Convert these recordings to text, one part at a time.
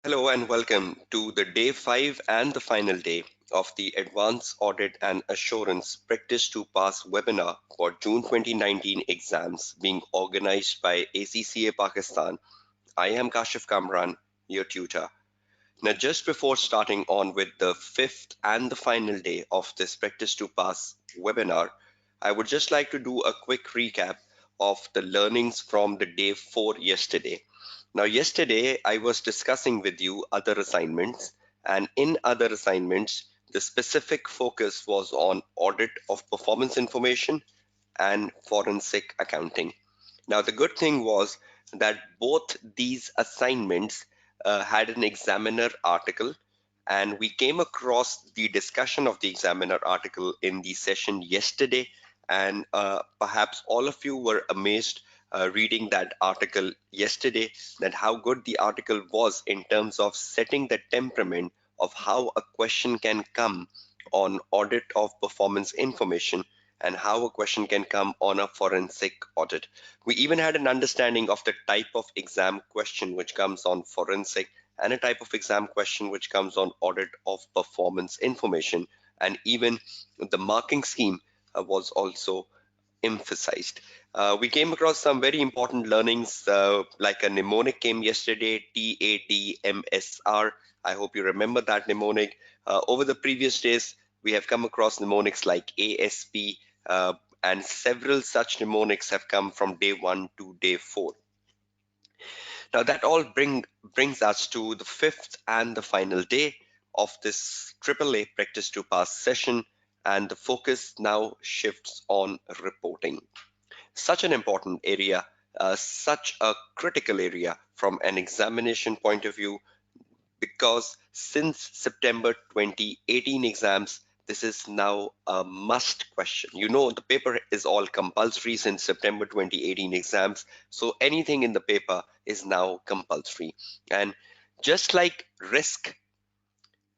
Hello and welcome to the day 5 and the final day of the Advanced Audit and Assurance Practice to Pass webinar for June 2019 exams being organized by ACCA Pakistan. I am Kashif Kamran, your tutor. Now, just before starting on with the fifth and the final day of this Practice to Pass webinar, I would just like to do a quick recap of the learnings from the day 4 yesterday. Now, yesterday I was discussing with you other assignments, and in other assignments, the specific focus was on audit of performance information and forensic accounting. Now, the good thing was that both these assignments had an examiner article, and we came across the discussion of the examiner article in the session yesterday. And perhaps all of you were amazed reading that article yesterday, that how good the article was in terms of setting the temperament of how a question can come on audit of performance information and how a question can come on a forensic audit. We even had an understanding of the type of exam question which comes on forensic and a type of exam question which comes on audit of performance information, and even the marking scheme was also emphasized. We came across some very important learnings like a mnemonic came yesterday, TATMSR. I hope you remember that mnemonic. Over the previous days, we have come across mnemonics like ASP, and several such mnemonics have come from day 1 to day 4. Now that all brings us to the fifth and the final day of this AAA Practice to Pass session, and the focus now shifts on reporting. Such an important area, such a critical area from an examination point of view, because since September 2018 exams, this is now a must question. You know, the paper is all compulsory since September 2018 exams, so anything in the paper is now compulsory. And just like risk,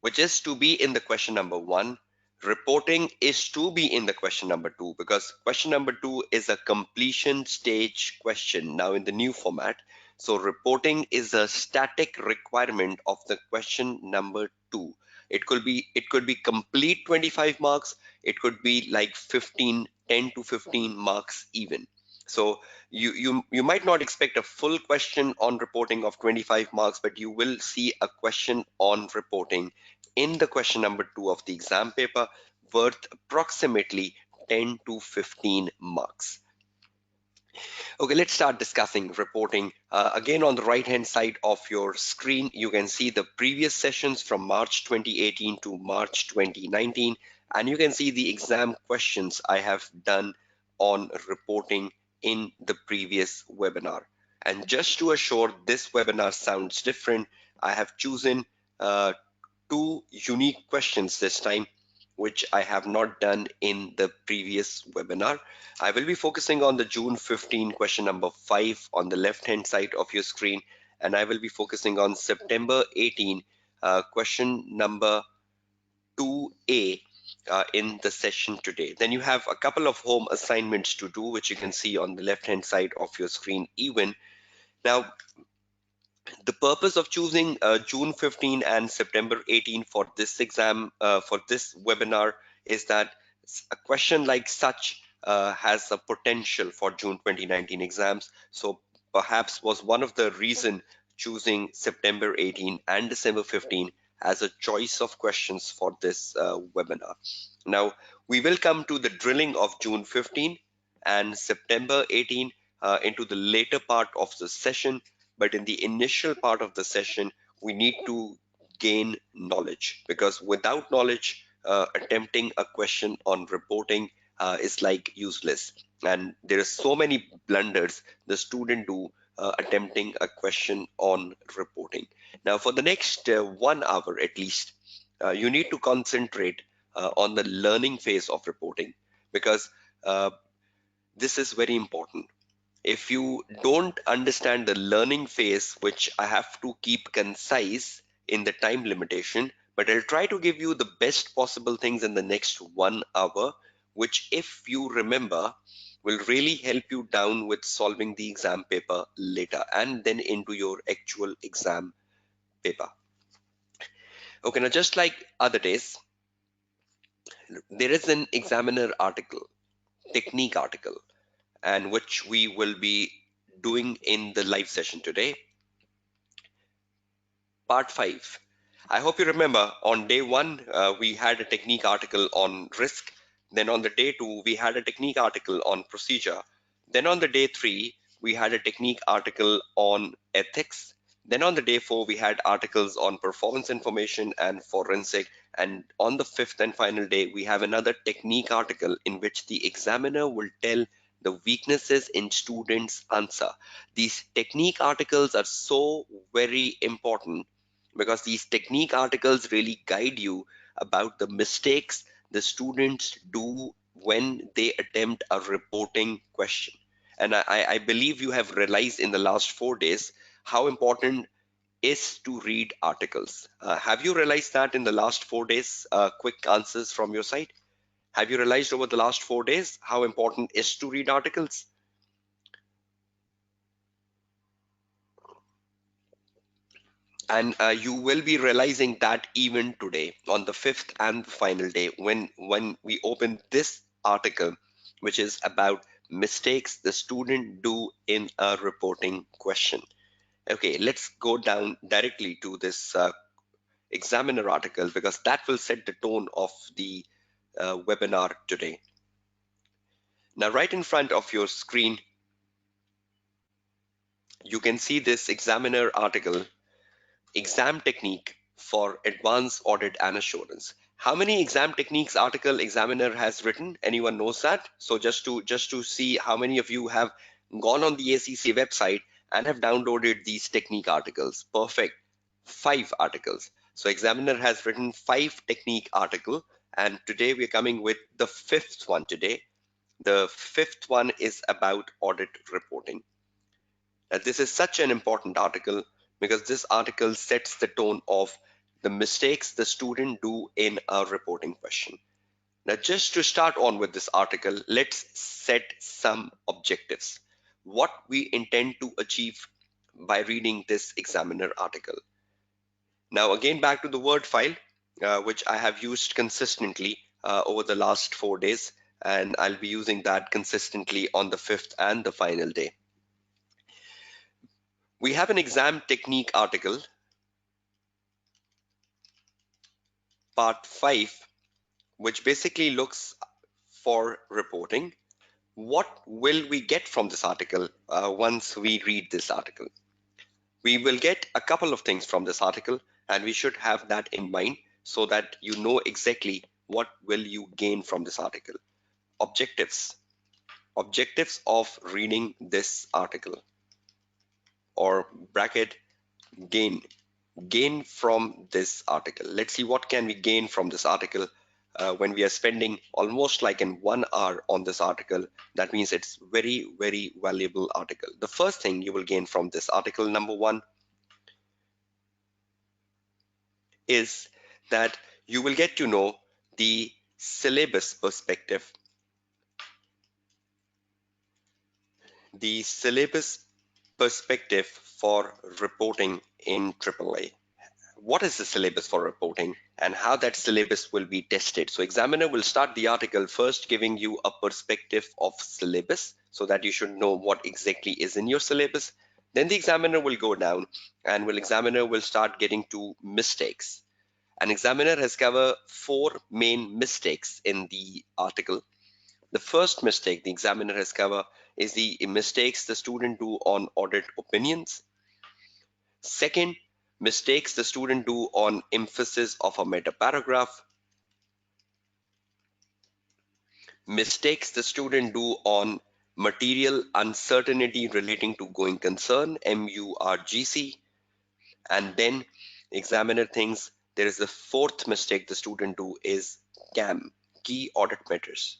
which is to be in the question number 1, reporting is to be in the question number 2, because question number 2 is a completion stage question now in the new format. So reporting is a static requirement of the question number 2. It could be complete 25 marks. It could be like 10 to 15 marks even. So you might not expect a full question on reporting of 25 marks, but you will see a question on reporting in the question number 2 of the exam paper worth approximately 10 to 15 marks. Okay, let's start discussing reporting. Again, on the right hand side of your screen, you can see the previous sessions from March 2018 to March 2019, and you can see the exam questions I have done on reporting in the previous webinar. And just to assure this webinar sounds different, I have chosen 2 unique questions this time, which I have not done in the previous webinar. I will be focusing on the June 15 question number 5 on the left hand side of your screen, and I will be focusing on September 18 question number 2A in the session today. Then you have a couple of home assignments to do, which you can see on the left hand side of your screen even. Now, the purpose of choosing June 15 and September 18 for this exam, for this webinar, is that a question like such has a potential for June 2019 exams. So perhaps was one of the reason choosing September 18 and December 15 as a choice of questions for this webinar. Now, we will come to the drilling of June 15 and September 18 into the later part of the session. But in the initial part of the session, we need to gain knowledge, because without knowledge, attempting a question on reporting is like useless. And there are so many blunders the student do attempting a question on reporting. Now, for the next 1 hour at least, you need to concentrate on the learning phase of reporting, because this is very important. If you don't understand the learning phase, which I have to keep concise in the time limitation, but I'll try to give you the best possible things in the next 1 hour, which if you remember will really help you down with solving the exam paper later and then into your actual exam paper. Okay, now just like other days, there is an examiner article, technique article, and which we will be doing in the live session today. Part 5. I hope you remember on day 1, we had a technique article on risk. Then on the day 2, we had a technique article on procedure. Then on the day 3, we had a technique article on ethics. Then on the day 4, we had articles on performance information and forensic. And on the fifth and final day, we have another technique article in which the examiner will tell the weaknesses in students' answer. These technique articles are so very important because these technique articles really guide you about the mistakes the students do when they attempt a reporting question. And I believe you have realized in the last 4 days how important is to read articles. Have you realized that in the last 4 days? Quick answers from your side. Have you realized over the last 4 days how important is to read articles? And you will be realizing that even today on the fifth and final day when we open this article, which is about mistakes the student do in a reporting question. Okay, let's go down directly to this examiner article because that will set the tone of the webinar today. Now, right in front of your screen, you can see this examiner article, exam technique for advanced audit and assurance. How many exam techniques article examiner has written? Anyone knows that? So just to see how many of you have gone on the ACCA website and have downloaded these technique articles. Perfect. 5 articles. So examiner has written 5 technique article, and today we're coming with the fifth one today. The fifth one is about audit reporting. This is such an important article because this article sets the tone of the mistakes the student do in a reporting question. Now, just to start on with this article, let's set some objectives. What we intend to achieve by reading this examiner article. Now, again, back to the Word file, which I have used consistently over the last 4 days, and I'll be using that consistently on the fifth and the final day. We have an exam technique article, part 5, which basically looks for reporting. What will we get from this article once we read this article? We will get a couple of things from this article, and we should have that in mind so that you know exactly what will you gain from this article. Objectives. Objectives of reading this article, or bracket gain. Gain from this article. Let's see what can we gain from this article when we are spending almost like in 1 hour on this article. That means it's very, very valuable article. The first thing you will gain from this article, number 1, is that you will get to know the syllabus perspective. The syllabus perspective for reporting in AAA. What is the syllabus for reporting and how that syllabus will be tested. So examiner will start the article first giving you a perspective of syllabus so that you should know what exactly is in your syllabus. Then the examiner will go down and examiner will start getting to mistakes. An examiner has covered 4 main mistakes in the article. The first mistake the examiner has covered is the mistakes the student do on audit opinions. Second, mistakes the student do on emphasis of a meta paragraph. Mistakes the student do on material uncertainty relating to going concern, MURGC. And then examiner thinks there is a fourth mistake the student do is CAM, key audit matters.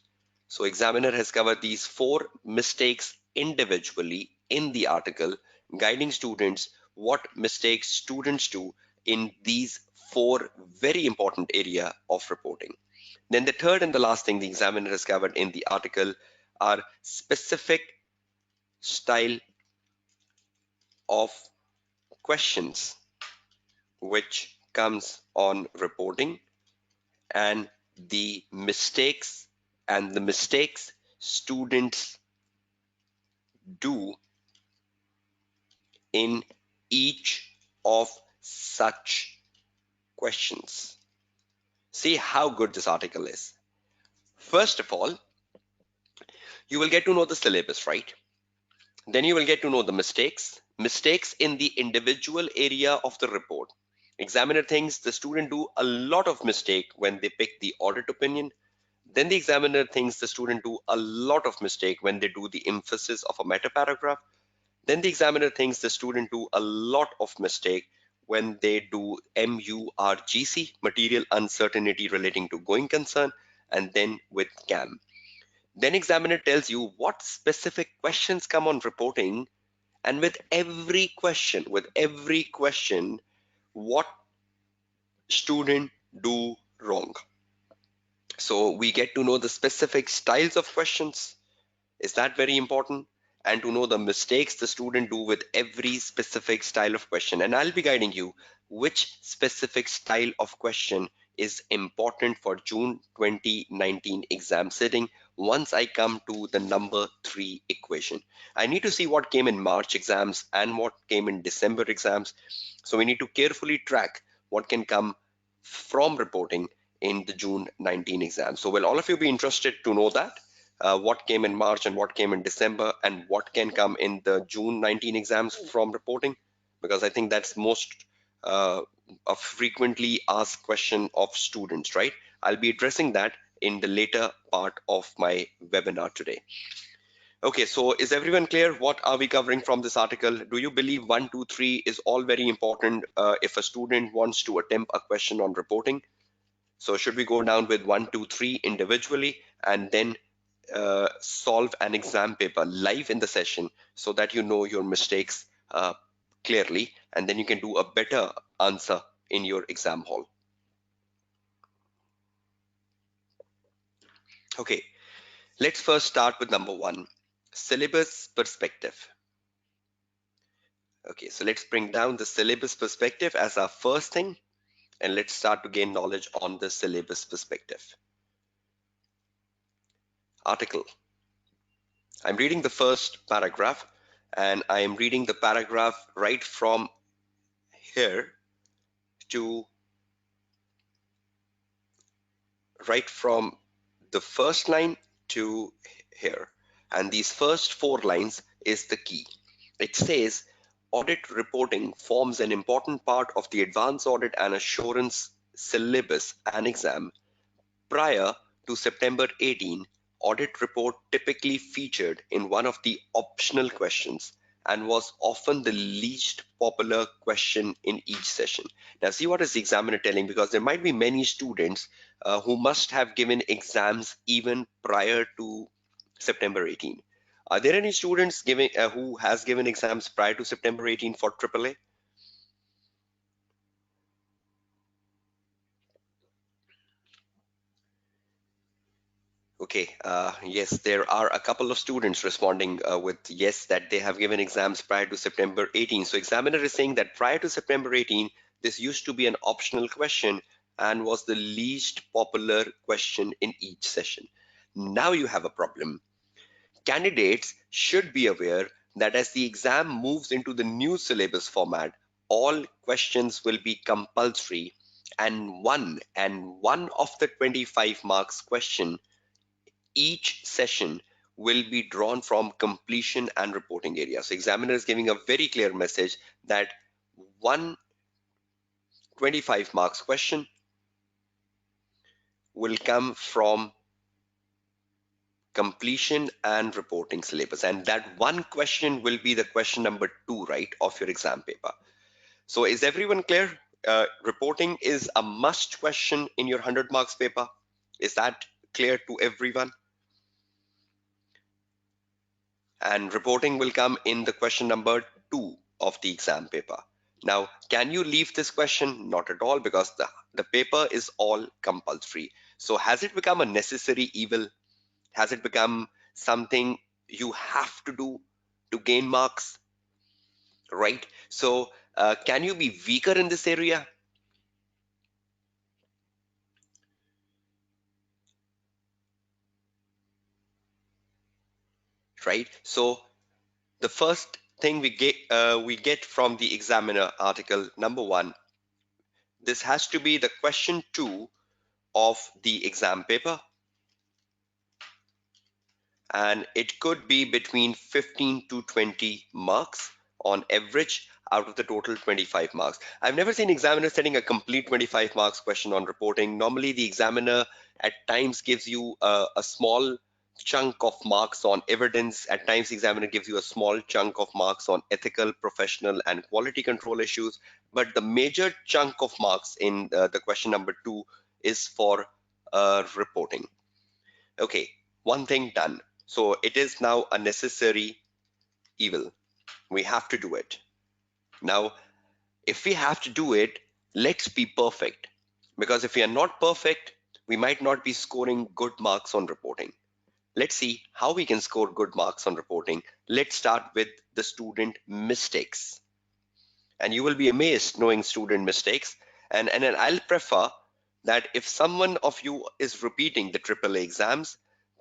So examiner has covered these 4 mistakes individually in the article, guiding students what mistakes students do in these 4 very important area of reporting. Then the third and the last thing the examiner has covered in the article are specific style of questions which comes on reporting and the mistakes students do in each of such questions. See how good this article is. First of all, you will get to know the syllabus, right? Then you will get to know the mistakes in the individual area of the report. Examiner thinks the student do a lot of mistake when they pick the audit opinion. Then the examiner thinks the student do a lot of mistake when they do the emphasis of a meta paragraph. Then the examiner thinks the student do a lot of mistake when they do MURGC, material uncertainty relating to going concern, and then with CAM. Then examiner tells you what specific questions come on reporting, and with every question, what student do wrong. So we get to know the specific styles of questions. Is that very important? And to know the mistakes the student do with every specific style of question. And I'll be guiding you which specific style of question is important for June 2019 exam sitting once I come to the number 3 equation. I need to see what came in March exams and what came in December exams. So we need to carefully track what can come from reporting in the June 19 exam. So will all of you be interested to know that? What came in March and what came in December and what can come in the June 19 exams from reporting? Because I think that's most a frequently asked question of students, right? I'll be addressing that in the later part of my webinar today. Okay, so is everyone clear? What are we covering from this article? Do you believe 1, 2, 3 is all very important if a student wants to attempt a question on reporting? So should we go down with 1, 2, 3 individually and then solve an exam paper live in the session so that you know your mistakes clearly, and then you can do a better answer in your exam hall. Okay, let's first start with number 1, syllabus perspective. Okay, so let's bring down the syllabus perspective as our first thing, and let's start to gain knowledge on the syllabus perspective. Article. I'm reading the first paragraph, and I am reading the paragraph right from here to right from the first line to here. And these first 4 lines is the key. It says, audit reporting forms an important part of the advanced audit and assurance syllabus and exam. Prior to September 18, audit report typically featured in one of the optional questions and was often the least popular question in each session. Now see what is the examiner telling, because there might be many students who must have given exams even prior to September 18. Are there any students who has given exams prior to September 18 for AAA? Okay, yes, there are a couple of students responding with yes, that they have given exams prior to September 18. So examiner is saying that prior to September 18, this used to be an optional question and was the least popular question in each session. Now you have a problem. Candidates should be aware that as the exam moves into the new syllabus format, all questions will be compulsory, and one of the 25 marks question each session will be drawn from completion and reporting area. So examiner is giving a very clear message that one 25 marks question will come from completion and reporting syllabus, and that one question will be the question number 2, right, of your exam paper. So is everyone clear? Reporting is a must question in your 100 marks paper. Is that clear to everyone? And reporting will come in the question number 2 of the exam paper. Now, can you leave this question? Not at all, because the paper is all compulsory. So has it become a necessary evil? Has it become something you have to do to gain marks? Right? So can you be weaker in this area? right? So the first thing we get from the examiner article number 1, this has to be the question 2 of the exam paper, and it could be between 15 to 20 marks on average out of the total 25 marks. I've never seen examiners setting a complete 25 marks question on reporting. Normally the examiner at times gives you a small chunk of marks on evidence. At times the examiner gives you a small chunk of marks on ethical, professional and quality control issues. But the major chunk of marks in the question number 2 is for reporting. Okay, one thing done. So it is now a necessary evil. We have to do it. Now, if we have to do it, let's be perfect. Because if we are not perfect, we might not be scoring good marks on reporting. Let's see how we can score good marks on reporting. Let's start with the student mistakes. And you will be amazed knowing student mistakes. And I'll prefer that if someone of you is repeating the AAA exams,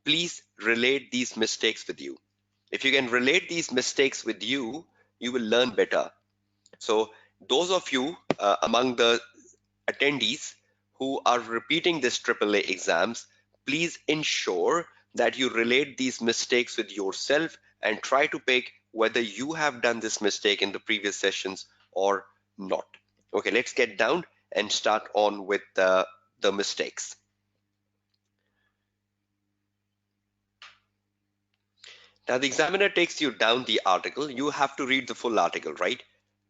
please relate these mistakes with you. If you can relate these mistakes with you, you will learn better. So those of you among the attendees who are repeating this AAA exams, please ensure that you relate these mistakes with yourself and try to pick whether you have done this mistake in the previous sessions or not. Okay, let's get down and start on with the mistakes. Now the examiner takes you down the article. You have to read the full article, right?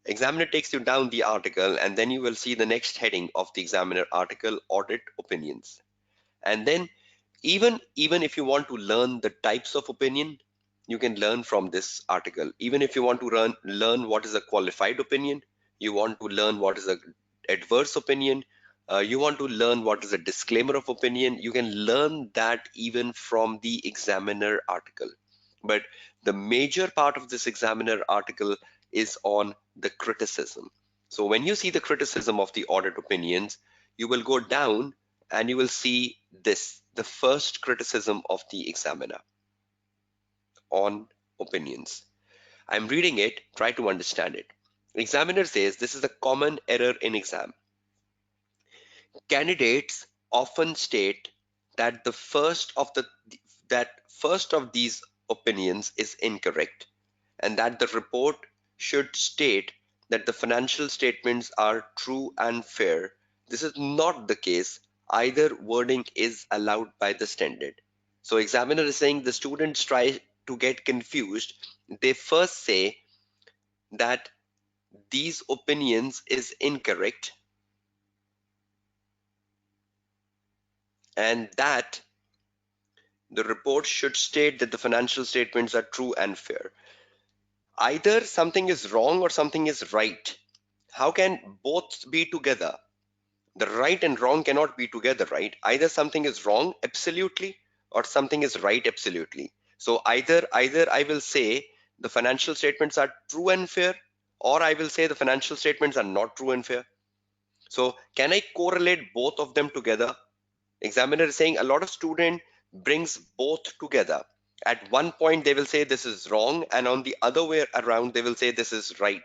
Examiner takes you down the article and then you will see the next heading of the examiner article, audit opinions. And then even if you want to learn the types of opinion, you can learn from this article. Even if you want to learn what is a qualified opinion, you want to learn what is a adverse opinion, you want to learn what is a disclaimer of opinion, you can learn that even from the examiner article. But the major part of this examiner article is on the criticism. So when you see the criticism of the audit opinions, you will go down and you will see this, the first criticism of the examiner on opinions. I'm reading it, try to understand it. The examiner says this is a common error in exam. Candidates often state that that first of these opinions is incorrect and that the report should state that the financial statements are true and fair. This is not the case. Either wording is allowed by the standard. So examiner is saying the students try to get confused. They first say that these opinions is incorrect and that the report should state that the financial statements are true and fair. Either something is wrong or something is right. How can both be together? The right and wrong cannot be together, right? Either something is wrong absolutely or something is right absolutely. So either I will say the financial statements are true and fair, or I will say the financial statements are not true and fair. So can I correlate both of them together? Examiner is saying a lot of student brings both together. At one point they will say this is wrong, and on the other way around they will say this is right.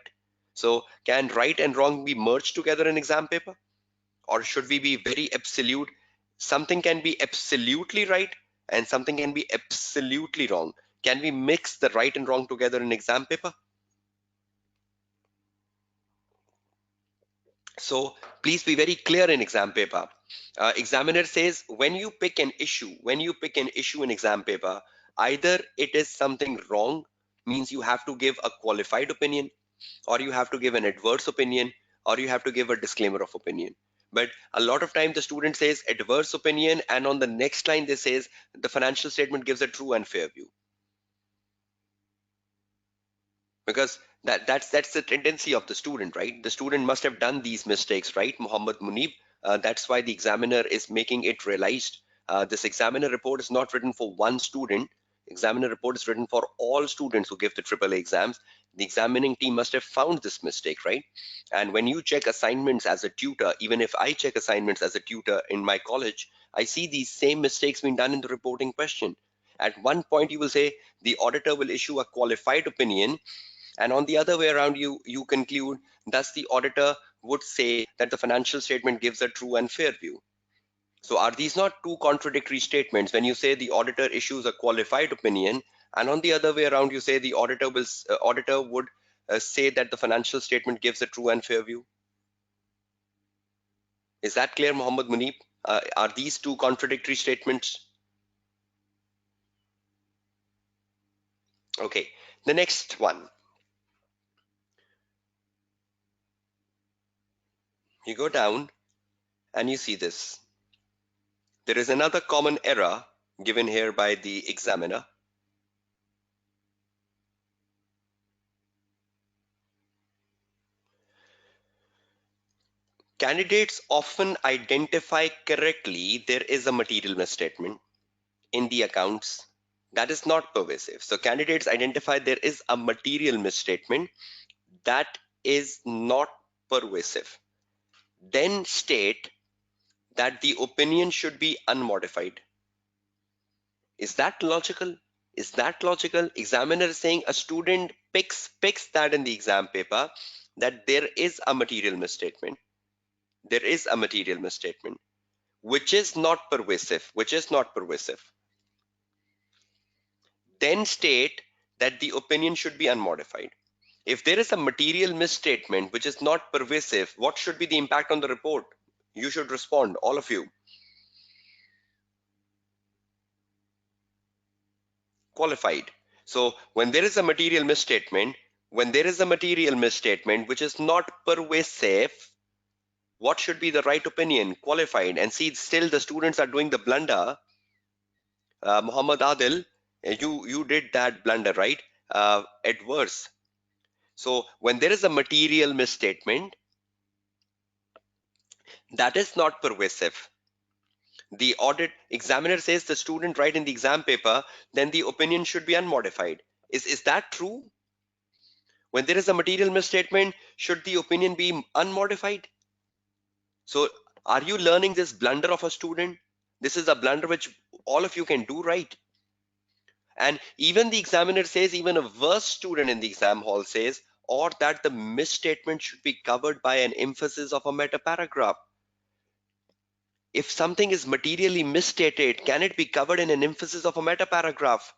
So can right and wrong be merged together in exam paper? Or should we be very absolute? Something can be absolutely right and something can be absolutely wrong. Can we mix the right and wrong together in exam paper? So please be very clear in exam paper. Examiner says when you pick an issue in exam paper, either it is something wrong, means you have to give a qualified opinion, or you have to give an adverse opinion, or you have to give a disclaimer of opinion. But a lot of time the student says adverse opinion and on the next line they says the financial statement gives a true and fair view. Because that's the tendency of the student, right? The student must have done these mistakes, right, Muhammad Munib? That's why the examiner is making it realized. This examiner report is not written for one student. Examiner report is written for all students who give the AAA exams. The examining team must have found this mistake, right? And when you check assignments as a tutor, even if I check assignments as a tutor in my college, I see these same mistakes being done in the reporting question. At one point, you will say the auditor will issue a qualified opinion, and on the other way around, you conclude thus the auditor would say that the financial statement gives a true and fair view. So are these not two contradictory statements when you say the auditor issues a qualified opinion, and on the other way around you say the auditor would say that the financial statement gives a true and fair view? Is that clear, Mohammed Munib? Are these two contradictory statements? Okay, the next one. You go down and you see this. There is another common error given here by the examiner. Candidates often identify correctly there is a material misstatement in the accounts. That is not pervasive. So candidates identify there is a material misstatement that is not pervasive. Then state that the opinion should be unmodified. Is that logical? Is that logical? Examiner is saying a student picks that in the exam paper that there is a material misstatement. There is a material misstatement, which is not pervasive, Then state that the opinion should be unmodified. If there is a material misstatement which is not pervasive, what should be the impact on the report? You should respond, all of you. Qualified. So when there is a material misstatement, which is not pervasive, what should be the right opinion? Qualified. And see, still the students are doing the blunder. Muhammad Adil, you did that blunder, right? Adverse. So when there is a material misstatement, that is not pervasive. The audit examiner says the student write in the exam paper, then the opinion should be unmodified. Is that true? When there is a material misstatement, should the opinion be unmodified? So are you learning this blunder of a student? This is a blunder which all of you can do, right? And even the examiner says, even a worse student in the exam hall says, or that the misstatement should be covered by an emphasis of a meta paragraph. If something is materially misstated, can it be covered in an emphasis of a meta paragraph?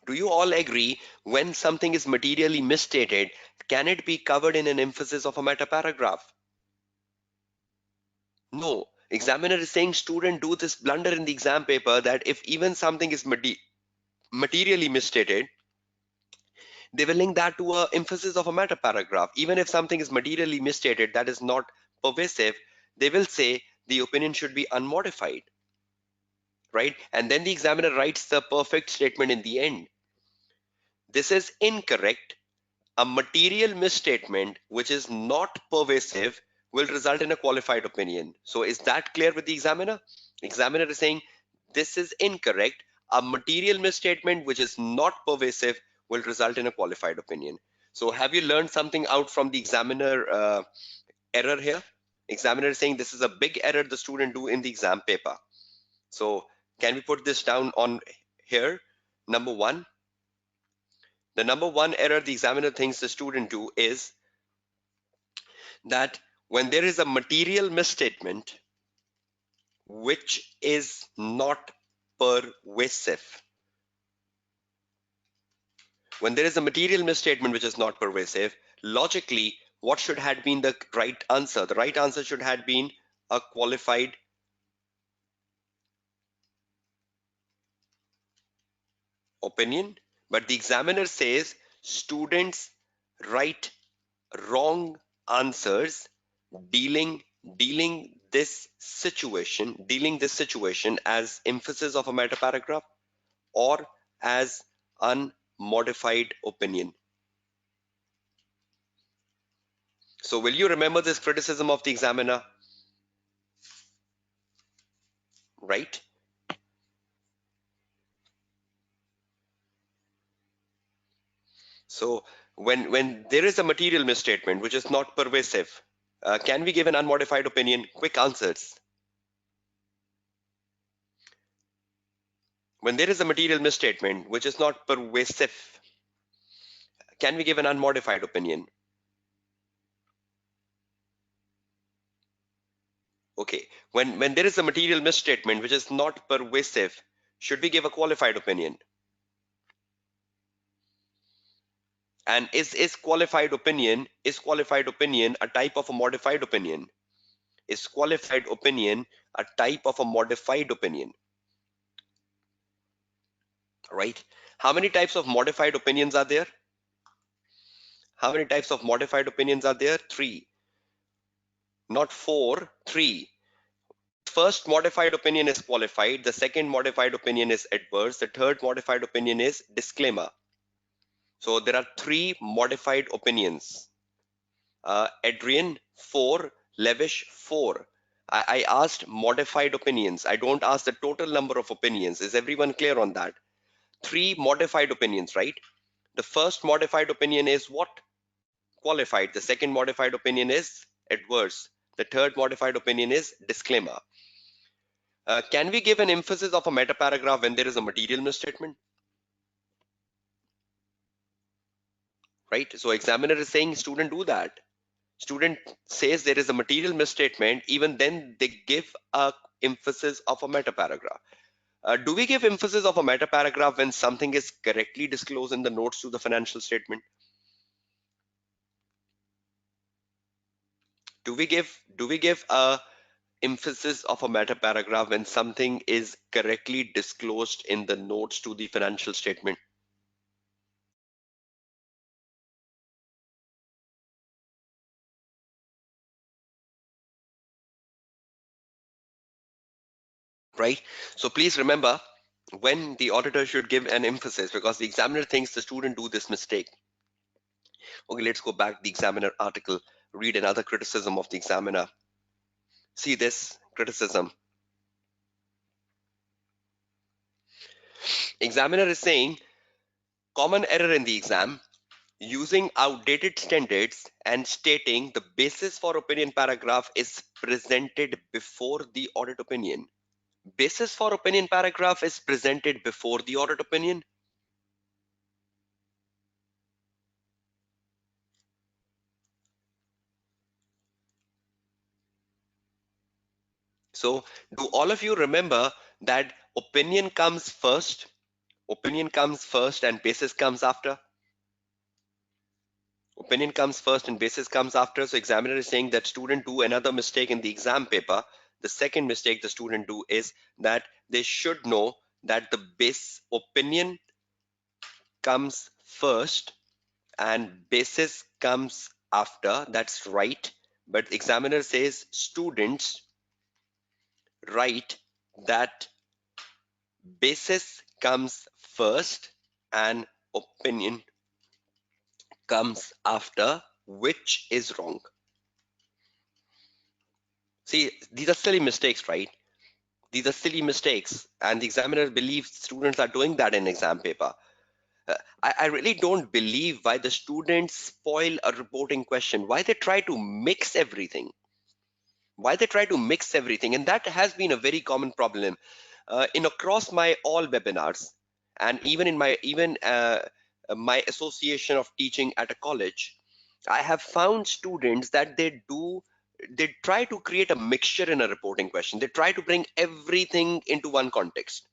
Do you all agree when something is materially misstated, can it be covered in an emphasis of a meta paragraph? No. Examiner is saying student do this blunder in the exam paper that if even something is materially misstated, they will link that to a emphasis of a meta paragraph. Even if something is materially misstated that is not pervasive, they will say the opinion should be unmodified, right? And then the examiner writes the perfect statement in the end. This is incorrect. A material misstatement which is not pervasive will result in a qualified opinion. So is that clear with the examiner? Examiner is saying this is incorrect. A material misstatement which is not pervasive will result in a qualified opinion. So have you learned something out from the examiner error here? Examiner is saying this is a big error the student do in the exam paper. So can we put this down on here? Number one, the number one error the examiner thinks the student do is that when there is a material misstatement which is not pervasive, when there is a material misstatement which is not pervasive, logically, what should have been the right answer? The right answer should have been a qualified opinion. But the examiner says students write wrong answers dealing dealing this situation as emphasis of a meta paragraph or as unmodified opinion. So will you remember this criticism of the examiner? Right? So when there is a material misstatement which is not pervasive, Can we give an unmodified opinion? Quick answers. When there is a material misstatement which is not pervasive, can we give an unmodified opinion? Okay. When there is a material misstatement which is not pervasive, should we give a qualified opinion? And is qualified opinion a type of a modified opinion? Is qualified opinion a type of a modified opinion? Right? How many types of modified opinions are there? How many types of modified opinions are there? Three. Not four, three. First modified opinion is qualified. The second modified opinion is adverse. The third modified opinion is disclaimer. So there are three modified opinions. Adrian, four. Levish, four. I asked modified opinions. I don't ask the total number of opinions. Is everyone clear on that? Three modified opinions, right? The first modified opinion is what? Qualified. The second modified opinion is adverse. The third modified opinion is disclaimer. Can we give an emphasis of a meta paragraph when there is a material misstatement? Right? So examiner is saying student do that. Student says there is a material misstatement, even then they give a emphasis of a meta paragraph. Do we give emphasis of a meta paragraph when something is correctly disclosed in the notes to the financial statement? Do we give a emphasis of a meta paragraph when something is correctly disclosed in the notes to the financial statement? Right? So please remember when the auditor should give an emphasis, because the examiner thinks the student do this mistake. Okay, let's go back to the examiner article, read another criticism of the examiner. See this criticism. Examiner is saying common error in the exam, using outdated standards and stating the basis for opinion paragraph is presented before the audit opinion. Basis for opinion paragraph is presented before the audit opinion. So do all of you remember that opinion comes first? Opinion comes first and basis comes after. Opinion comes first and basis comes after. So examiner is saying that student do another mistake in the exam paper. The second mistake the student do is that they should know that the base opinion comes first and basis comes after. That's right. But examiner says students write that basis comes first and opinion comes after, which is wrong. See, these are silly mistakes, right? These are silly mistakes, and the examiner believes students are doing that in exam paper. I really don't believe why the students spoil a reporting question, why they try to mix everything. Why they try to mix everything, and that has been a very common problem in across my all webinars, and even in my association of teaching at a college. I have found students that they try to create a mixture in a reporting question. They try to bring everything into one context.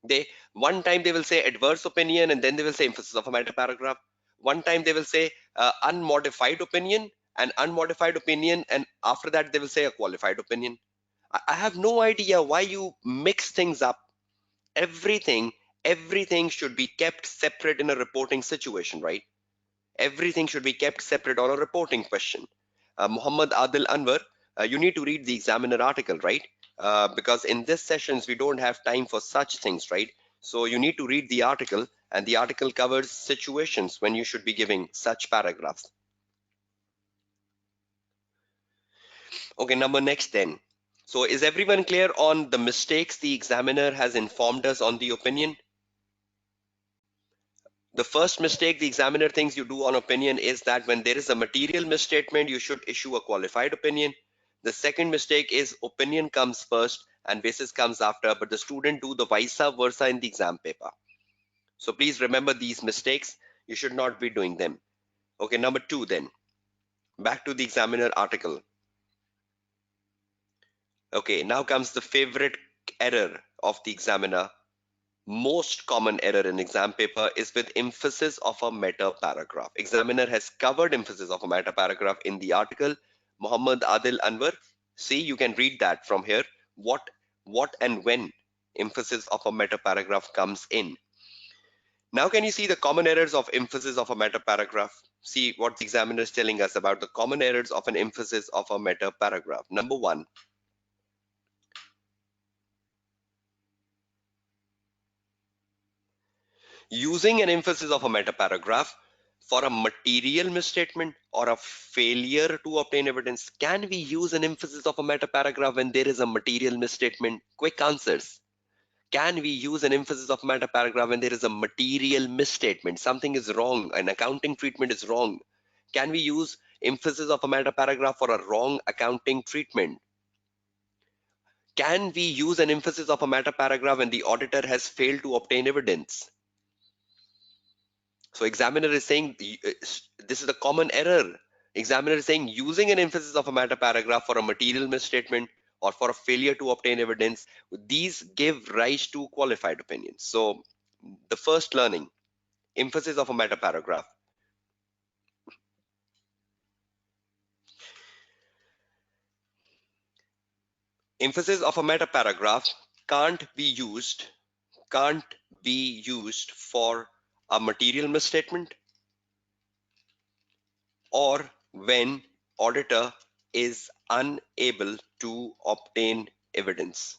They One time they will say adverse opinion and then they will say emphasis of a meta paragraph. One time they will say unmodified opinion and unmodified opinion, and after that they will say a qualified opinion. I have no idea why you mix things up. Everything everything should be kept separate in a reporting situation, right? Everything should be kept separate on a reporting question. Muhammad Adil Anwar, you need to read the examiner article, right? Because in this sessions, we don't have time for such things, right? So you need to read the article, and the article covers situations when you should be giving such paragraphs. Okay, number next then. So is everyone clear on the mistakes the examiner has informed us on the opinion? The first mistake the examiner thinks you do on opinion is that when there is a material misstatement, you should issue a qualified opinion. The second mistake is opinion comes first and basis comes after, but the student do the vice versa in the exam paper. So please remember these mistakes. You should not be doing them. Okay, number two then. Back to the examiner article. Okay, now comes the favorite error of the examiner. Most common error in exam paper is with emphasis of a meta paragraph. Examiner has covered emphasis of a meta paragraph in the article. Muhammad Adil Anwar. See, you can read that from here. What and when emphasis of a meta paragraph comes in. Now can you see the common errors of emphasis of a meta paragraph? See what the examiner is telling us about the common errors of an emphasis of a meta paragraph. Number one, using an emphasis of a meta paragraph for a material misstatement or a failure to obtain evidence. Can we use an emphasis of a meta paragraph when there is a material misstatement? Quick answers. Can we use an emphasis of meta paragraph when there is a material misstatement? Something is wrong, an accounting treatment is wrong. Can we use emphasis of a meta paragraph for a wrong accounting treatment? Can we use an emphasis of a meta paragraph when the auditor has failed to obtain evidence? So examiner is saying this is a common error. Examiner is saying using an emphasis of a meta paragraph for a material misstatement or for a failure to obtain evidence, these give rise to qualified opinions. So the first learning, emphasis of a meta paragraph. Emphasis of a meta paragraph can't be used can't be used for a material misstatement or when auditor is unable to obtain evidence.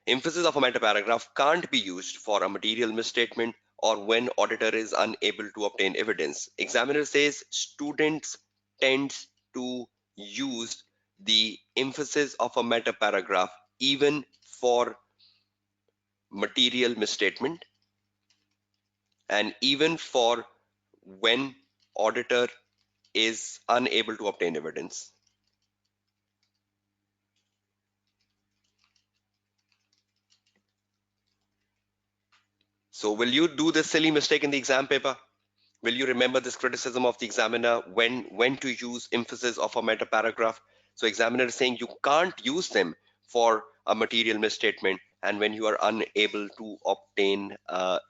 Emphasis of a meta paragraph can't be used for a material misstatement or when auditor is unable to obtain evidence. Examiner says students tend to use the emphasis of a meta paragraph even for material misstatement and even for when auditor is unable to obtain evidence. So will you do this silly mistake in the exam paper? Will you remember this criticism of the examiner when to use emphasis of a meta paragraph? So examiner is saying you can't use them for a material misstatement and when you are unable to obtain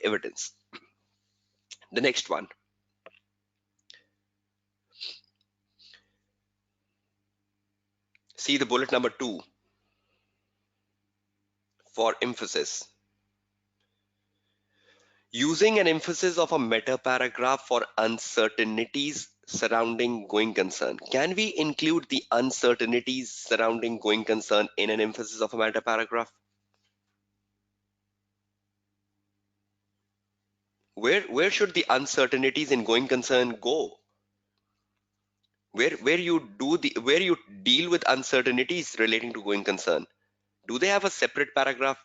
evidence. The next one. See the bullet number 2 for emphasis. Using an emphasis of a meta paragraph for uncertainties surrounding going concern. Can we include the uncertainties surrounding going concern in an emphasis of a meta paragraph? Where should the uncertainties in going concern go? Where you deal with uncertainties relating to going concern? Do they have a separate paragraph?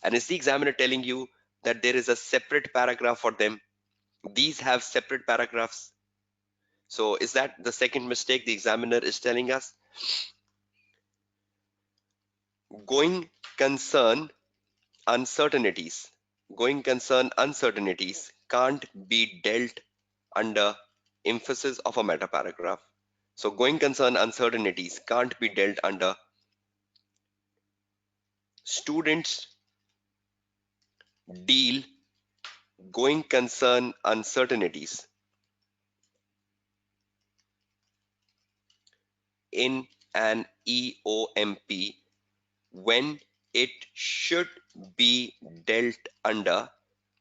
And is the examiner telling you that there is a separate paragraph for them? These have separate paragraphs. So is that the second mistake the examiner is telling us? Going concern uncertainties. Going concern uncertainties can't be dealt under emphasis of a meta paragraph. So going concern uncertainties can't be dealt under students deal going concern uncertainties in an EOMP when it should be dealt under.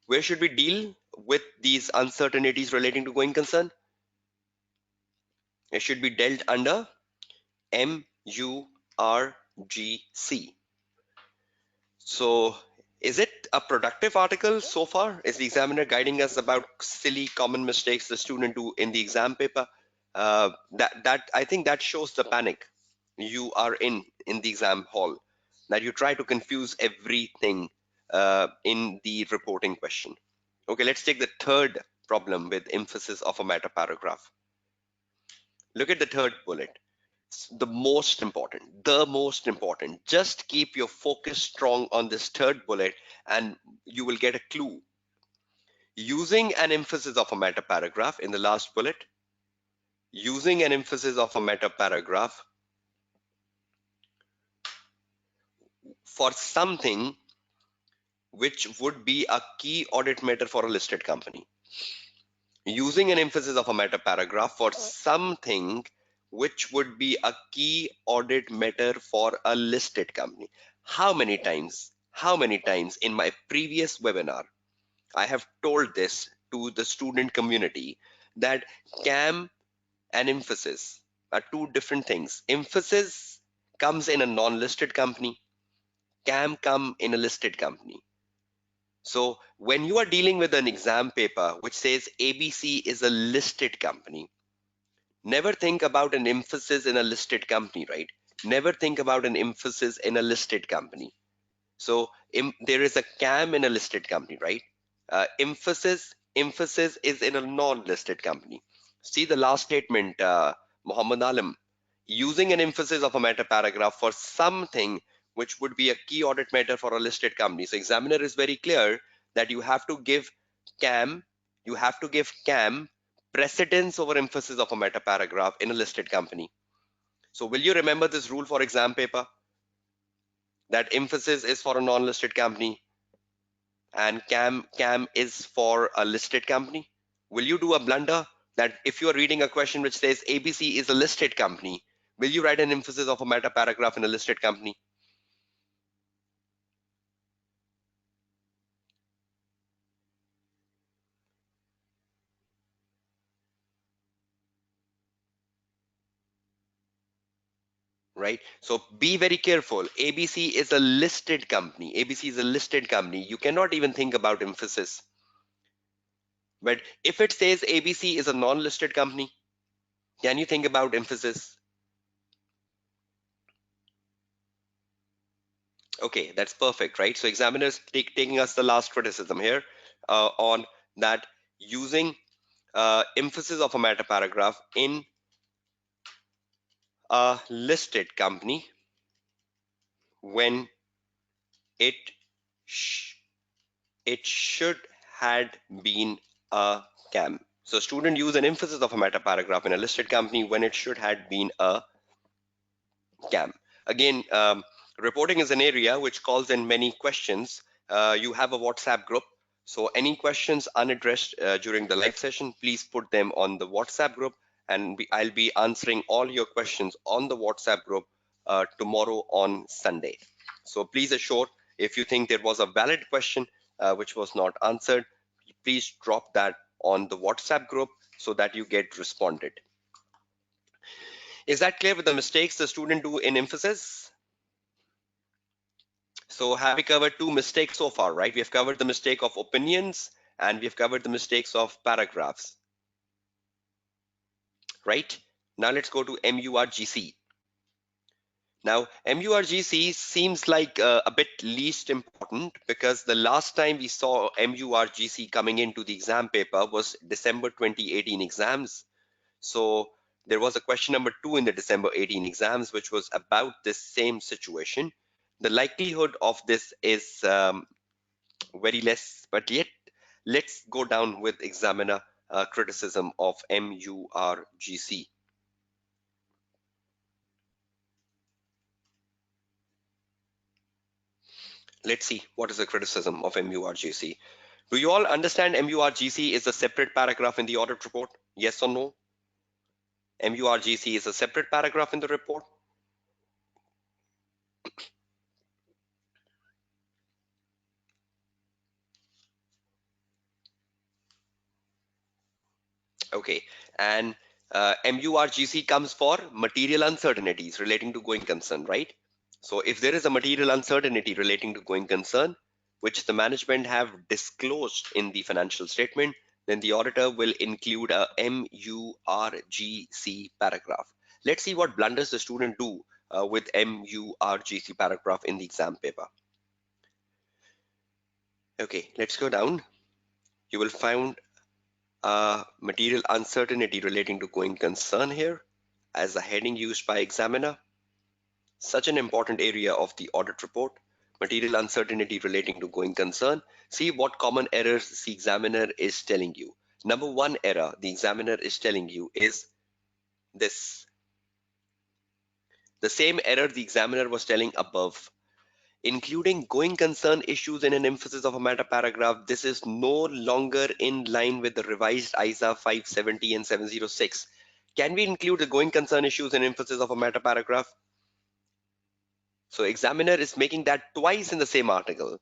Where should we deal with these uncertainties relating to going concern? It should be dealt under MURGC. So is it a productive article so far? Is the examiner guiding us about silly common mistakes the student do in the exam paper? That I think that shows the panic you are in the exam hall, that you try to confuse everything in the reporting question. Okay, let's take the third problem with emphasis of a meta paragraph. Look at the third bullet. The most important. Just keep your focus strong on this third bullet and you will get a clue. Using an emphasis of a meta paragraph in the last bullet, using an emphasis of a meta paragraph for something which would be a key audit matter for a listed company. Using an emphasis of a meta paragraph for something which would be a key audit matter for a listed company. How many times? How many times in my previous webinar I have told this to the student community that CAM and emphasis are two different things. Emphasis comes in a non-listed company, CAM come in a listed company. So when you are dealing with an exam paper which says ABC is a listed company, never think about an emphasis in a listed company, right? Never think about an emphasis in a listed company. So there is a CAM in a listed company, right? Emphasis is in a non-listed company. See the last statement, Muhammad Alam, using an emphasis of a meta paragraph for something which would be a key audit matter for a listed company. So examiner is very clear that you have to give CAM, you have to give CAM precedence over emphasis of a meta paragraph in a listed company. So will you remember this rule for exam paper? That emphasis is for a non-listed company and CAM is for a listed company? Will you do a blunder that if you are reading a question which says ABC is a listed company, will you write an emphasis of a meta paragraph in a listed company? Right? So be very careful. ABC is a listed company. ABC is a listed company. You cannot even think about emphasis. But if it says ABC is a non-listed company, can you think about emphasis? Okay, that's perfect, right? So examiners taking us the last criticism here on that using emphasis of a meta paragraph in a listed company when it sh it should had been a CAM. So student use an emphasis of a meta paragraph in a listed company when it should had been a CAM. Again, reporting is an area which calls in many questions. You have a WhatsApp group. So any questions unaddressed during the live session, please put them on the WhatsApp group and I'll be answering all your questions on the WhatsApp group tomorrow on Sunday. So please assure if you think there was a valid question which was not answered, please drop that on the WhatsApp group so that you get responded. Is that clear with the mistakes the student do in emphasis? So have we covered two mistakes so far, right? We have covered the mistake of opinions and we have covered the mistakes of paragraphs, right? Now let's go to MURGC. Now MURGC seems like a bit least important because the last time we saw MURGC coming into the exam paper was December 2018 exams. So there was a question number 2 in the December 18 exams, which was about this same situation. The likelihood of this is very less, but yet let's go down with examiner criticism of MURGC. Let's see what is the criticism of MURGC. Do you all understand MURGC is a separate paragraph in the audit report? Yes or no? MURGC is a separate paragraph in the report. Okay, and MURGC comes for material uncertainties relating to going concern, right? So if there is a material uncertainty relating to going concern, which the management have disclosed in the financial statement, then the auditor will include a MURGC paragraph. Let's see what blunders the student do with MURGC paragraph in the exam paper. Okay, let's go down. You will find material uncertainty relating to going concern here as the heading used by examiner. Such an important area of the audit report. Material uncertainty relating to going concern. See what common errors the examiner is telling you. Number one error the examiner is telling you is this. The same error the examiner was telling above. Including going concern issues in an emphasis of a meta paragraph, this is no longer in line with the revised ISA 570 and 706. Can we include the going concern issues in emphasis of a meta paragraph? So examiner is making that twice in the same article.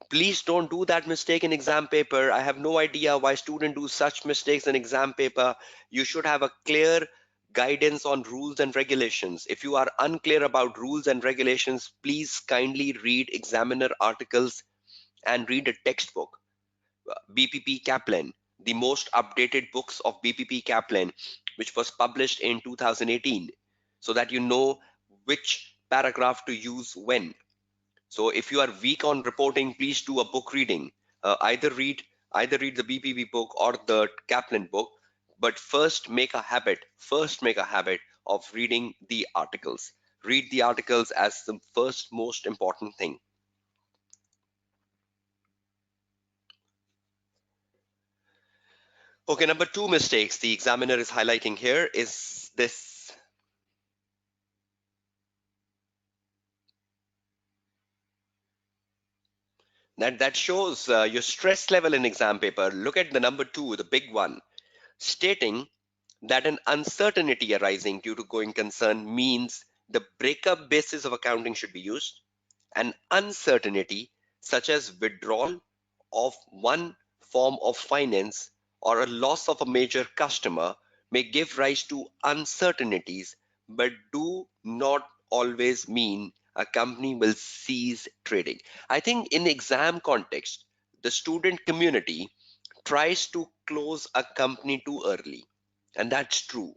Please don't do that mistake in exam paper. I have no idea why students do such mistakes in exam paper. You should have a clear guidance on rules and regulations. If you are unclear about rules and regulations, please kindly read examiner articles and read a textbook. BPP Kaplan, the most updated books of BPP Kaplan, which was published in 2018, so that you know which paragraph to use when. So if you are weak on reporting, please do a book reading. Either read the BPP book or the Kaplan book, but first make a habit of reading the articles. Read the articles as the first most important thing. Okay, number two mistakes the examiner is highlighting here is this. That shows your stress level in exam paper. Look at the number two, the big one, stating that an uncertainty arising due to going concern means the breakup basis of accounting should be used. An uncertainty such as withdrawal of one form of finance or a loss of a major customer may give rise to uncertainties, but do not always mean a company will cease trading. I think in exam context, the student community tries to close a company too early, and that's true.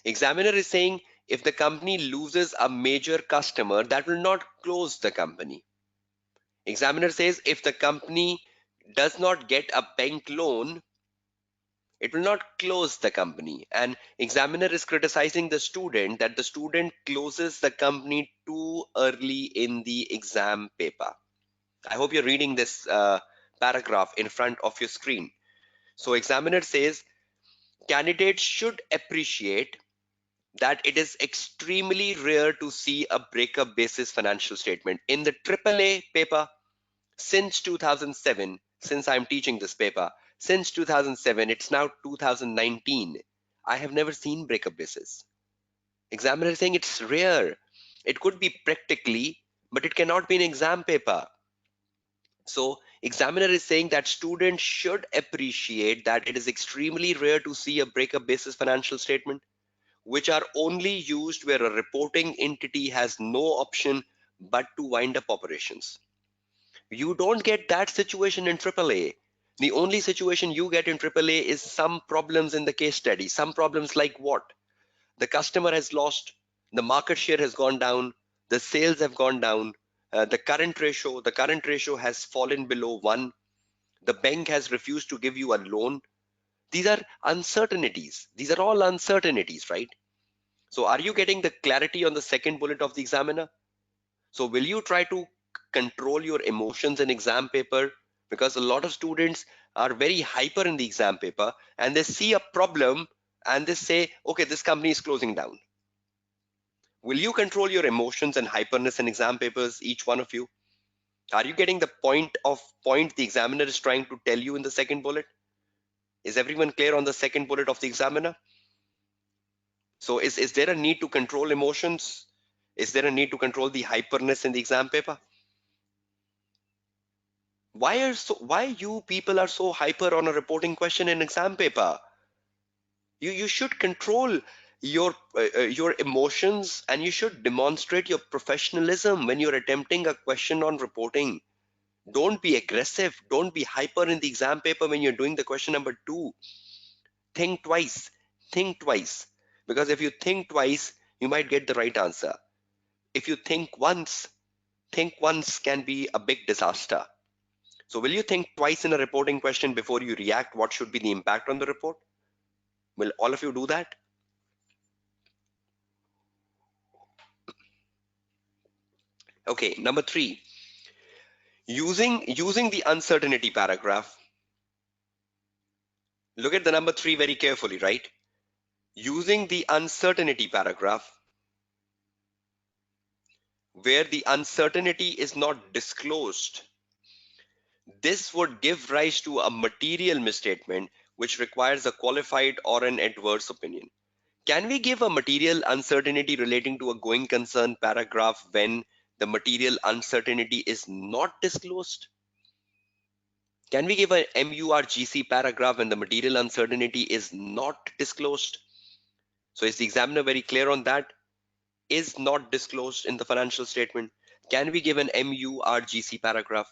Examiner is saying if the company loses a major customer, that will not close the company. Examiner says if the company does not get a bank loan, it will not close the company. And examiner is criticizing the student that the student closes the company too early in the exam paper. I hope you're reading this paragraph in front of your screen. So examiner says candidates should appreciate that it is extremely rare to see a breakup basis financial statement. In the AAA paper, since 2007, since I'm teaching this paper, since 2007, it's now 2019, I have never seen breakup basis. Examiner is saying it's rare. It could be practically, but it cannot be an exam paper. So examiner is saying that students should appreciate that it is extremely rare to see a breakup basis financial statement, which are only used where a reporting entity has no option but to wind up operations. You don't get that situation in AAA. The only situation you get in AAA is some problems in the case study. Some problems like what? The customer has lost, the market share has gone down, the sales have gone down, the current ratio has fallen below 1, the bank has refused to give you a loan. These are uncertainties. These are all uncertainties, right? So are you getting the clarity on the second bullet of the examiner? So will you try to control your emotions in exam paper? Because a lot of students are very hyper in the exam paper and they see a problem and they say, okay, this company is closing down. Will you control your emotions and hyperness in exam papers, each one of you? Are you getting the point the examiner is trying to tell you in the second bullet? Is everyone clear on the second bullet of the examiner? So is there a need to control emotions? Is there a need to control the hyperness in the exam paper? Why you people are so hyper on a reporting question in exam paper? You should control your emotions and you should demonstrate your professionalism when you're attempting a question on reporting. Don't be aggressive. Don't be hyper in the exam paper when you're doing the question number 2. Think twice. Think twice. Because if you think twice, you might get the right answer. If you think once can be a big disaster. So will you think twice in a reporting question before you react what should be the impact on the report? Will all of you do that? Okay, number 3, using the uncertainty paragraph. Look at the number 3 very carefully, right? Using the uncertainty paragraph where the uncertainty is not disclosed. This would give rise to a material misstatement which requires a qualified or an adverse opinion. Can we give a material uncertainty relating to a going concern paragraph when the material uncertainty is not disclosed? Can we give a MURGC paragraph when the material uncertainty is not disclosed? So is the examiner very clear on that? Is not disclosed in the financial statement. Can we give an MURGC paragraph?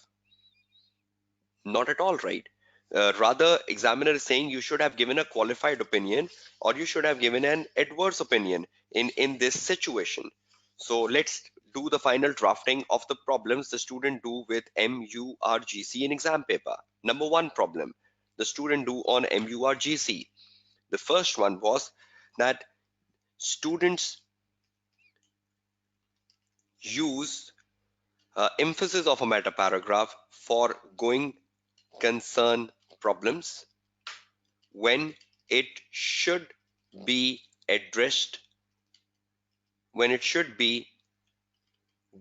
Not at all, right? Rather, examiner is saying you should have given a qualified opinion or you should have given an adverse opinion in this situation. So let's do the final drafting of the problems the student do with MURGC in exam paper. Number 1 problem the student do on MURGC. The first one was that students use emphasis of a meta paragraph for going concern problems when it should be addressed, when it should be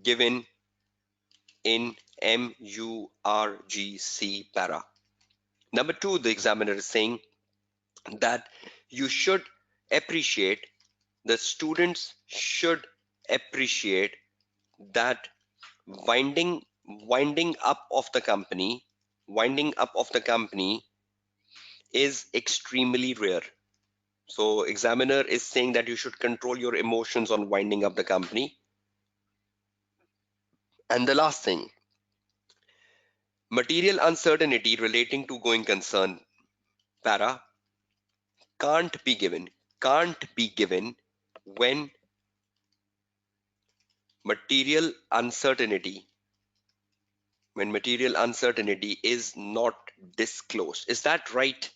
given in MURGC para. Number 2, the examiner is saying that you should appreciate, the students should appreciate that winding up of the company, winding up of the company is extremely rare. So examiner is saying that you should control your emotions on winding up the company. And the last thing, material uncertainty relating to going concern para can't be given, can't be given when material uncertainty, when material uncertainty is not disclosed. Is that right?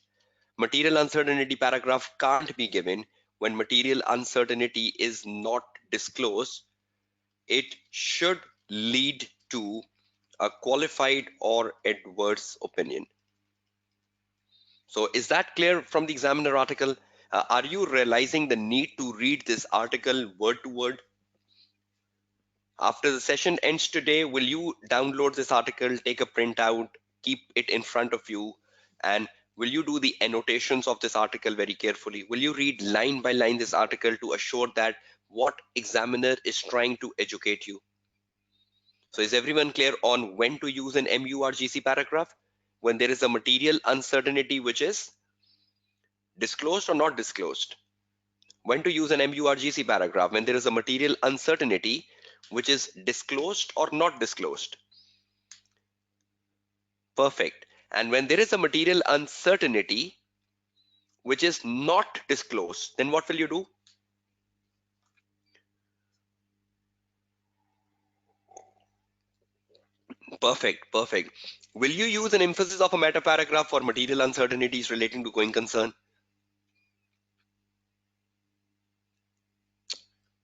Material uncertainty paragraph can't be given when material uncertainty is not disclosed. It should lead to a qualified or adverse opinion. So is that clear from the examiner article? Are you realizing the need to read this article word to word? After the session ends today, will you download this article, take a printout, keep it in front of you, and will you do the annotations of this article very carefully? Will you read line by line this article to assure that what examiner is trying to educate you? So is everyone clear on when to use an MURGC paragraph? When there is a material uncertainty which is disclosed or not disclosed? When to use an MURGC paragraph? When there is a material uncertainty which is disclosed or not disclosed? Perfect. And when there is a material uncertainty which is not disclosed, then what will you do? Perfect, perfect. Will you use an emphasis of a meta paragraph for material uncertainties relating to going concern?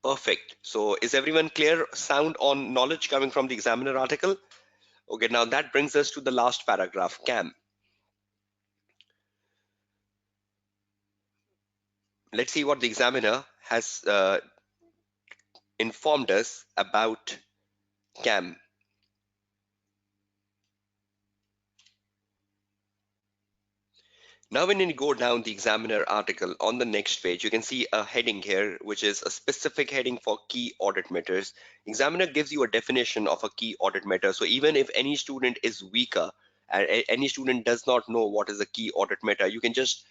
Perfect. So is everyone clear, sound on knowledge coming from the examiner article? Okay, now that brings us to the last paragraph, CAM. Let's see what the examiner has informed us about CAM. Now, when you go down the examiner article on the next page, you can see a heading here, which is a specific heading for key audit matters. Examiner gives you a definition of a key audit matter. So even if any student is weaker and any student does not know what is a key audit matter, you can just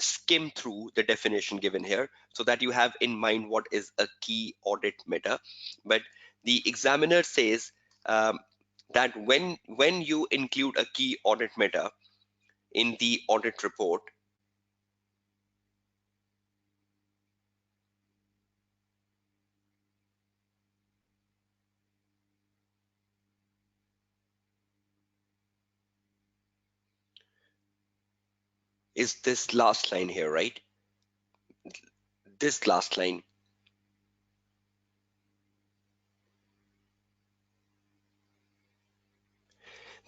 skim through the definition given here so that you have in mind what is a key audit matter. But the examiner says that when you include a key audit matter in the audit report, is this last line here, right? This last line.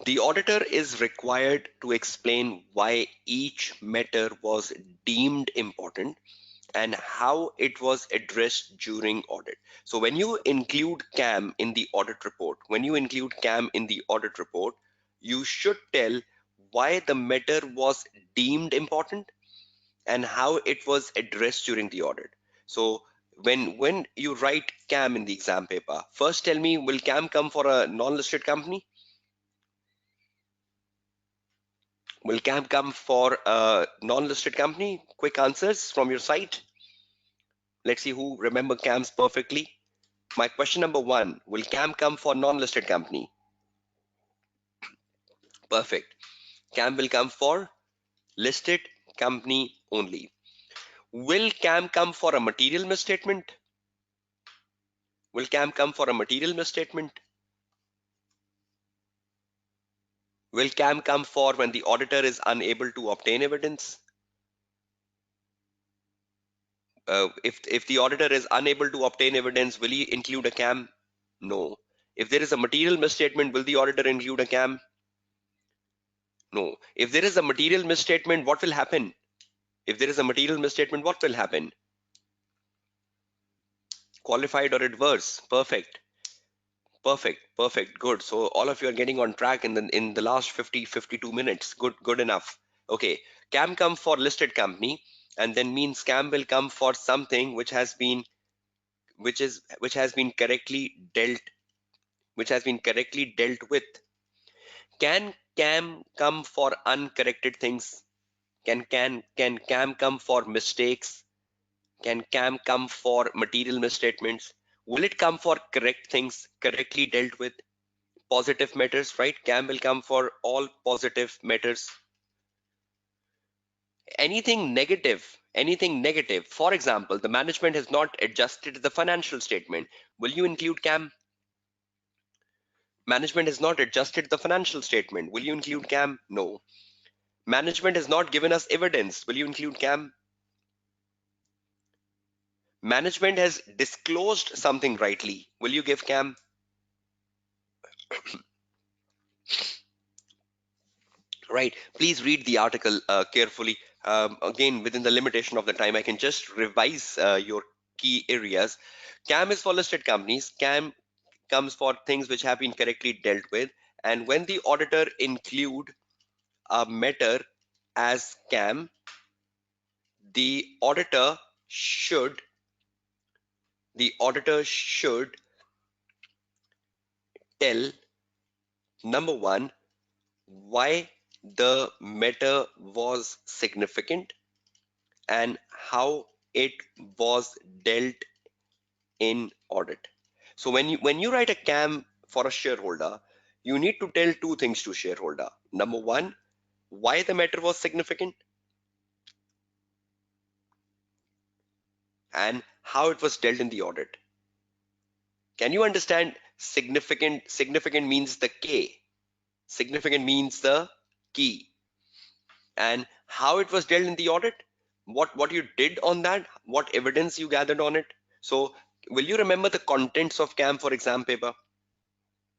The auditor is required to explain why each matter was deemed important and how it was addressed during audit. So when you include CAM in the audit report, you should tell why the matter was deemed important and how it was addressed during the audit. So when you write CAM in the exam paper, first tell me, will CAM come for a non-listed company? Will CAM come for a non-listed company? Quick answers from your side. Let's see who remember CAMs perfectly. My question number one, will CAM come for non-listed company? Perfect. CAM will come for listed company only. Will CAM come for a material misstatement? Will CAM come for a material misstatement? Will CAM come for when the auditor is unable to obtain evidence? If the auditor is unable to obtain evidence, will he include a CAM? No. If there is a material misstatement, will the auditor include a CAM? No. If there is a material misstatement, what will happen? If there is a material misstatement, what will happen? Qualified or adverse? Perfect. Perfect. Good. So all of you are getting on track in the last 52 minutes. Good enough. Okay. CAM come for listed company, and then means CAM will come for something which has been correctly dealt with. Can CAM come for uncorrected things? Can CAM come for mistakes? Can CAM come for material misstatements? Will it come for correct things, correctly dealt with? Positive matters, right? CAM will come for all positive matters. Anything negative. For example, the management has not adjusted the financial statement. Will you include CAM? Management has not adjusted the financial statement. Will you include CAM? No. Management has not given us evidence. Will you include CAM? Management has disclosed something rightly. Will you give CAM? Right. Please read the article carefully. Again, within the limitation of the time, I can just revise your key areas. CAM is for listed companies. CAM comes for things which have been correctly dealt with. And when the auditor include a matter as CAM, the auditor should tell, number one, why the matter was significant and how it was dealt in audit. So when you write a CAM for a shareholder, you need to tell two things to shareholder. Number one, why the matter was significant and how it was dealt in the audit. Can you understand significant? Significant means the K. Significant means the key. And how it was dealt in the audit, what you did on that, what evidence you gathered on it. So will you remember the contents of CAM for exam paper?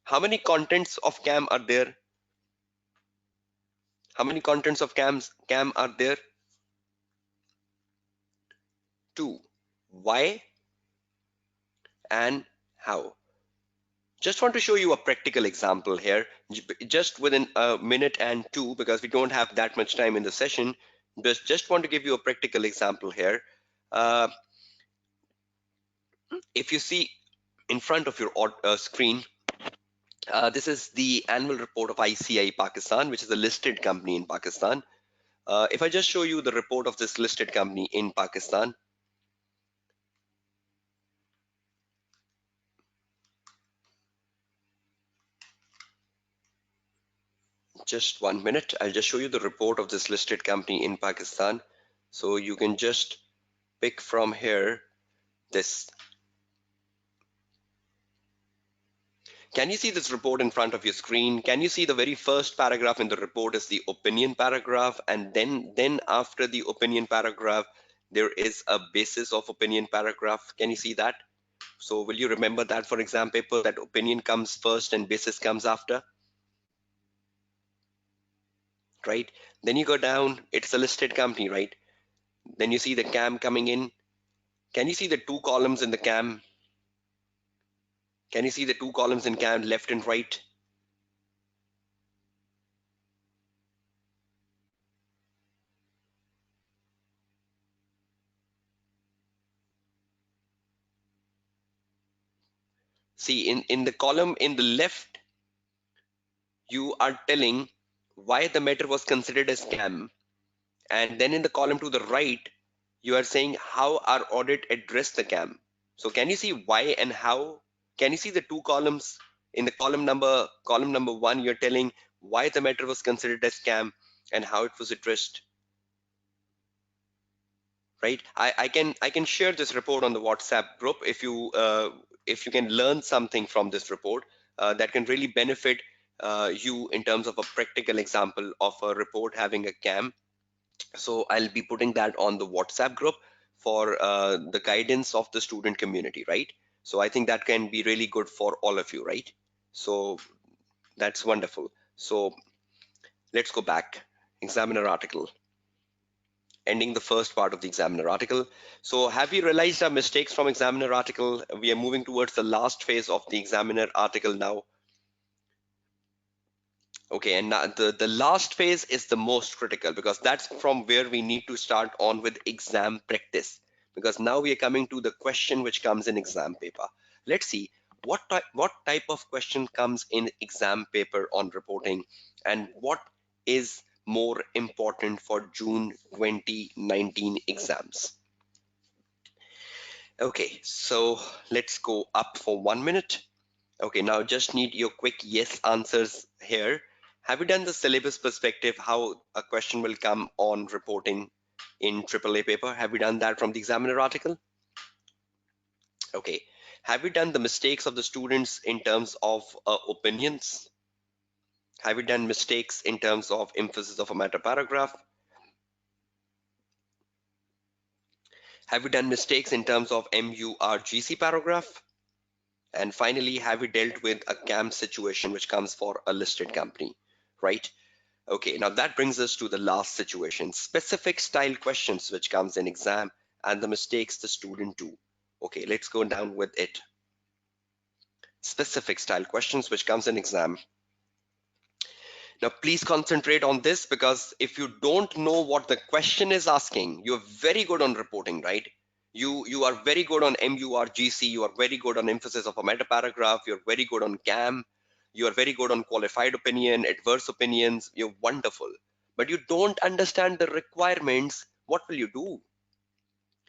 How many contents of CAM are there? How many contents of CAM are there? Two. Why and how. Just want to show you a practical example here, just within a minute and two, because we don't have that much time in the session. Just want to give you a practical example here. Uh, if you see in front of your screen, this is the annual report of ACCA Pakistan, which is a listed company in Pakistan. If I just show you the report of this listed company in Pakistan, just 1 minute, I'll just show you the report of this listed company in Pakistan. So you can just pick from here this. Can you see this report in front of your screen? Can you see the very first paragraph in the report is the opinion paragraph, and then after the opinion paragraph, there is a basis of opinion paragraph. Can you see that? So will you remember that for exam paper, that opinion comes first and basis comes after, right? Then you go down, it's a listed company, right? Then you see the CAM coming in. Can you see the two columns in the CAM? Can you see the two columns in CAM, left and right? See, in the column in the left, you are telling why the matter was considered a scam. And then in the column to the right, you are saying how our audit addressed the scam. So can you see why and how? Can you see the two columns? In the column number one, you're telling why the matter was considered a scam and how it was addressed, right? I can share this report on the WhatsApp group if you can learn something from this report that can really benefit you in terms of a practical example of a report having a cam. So I'll be putting that on the WhatsApp group for the guidance of the student community, right? So I think that can be really good for all of you, right? So that's wonderful. So let's go back. Examiner article, ending the first part of the examiner article. So have we realized our mistakes from examiner article? We are moving towards the last phase of the examiner article now. Okay, and now the last phase is the most critical because that's from where we need to start on with exam practice. Because now we are coming to the question which comes in exam paper. Let's see what type of question comes in exam paper on reporting and what is more important for June 2019 exams. Okay, so let's go up for 1 minute. Okay, now just need your quick yes answers here. Have you done the syllabus perspective, how a question will come on reporting in AAA paper? Have you done that from the examiner article? Okay. Have you done the mistakes of the students in terms of opinions? Have you done mistakes in terms of emphasis of a meta paragraph? Have you done mistakes in terms of MURGC paragraph? And finally, have you dealt with a CAM situation which comes for a listed company, right? Okay, now that brings us to the last situation, specific style questions which comes in exam and the mistakes the student do. Okay, let's go down with it. Specific style questions which comes in exam. Now, please concentrate on this because if you don't know what the question is asking, you're very good on reporting, right? You are very good on MURGC, you are very good on emphasis of a meta paragraph, you're very good on CAM, you are very good on qualified opinion, adverse opinions, you're wonderful. But you don't understand the requirements, what will you do?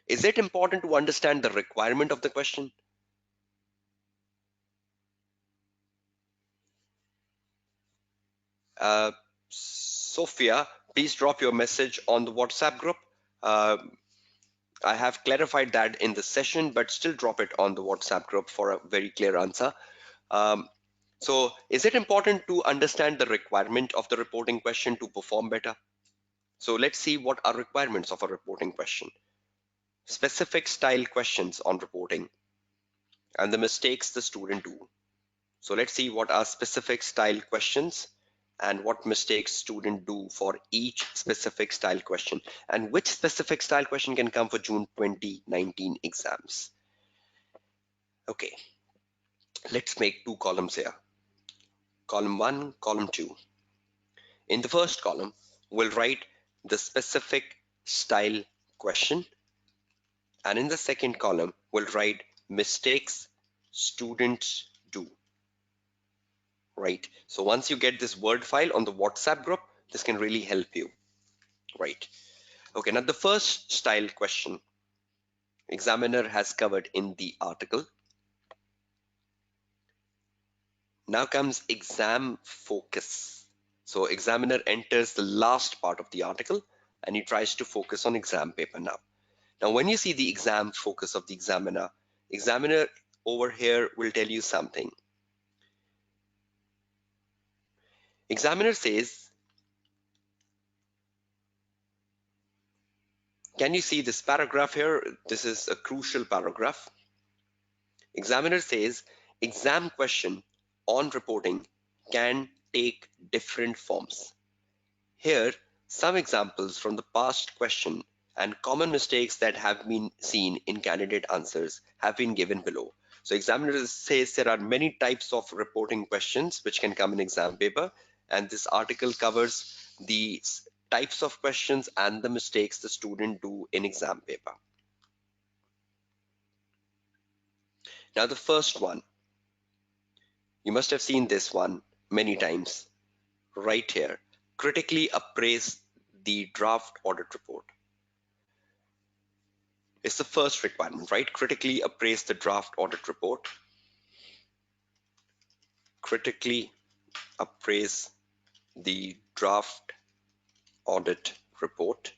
Is it important to understand the requirement of the question? Sophia, please drop your message on the WhatsApp group. Uh, I have clarified that in the session, but still drop it on the WhatsApp group for a very clear answer. Um, so is it important to understand the requirement of the reporting question to perform better? So let's see what are requirements of a reporting question. Specific style questions on reporting and the mistakes the student do. So let's see what are specific style questions and what mistakes student do for each specific style question and which specific style question can come for June 2019 exams. Okay, let's make two columns here. Column 1, column 2. In the first column, we'll write the specific style question, and in the second column, we'll write mistakes students do. Right. So once you get this Word file on the WhatsApp group, this can really help you. Right. Okay, now the first style question examiner has covered in the article. Now comes exam focus. So examiner enters the last part of the article and he tries to focus on exam paper now. Now when you see the exam focus of the examiner over here will tell you something. Examiner says, can you see this paragraph here? This is a crucial paragraph. Examiner says, exam question on reporting can take different forms. Here, some examples from the past question and common mistakes that have been seen in candidate answers have been given below. So examiner says there are many types of reporting questions which can come in exam paper, and this article covers the types of questions and the mistakes the student do in exam paper. Now the first one, you must have seen this one many times right here. Critically appraise the draft audit report. It's the first requirement, right? Critically appraise the draft audit report. Critically appraise the draft audit report.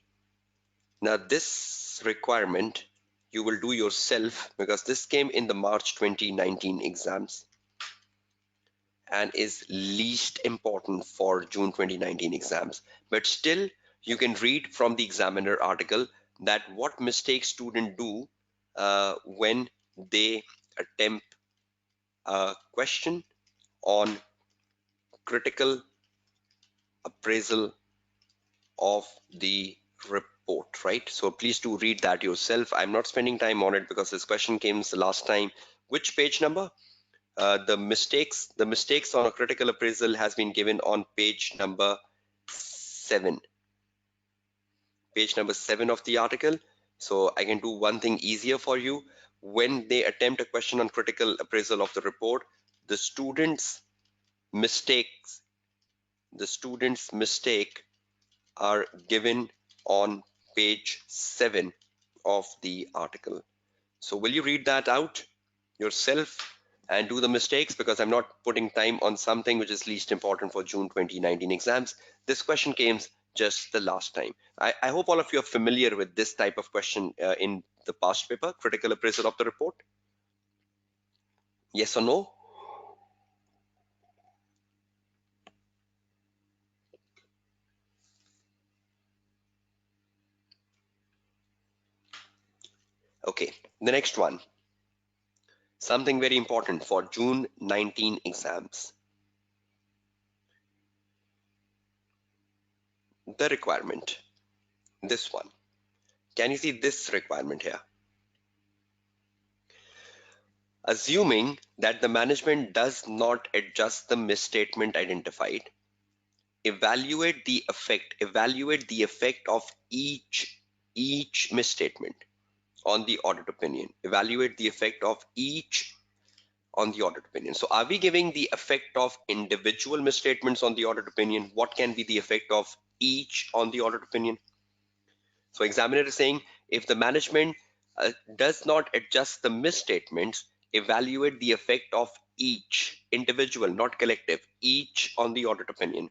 Now this requirement you will do yourself because this came in the March 2019 exams and is least important for June 2019 exams. But still, you can read from the examiner article that what mistakes students do when they attempt a question on critical appraisal of the report, right? So please do read that yourself. I'm not spending time on it because this question came the last time. Which page number? The mistakes on a critical appraisal has been given on page number 7. Page number 7 of the article. So I can do one thing easier for you. When they attempt a question on critical appraisal of the report, the student's mistakes, the student's mistake are given on page 7 of the article. So will you read that out yourself and do the mistakes, because I'm not putting time on something which is least important for June 2019 exams. This question came just the last time. I hope all of you are familiar with this type of question in the past paper, critical appraisal of the report. Yes or no? Okay, the next one. Something very important for June 19 exams. The requirement. This one. Can you see this requirement here? Assuming that the management does not adjust the misstatement identified, evaluate the effect of each misstatement on the audit opinion. Evaluate the effect of each on the audit opinion. So are we giving the effect of individual misstatements on the audit opinion? What can be the effect of each on the audit opinion? So examiner is saying if the management does not adjust the misstatements, evaluate the effect of each individual, not collective, each on the audit opinion.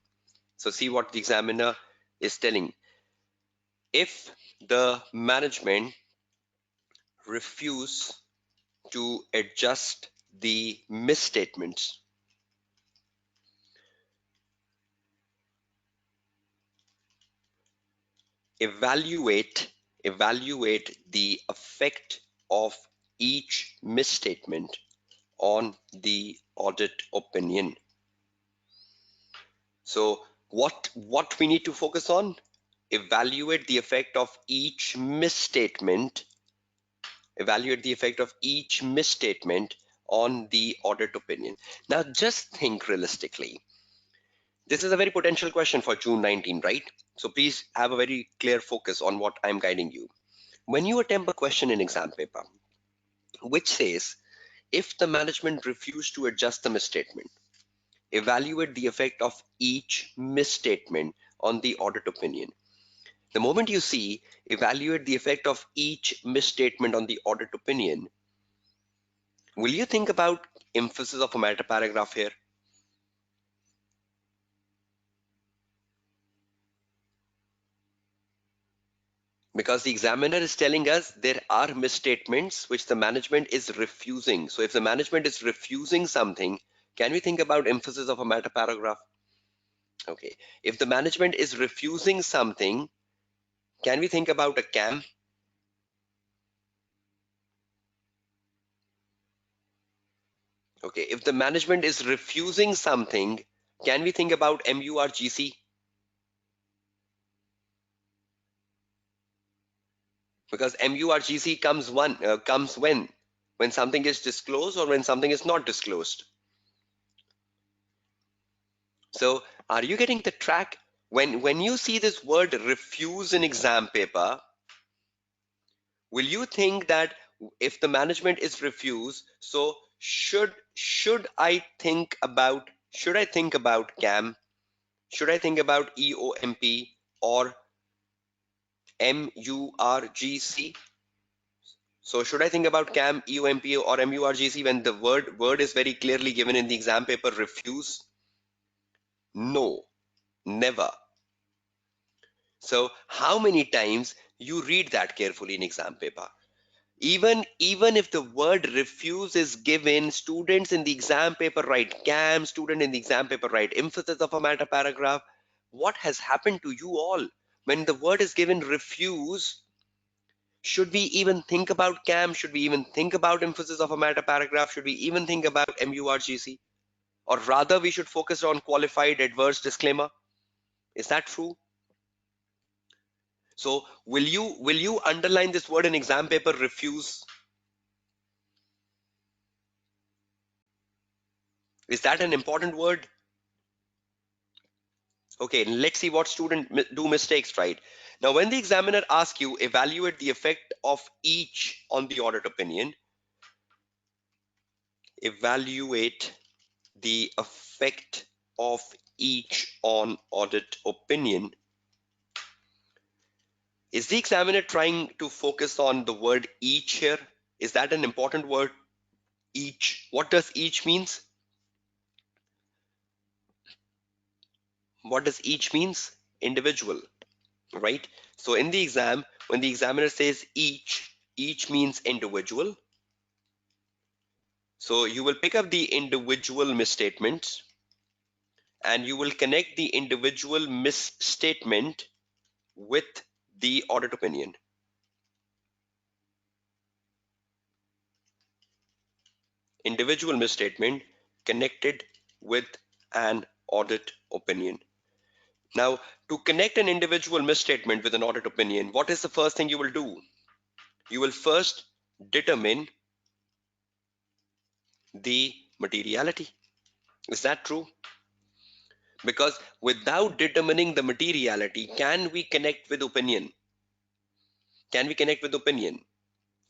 So see what the examiner is telling. If the management refuse to adjust the misstatements, evaluate the effect of each misstatement on the audit opinion. So what we need to focus on? Evaluate the effect of each misstatement. Evaluate the effect of each misstatement on the audit opinion. Now just think realistically. This is a very potential question for June 19, right? So please have a very clear focus on what I'm guiding you. When you attempt a question in exam paper, which says, if the management refused to adjust the misstatement, evaluate the effect of each misstatement on the audit opinion. The moment you see evaluate the effect of each misstatement on the audit opinion, will you think about emphasis of a meta paragraph here? Because the examiner is telling us there are misstatements which the management is refusing. So if the management is refusing something, can we think about emphasis of a meta paragraph? Okay. If the management is refusing something, can we think about a CAM? Okay. If the management is refusing something, can we think about MURGC? Because MURGC comes when something is disclosed or when something is not disclosed. So are you getting the track? When you see this word refuse in exam paper, will you think that if the management is refused, so should I think about CAM? Should I think about EOMP or MURGC? So should I think about CAM, EOMP or MURGC when the word is very clearly given in the exam paper, refuse? No, never. So how many times you read that carefully in exam paper? Even if the word refuse is given, students in the exam paper write CAM, student in the exam paper write emphasis of a matter paragraph. What has happened to you all? When the word is given refuse, should we even think about CAM? Should we even think about emphasis of a matter paragraph? Should we even think about MURGC? Or rather, we should focus on qualified adverse disclaimer? Is that true? So will you underline this word in exam paper, refuse? Is that an important word? Okay, let's see what students do mistakes, right? Now, when the examiner asks you, evaluate the effect of each on the audit opinion, evaluate the effect of each on audit opinion, is the examiner trying to focus on the word each here? Is that an important word? Each. What does each means? What does each means? Individual, right? So in the exam, when the examiner says each means individual. So you will pick up the individual misstatements and you will connect the individual misstatement with the audit opinion. Individual misstatement connected with an audit opinion. Now, to connect an individual misstatement with an audit opinion, what is the first thing you will do? You will first determine the materiality. Is that true? Because without determining the materiality, can we connect with opinion? Can we connect with opinion?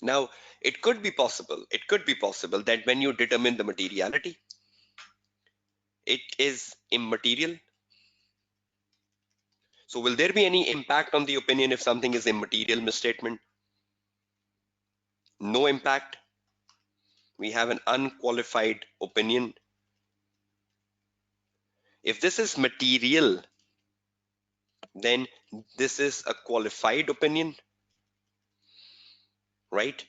Now, it could be possible that when you determine the materiality, it is immaterial. So will there be any impact on the opinion if something is immaterial misstatement? No impact. We have an unqualified opinion. If this is material, then this is a qualified opinion, right?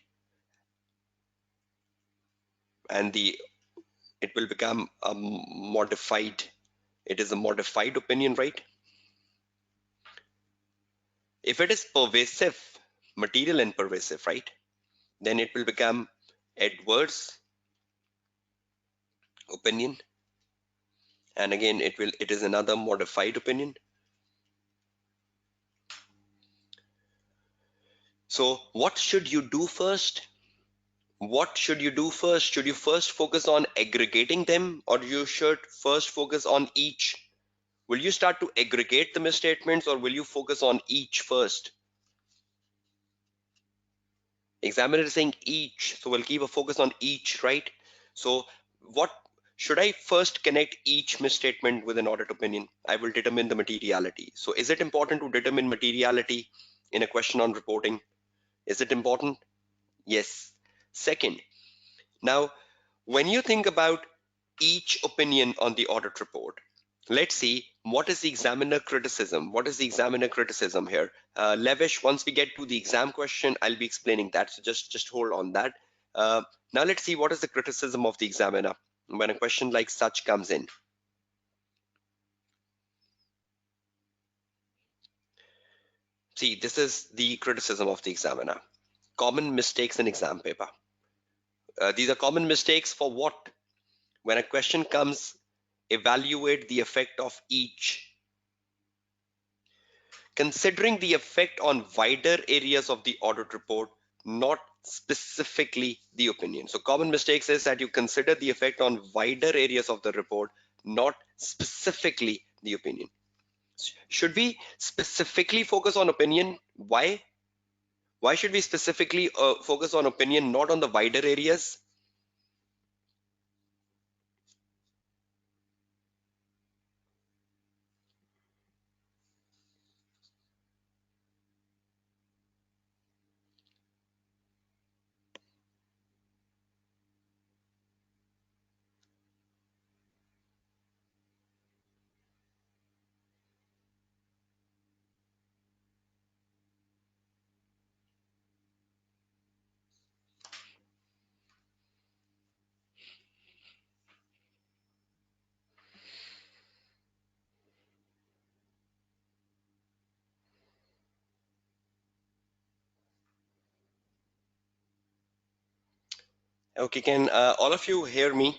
And it will become a modified, it is a modified opinion, right? If it is pervasive, material and pervasive, right? Then it will become adverse opinion. And again, it is another modified opinion. So what should you do first? What should you do first? Should you first focus on aggregating them or you should first focus on each? Will you start to aggregate the misstatements or will you focus on each first? Examiner is saying each, so we'll keep a focus on each, right? So what should I first connect each misstatement with an audit opinion? I will determine the materiality. So is it important to determine materiality in a question on reporting? Is it important? Yes. Second, now when you think about each opinion on the audit report, let's see what is the examiner criticism. What is the examiner criticism here? Levish, once we get to the exam question, I'll be explaining that. So just hold on that. Now let's see what is the criticism of the examiner when a question like such comes in. See, this is the criticism of the examiner. Common mistakes in exam paper. These are common mistakes for what? When a question comes, evaluate the effect of each. Considering the effect on wider areas of the audit report, not specifically the opinion. So common mistakes is that you consider the effect on wider areas of the report, not specifically the opinion. Should we specifically focus on opinion? Why? Why should we specifically focus on opinion, not on the wider areas? Okay, can all of you hear me?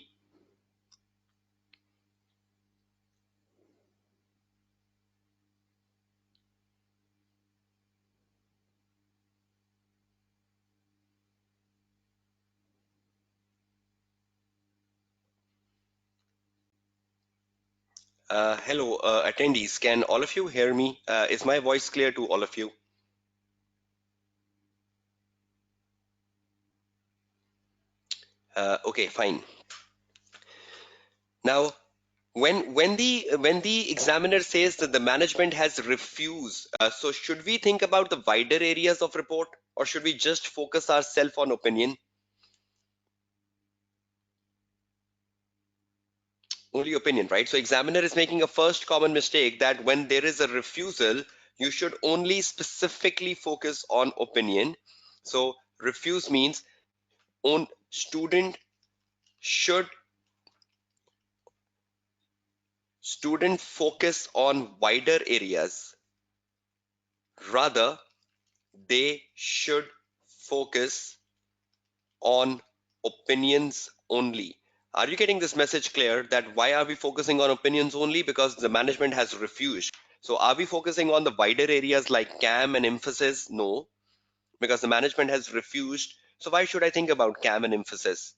Hello, attendees. Can all of you hear me? Is my voice clear to all of you? Okay, fine. Now, when the examiner says that the management has refused, so should we think about the wider areas of report, or should we just focus ourselves on opinion? Only opinion, right? So examiner is making a first common mistake that when there is a refusal, you should only specifically focus on opinion. So refuse means on should student focus on wider areas, rather they should focus on opinions only. Are you getting this message clear, that why are we focusing on opinions only? Because the management has refused. So are we focusing on the wider areas like CAM and emphasis? No, because the management has refused. So why should I think about CAM and emphasis,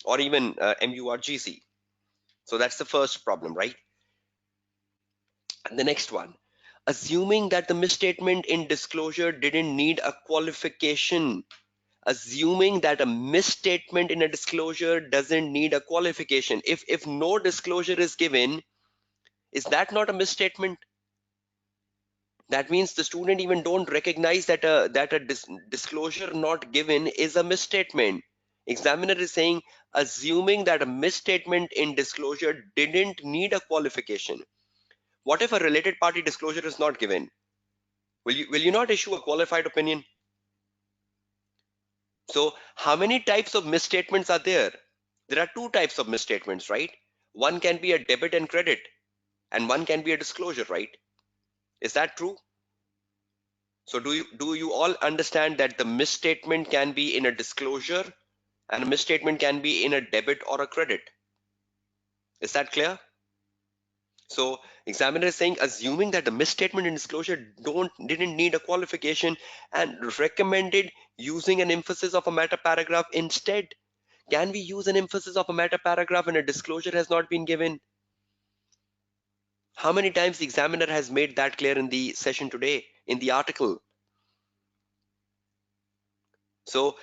or even MURGC? So that's the first problem, right? And the next one, assuming that the misstatement in disclosure didn't need a qualification. Assuming that a misstatement in a disclosure doesn't need a qualification. If no disclosure is given, is that not a misstatement? That means the student even don't recognize that a disclosure not given is a misstatement. Examiner is saying, assuming that a misstatement in disclosure didn't need a qualification. What if a related party disclosure is not given? Will you not issue a qualified opinion? So how many types of misstatements are there? There are two types of misstatements, right? One can be a debit and credit, and one can be a disclosure, right? Is that true? So do you all understand that the misstatement can be in a disclosure and a misstatement can be in a debit or a credit? Is that clear? So examiner is saying, assuming that the misstatement in disclosure didn't need a qualification, and recommended using an emphasis of a meta paragraph instead. Can we use an emphasis of a meta paragraph when a disclosure has not been given? How many times the examiner has made that clear in the session today, in the article? So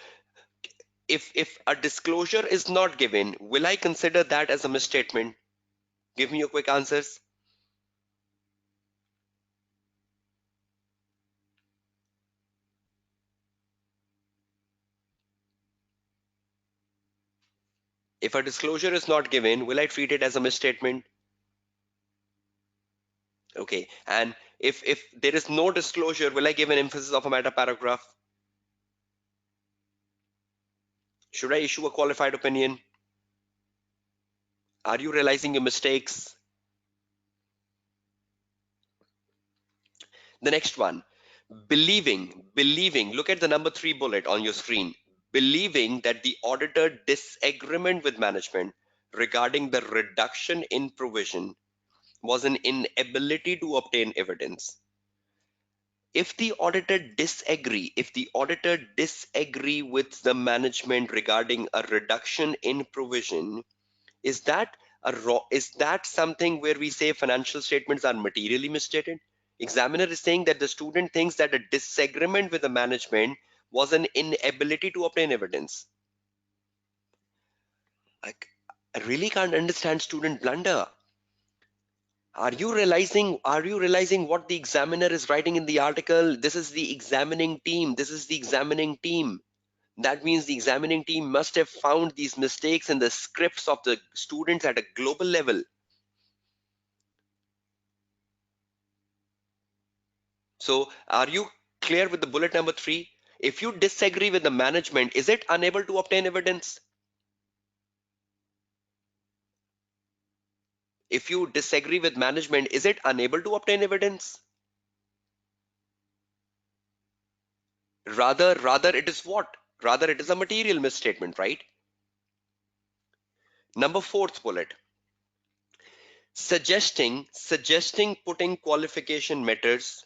if a disclosure is not given, will I consider that as a misstatement? Give me your quick answers. If a disclosure is not given, will I treat it as a misstatement? Okay. And if there is no disclosure, will I give an emphasis of a meta paragraph? Should I issue a qualified opinion? Are you realizing your mistakes? The next one, Believing, look at the number 3 bullet on your screen. Believing that the auditor disagreement with management regarding the reduction in provision was an inability to obtain evidence. If the auditor disagree with the management regarding a reduction in provision, is that something where we say financial statements are materially misstated? Examiner is saying that the student thinks that a disagreement with the management was an inability to obtain evidence. I, I really can't understand student blunder. Are you realizing what the examiner is writing in the article? This is the examining team. This is the examining team. That means the examining team must have found these mistakes in the scripts of the students at a global level. So, are you clear with the bullet number 3? If you disagree with the management, is it unable to obtain evidence? If you disagree with management, is it unable to obtain evidence? Rather it is what? Rather it is a material misstatement, right? Number 4th bullet. Suggesting putting qualification matters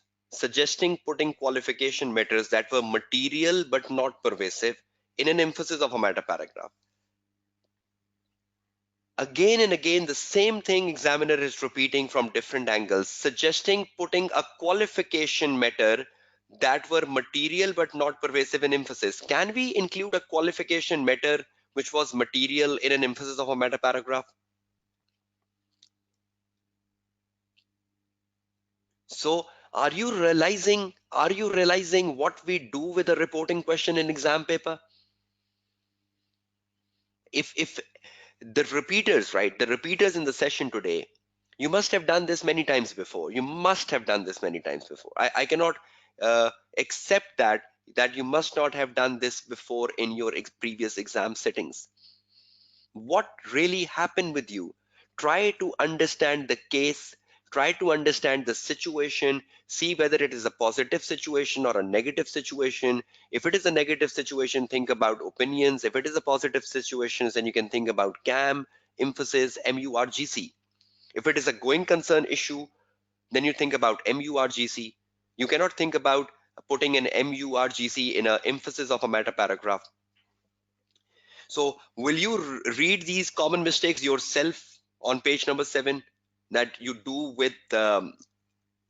that were material but not pervasive in an emphasis of a meta paragraph. Again and again, the same thing examiner is repeating from different angles, suggesting putting a qualification matter that were material but not pervasive in emphasis. Can we include a qualification matter which was material in an emphasis of a meta paragraph? So are you realizing what we do with a reporting question in exam paper? If the repeaters, right, the repeaters in the session today, you must have done this many times before. You must have done this many times before. I cannot accept that you must not have done this before in your previous exam settings. What really happened with you? Try to understand the case, try to understand the situation, see whether it is a positive situation or a negative situation. If it is a negative situation, think about opinions. If it is a positive situation, then you can think about CAM, emphasis, MURGC. If it is a going concern issue, then you think about MURGC. You cannot think about putting an MURGC in an emphasis of a meta paragraph. So will you read these common mistakes yourself on page number 7 that you do with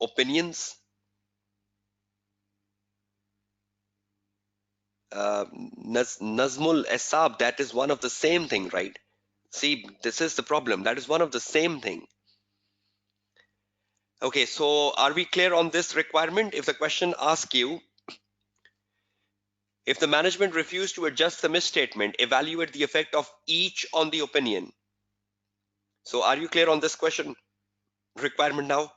opinions? Nazmul Esab, that is one of the same thing, right? See, this is the problem. That is one of the same thing. Okay, so are we clear on this requirement? If the question asks you, if the management refused to adjust the misstatement, evaluate the effect of each on the opinion. So are you clear on this question requirement now?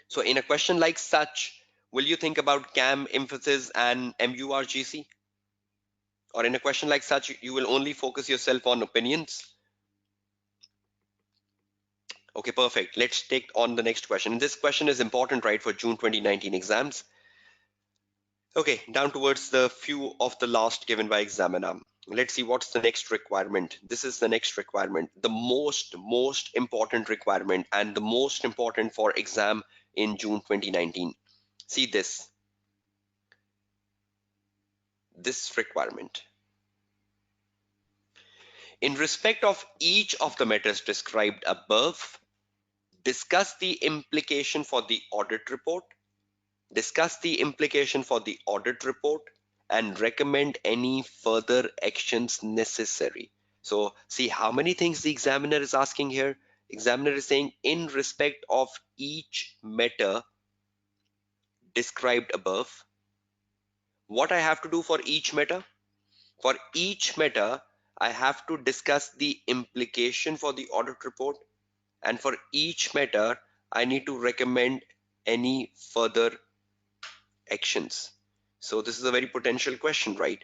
So in a question like such, will you think about CAM, emphasis, and MURGC? Or in a question like such, you will only focus yourself on opinions? Okay, perfect. Let's take on the next question. And this question is important, right, for June 2019 exams. Okay, down towards the few of the last given by examiner. Let's see what's the next requirement. This is the next requirement, the most important requirement and the most important for exam in June 2019. See this requirement. In respect of each of the matters described above, discuss the implication for the audit report, and recommend any further actions necessary. So see how many things the examiner is asking here. Examiner is saying in respect of each matter described above, what I have to do for each matter? For each matter, I have to discuss the implication for the audit report, and for each matter, I need to recommend any further actions. So this is a very potential question, right?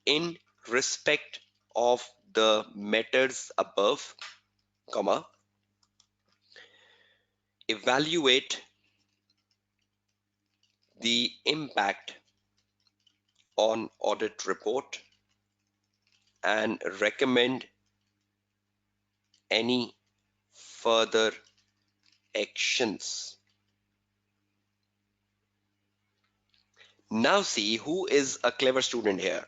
In respect of the matters above, comma, evaluate the impact on audit report and recommend any further actions. Now see who is a clever student here.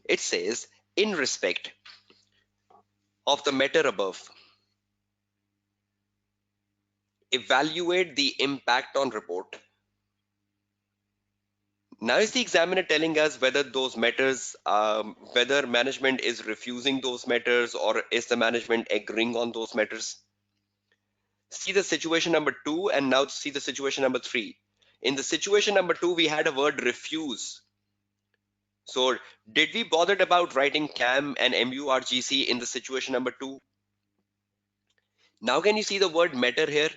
It says, in respect of the matter above, evaluate the impact on report. Now is the examiner telling us whether those matters, whether management is refusing those matters or is the management agreeing on those matters? See the situation number 2 and now see the situation number 3. In the situation number 2, we had a word refuse. So did we bother about writing CAM and MURGC in the situation number 2? Now can you see the word matter here?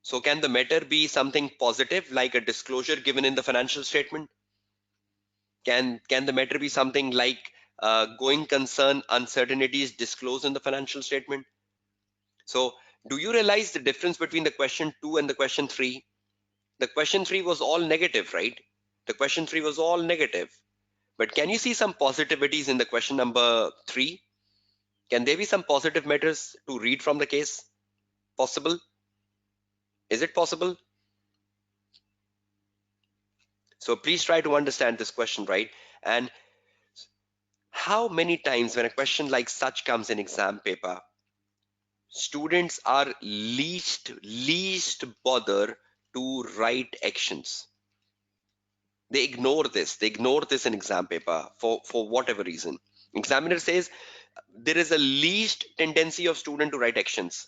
So can the matter be something positive like a disclosure given in the financial statement? Can the matter be something like going concern uncertainties disclosed in the financial statement? So do you realize the difference between the question 2 and the question 3? The question 3 was all negative, right? The question 3 was all negative. But can you see some positivities in the question number 3? Can there be some positive matters to read from the case? Possible? Is it possible? So please try to understand this question, right? And how many times when a question like such comes in exam paper, students are least bother to write actions. They ignore this. They ignore this in exam paper for whatever reason. Examiner says there is a least tendency of student to write actions.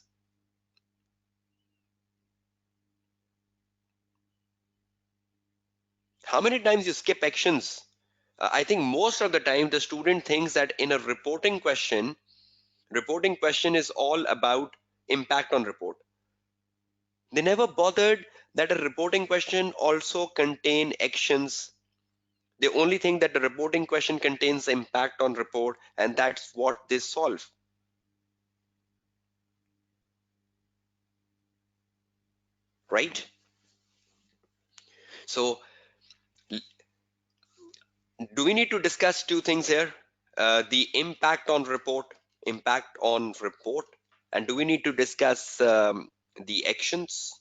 How many times you skip actions? I think most of the time the student thinks that in a reporting question is all about impact on report. They never bothered that a reporting question also contain actions. They only think that the reporting question contains impact on report, and that's what they solve. Right? So do we need to discuss two things here? The impact on report, and do we need to discuss the actions?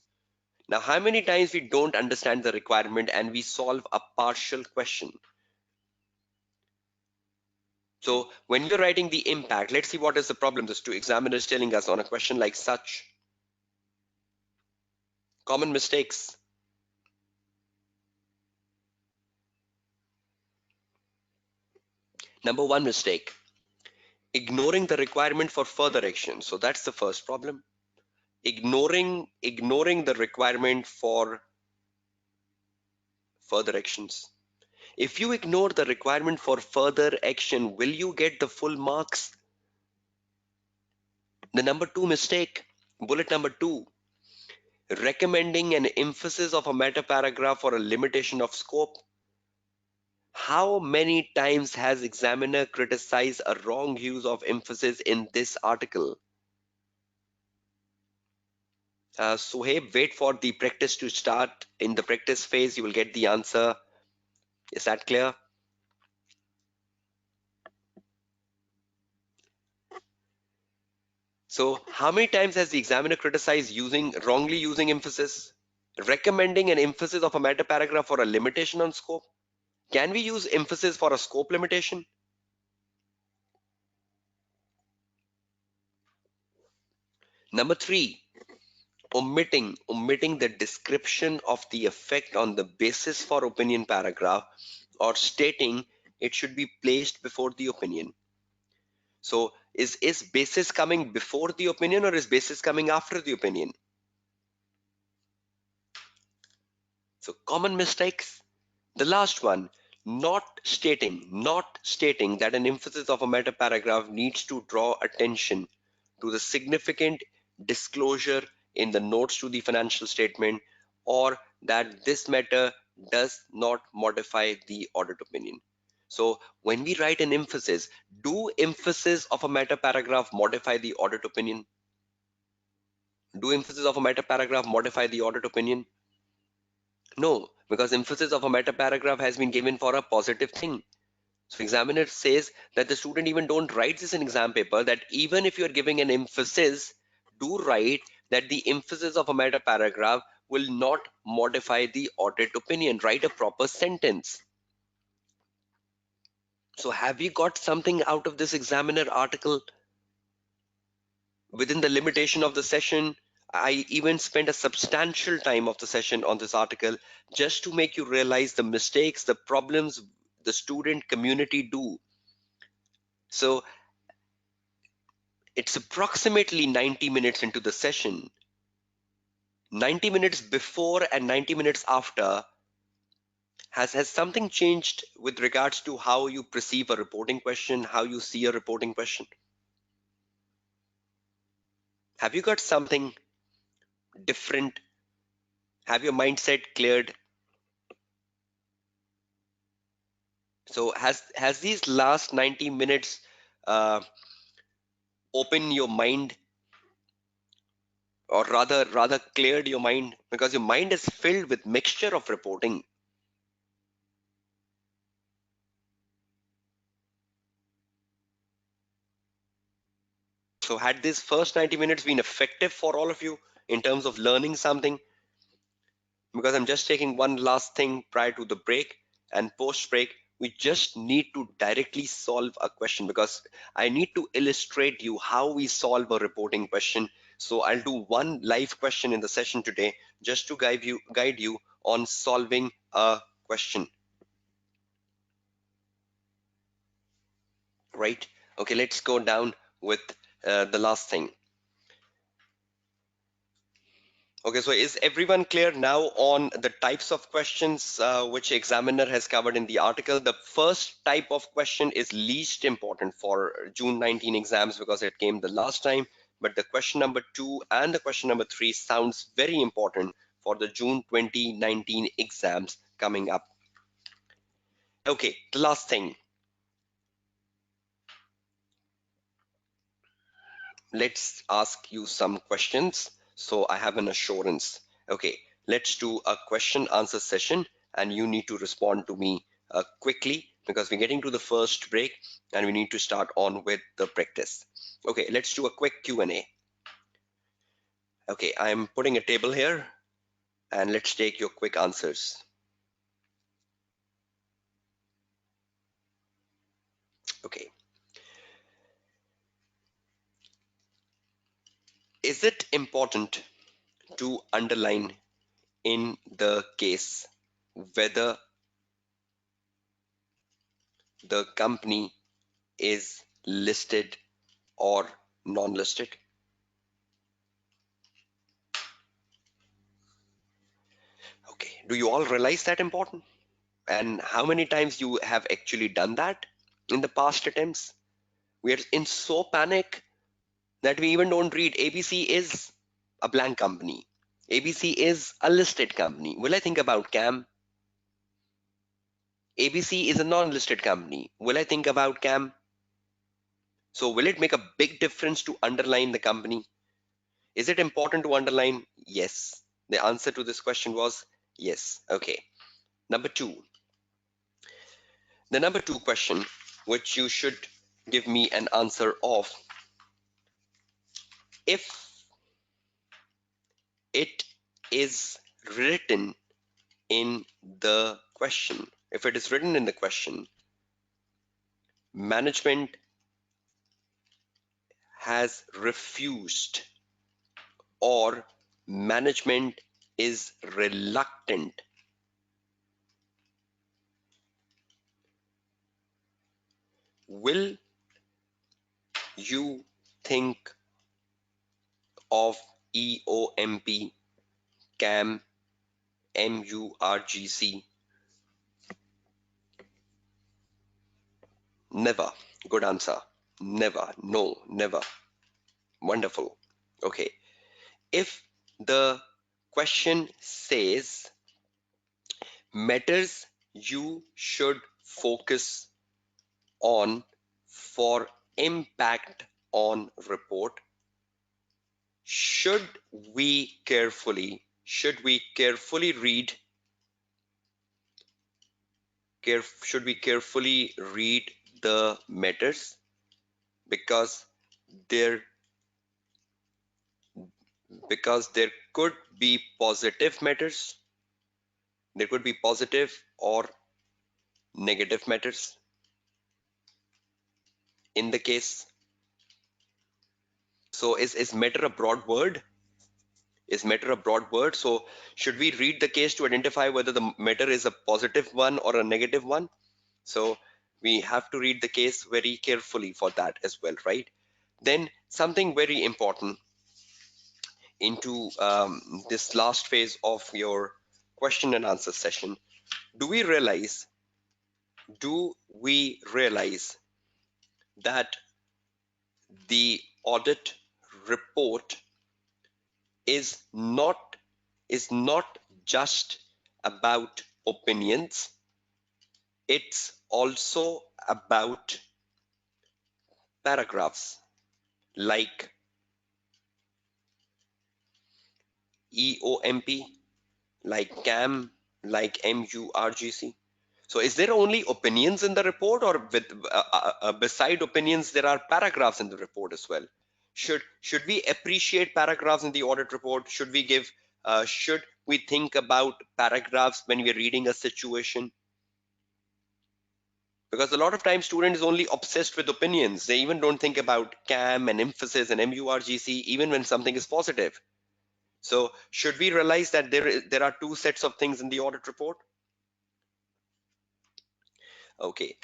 Now, how many times we don't understand the requirement and we solve a partial question? So when you're writing the impact, let's see what is the problem this two examiners telling us on a question like such. Common mistakes. Number one mistake, ignoring the requirement for further action. So that's the first problem. Ignoring the requirement for further actions. If you ignore the requirement for further action, will you get the full marks? The number two mistake, bullet number 2, recommending an emphasis of a meta paragraph or a limitation of scope. How many times has examiner criticized a wrong use of emphasis in this article? Suhaib, wait for the practice to start. In the practice phase, you will get the answer. Is that clear? So how many times has the examiner criticized wrongly using emphasis? Recommending an emphasis of a meta paragraph or a limitation on scope? Can we use emphasis for a scope limitation? Number 3, omitting the description of the effect on the basis for opinion paragraph or stating it should be placed before the opinion. So is basis coming before the opinion or is basis coming after the opinion? So common mistakes. The last one, not stating that an emphasis of a meta paragraph needs to draw attention to the significant disclosure in the notes to the financial statement, or that this matter does not modify the audit opinion. So when we write an emphasis, do emphasis of a meta paragraph modify the audit opinion? Do emphasis of a meta paragraph modify the audit opinion? No, because emphasis of a meta paragraph has been given for a positive thing. So examiner says that the student even don't write this in exam paper, that even if you're giving an emphasis, do write that the emphasis of a meta paragraph will not modify the audit opinion. Write a proper sentence. So have you got something out of this examiner article? Within the limitation of the session, I even spent a substantial time of the session on this article just to make you realize the mistakes, the problems the student community do. So it's approximately 90 minutes into the session. 90 minutes before and 90 minutes after, has something changed with regards to how you perceive a reporting question, how you see a reporting question? Have you got something different? Have your mindset cleared? So has these last 90 minutes uh, open your mind, or rather cleared your mind, because your mind is filled with mixture of reporting? So had these first 90 minutes been effective for all of you in terms of learning something? Because I'm just taking one last thing prior to the break, and post break we just need to directly solve a question, because I need to illustrate you how we solve a reporting question. So I'll do one live question in the session today just to guide you on solving a question, right? Okay, let's go down with the last thing. Okay, so is everyone clear now on the types of questions which examiner has covered in the article? The first type of question is least important for June 19 exams because it came the last time. But the question number 2 and the question number 3 sounds very important for the June 2019 exams coming up. Okay, the last thing. Let's ask you some questions so I have an assurance. Okay, let's do a question answer session and you need to respond to me quickly because we're getting to the first break and we need to start on with the practice. Okay, let's do a quick Q&A. Okay, I'm putting a table here and let's take your quick answers. Okay, is it important to underline in the case whether the company is listed or non-listed? Okay. Do you all realize that important? And how many times you have actually done that in the past attempts? We are in so panic that we even don't read ABC is a blank company. ABC is a listed company. Will I think about CAM? ABC is a non-listed company. Will I think about CAM? So will it make a big difference to underline the company? Is it important to underline? Yes. The answer to this question was yes. Okay. Number two. The number two question, which you should give me an answer of, if it is written in the question, if it is written in the question, management has refused or management is reluctant, will you think of EOMP, CAM, MURGC? Never. Good answer. Never. No, never. Wonderful. Okay. If the question says matters you should focus on for impact on report, should we carefully read should we carefully read the matters, because there there could be positive matters, there could be positive or negative matters in the case. So is matter a broad word? Is matter a broad word? So should we read the case to identify whether the matter is a positive one or a negative one? So we have to read the case very carefully for that as well, right? Then something very important into this last phase of your question and answer session. Do we realize, do we realize that the audit report is not just about opinions, it's also about paragraphs like EOMP, like CAM, like MURGC. So is there only opinions in the report, or with beside opinions there are paragraphs in the report as well? Should we appreciate paragraphs in the audit report? Should we think about paragraphs when we're reading a situation? Because a lot of times student is only obsessed with opinions. They even don't think about CAM and emphasis and MURGC even when something is positive. So should we realize that there are two sets of things in the audit report? Okay.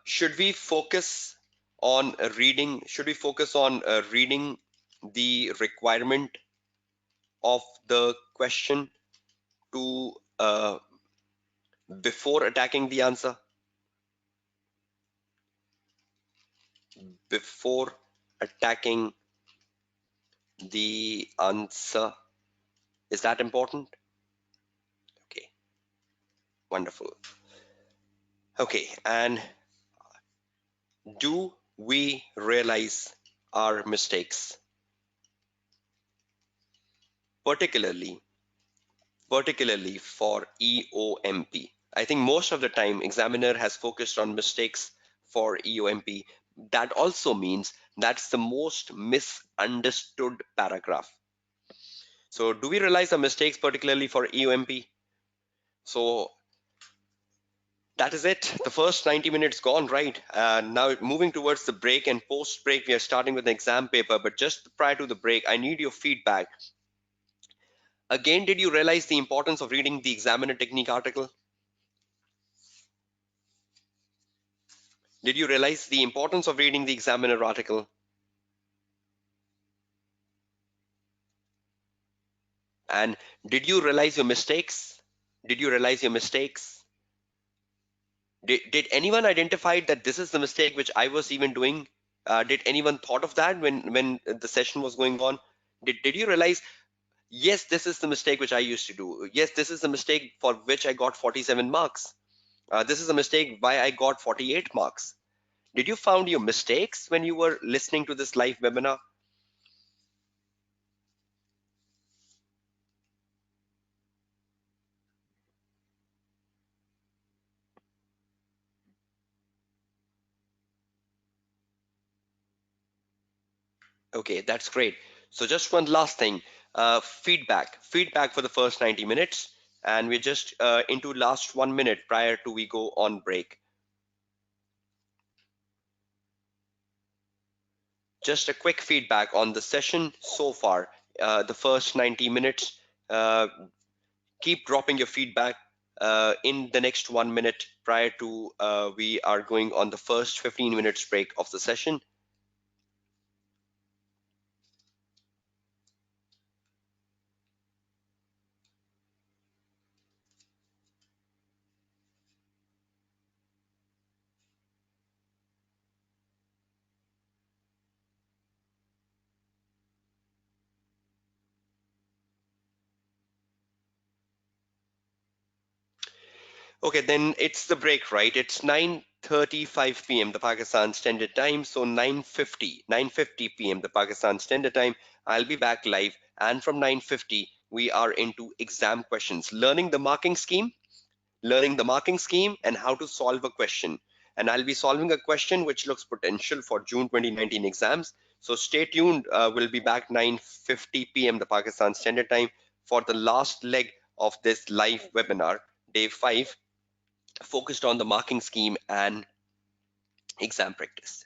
Should we focus on reading? Should we focus on reading the requirement of the question to before attacking the answer? Before attacking the answer, is that important? Okay, wonderful. Okay, and do we realize our mistakes, particularly for EOMP? I think most of the time examiner has focused on mistakes for EOMP. That also means that's the most misunderstood paragraph. So do we realize our mistakes particularly for EOMP? So that is it. The first 90 minutes gone, right? Now moving towards the break, and post break, we are starting with an exam paper. But just prior to the break, I need your feedback. Again, did you realize the importance of reading the examiner technique article? Did you realize the importance of reading the examiner article? And did you realize your mistakes? Did you realize your mistakes? Did anyone identify that this is the mistake which I was even doing? Did anyone thought of that when the session was going on? Did you realize, yes, this is the mistake which I used to do. Yes, this is the mistake for which I got 47 marks. This is a mistake why I got 48 marks. Did you found your mistakes when you were listening to this live webinar? Okay, that's great. So just one last thing, feedback for the first 90 minutes, and we're just into last 1 minute prior to we go on break. Just a quick feedback on the session so far, the first 90 minutes. Keep dropping your feedback in the next 1 minute prior to we are going on the first 15 minutes break of the session. Okay, then it's the break, right? It's 9:35 p.m. the Pakistan Standard Time. So 9:50 p.m. the Pakistan Standard Time. I'll be back live, and from 9:50 we are into exam questions, learning the marking scheme. learning the marking scheme, and how to solve a question. And I'll be solving a question which looks potential for June 2019 exams. So stay tuned. We'll be back 9:50 p.m. the Pakistan Standard Time for the last leg of this live webinar, day 5, focused on the marking scheme and exam practice.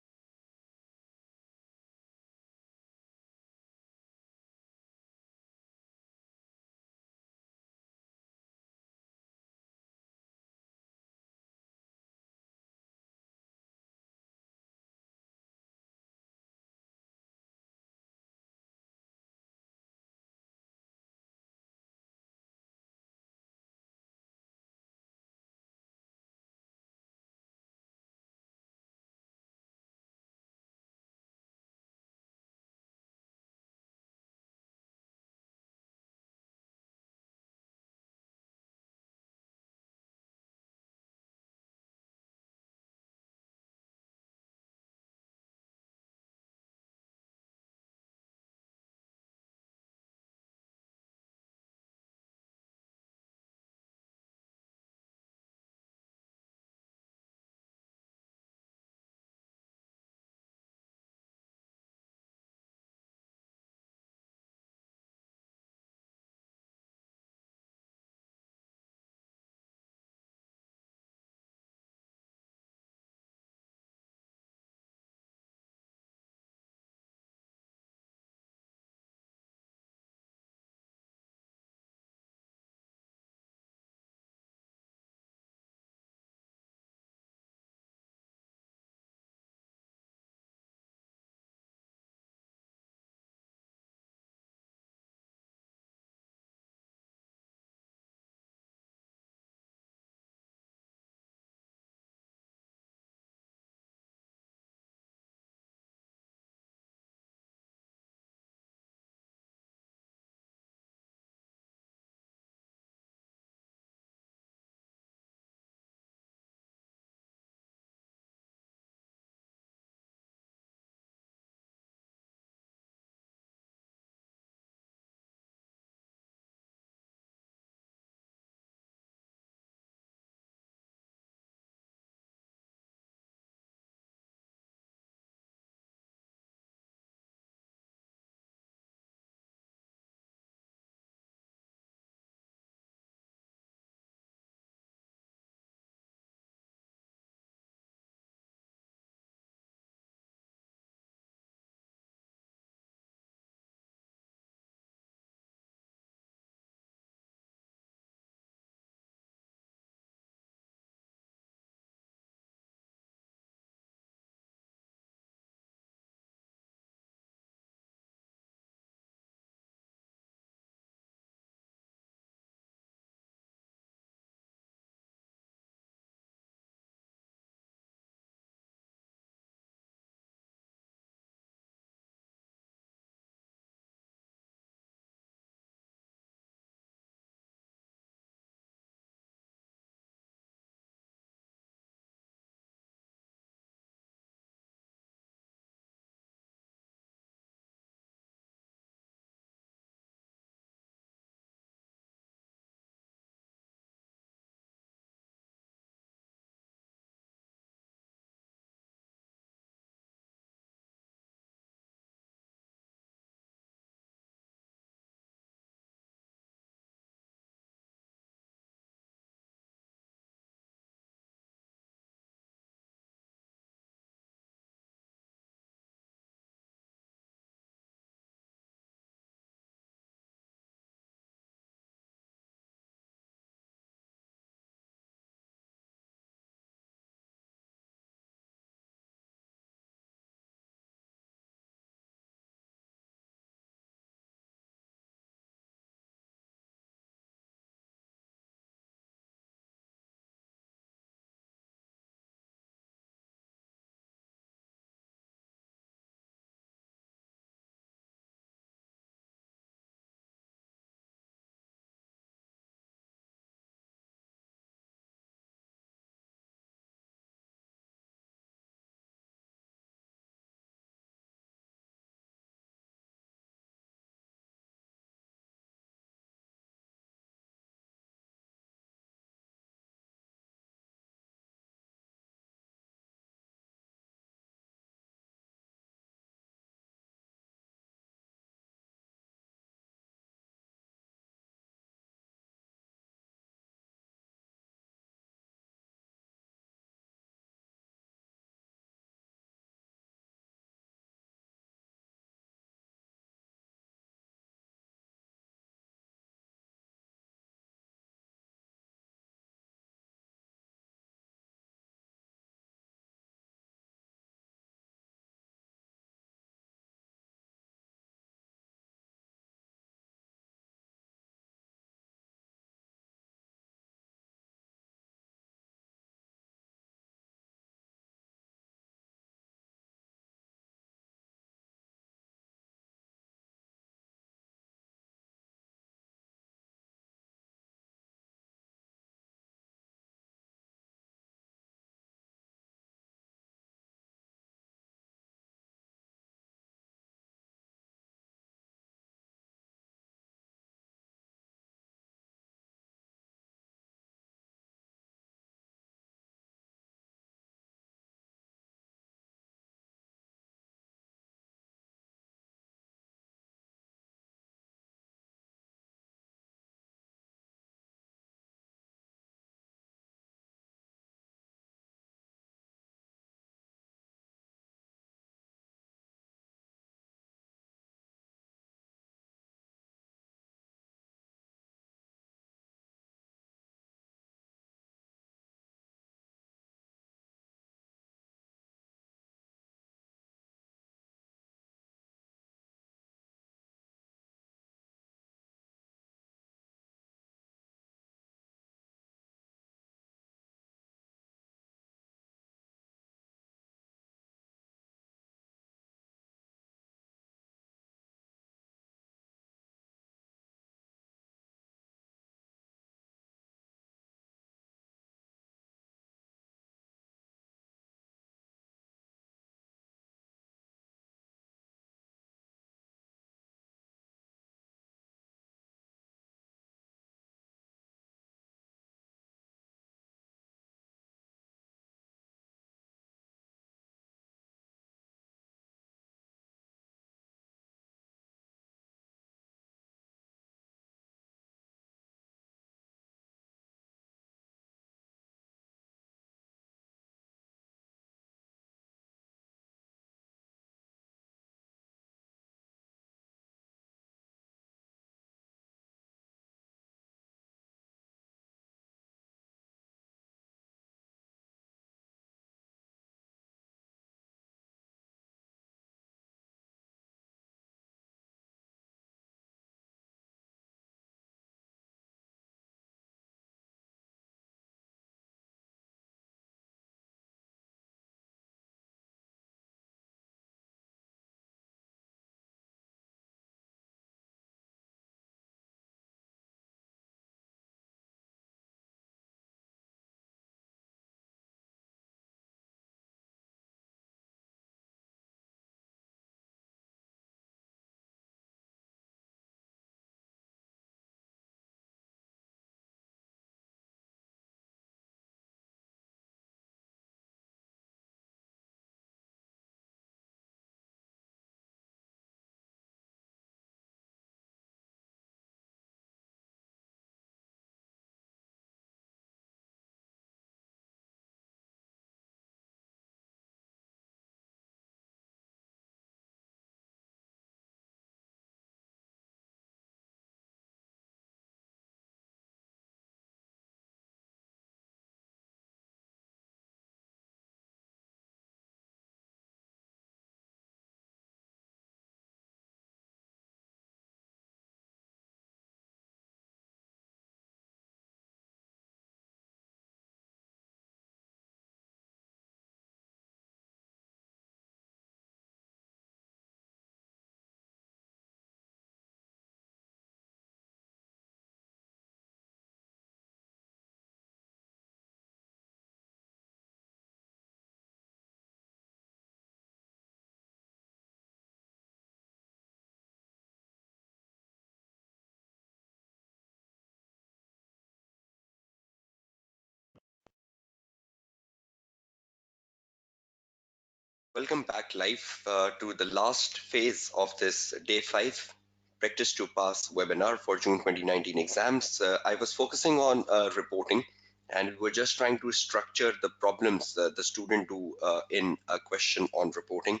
Welcome back live to the last phase of this day 5 practice to pass webinar for June 2019 exams. I was focusing on reporting, and we were just trying to structure the problems the student do in a question on reporting.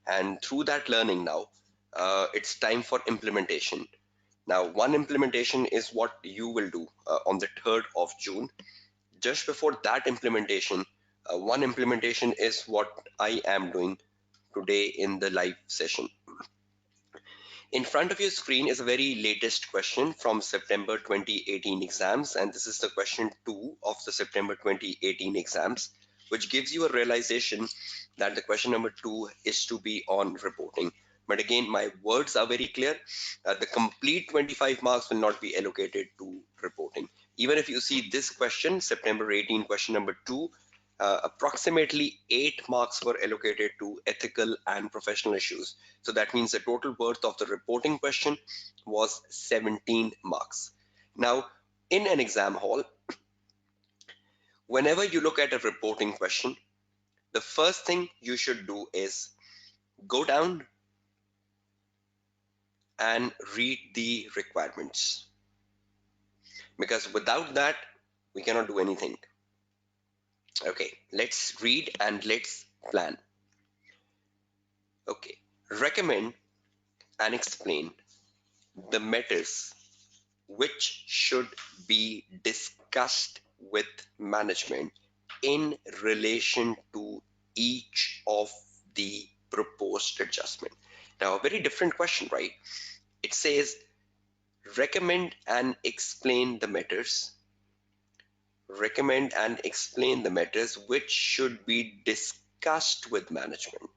And through that learning now, it's time for implementation. Now, one implementation is what you will do on the 3rd of June. Just before that implementation, one implementation is what I am doing today in the live session. In front of your screen is a very latest question from September 2018 exams, and this is the question 2 of the September 2018 exams, which gives you a realization that the question number 2 is to be on reporting. But again, my words are very clear. The complete 25 marks will not be allocated to reporting. Even if you see this question, September 18 question number 2, approximately 8 marks were allocated to ethical and professional issues. So that means the total worth of the reporting question was 17 marks. Now, in an exam hall, whenever you look at a reporting question, the first thing you should do is go down and read the requirements. Because without that, we cannot do anything. Okay, let's read and let's plan. Okay, recommend and explain the matters which should be discussed with management in relation to each of the proposed adjustment. Now, a very different question, right? It says recommend and explain the matters. Recommend and explain the matters which should be discussed with management.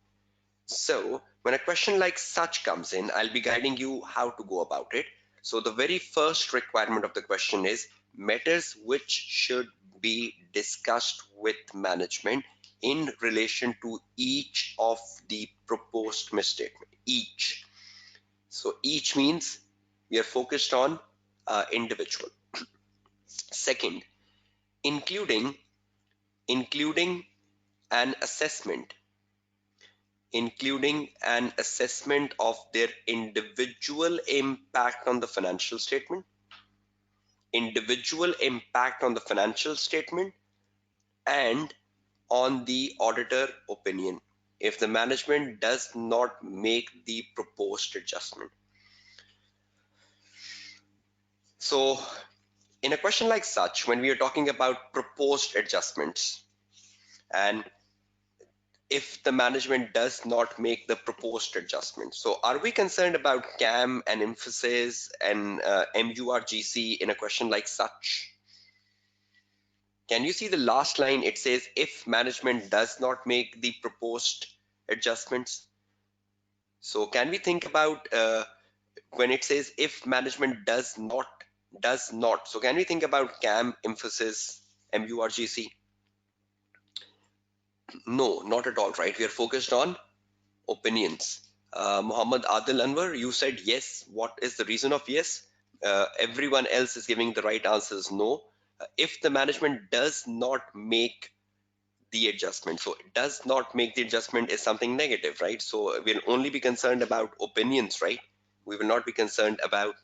So when a question like such comes in, I'll be guiding you how to go about it. So the very first requirement of the question is matters which should be discussed with management in relation to each of the proposed misstatement. Each. So each means we are focused on individual. Second, including an assessment of their individual impact on the financial statement, and on the auditor opinion if the management does not make the proposed adjustment. So in a question like such, when we are talking about proposed adjustments, and if the management does not make the proposed adjustment. So are we concerned about CAM and emphasis and MURGC in a question like such? Can you see the last line? It says if management does not make the proposed adjustments. So can we think about when it says if management does not. So can we think about CAM, emphasis, MURGC? No, not at all, right? We are focused on opinions. Muhammad Adil Anwar, you said yes. What is the reason of yes? Everyone else is giving the right answers no. If the management does not make the adjustment, so it does not make the adjustment is something negative, right? So we'll only be concerned about opinions, right? We will not be concerned about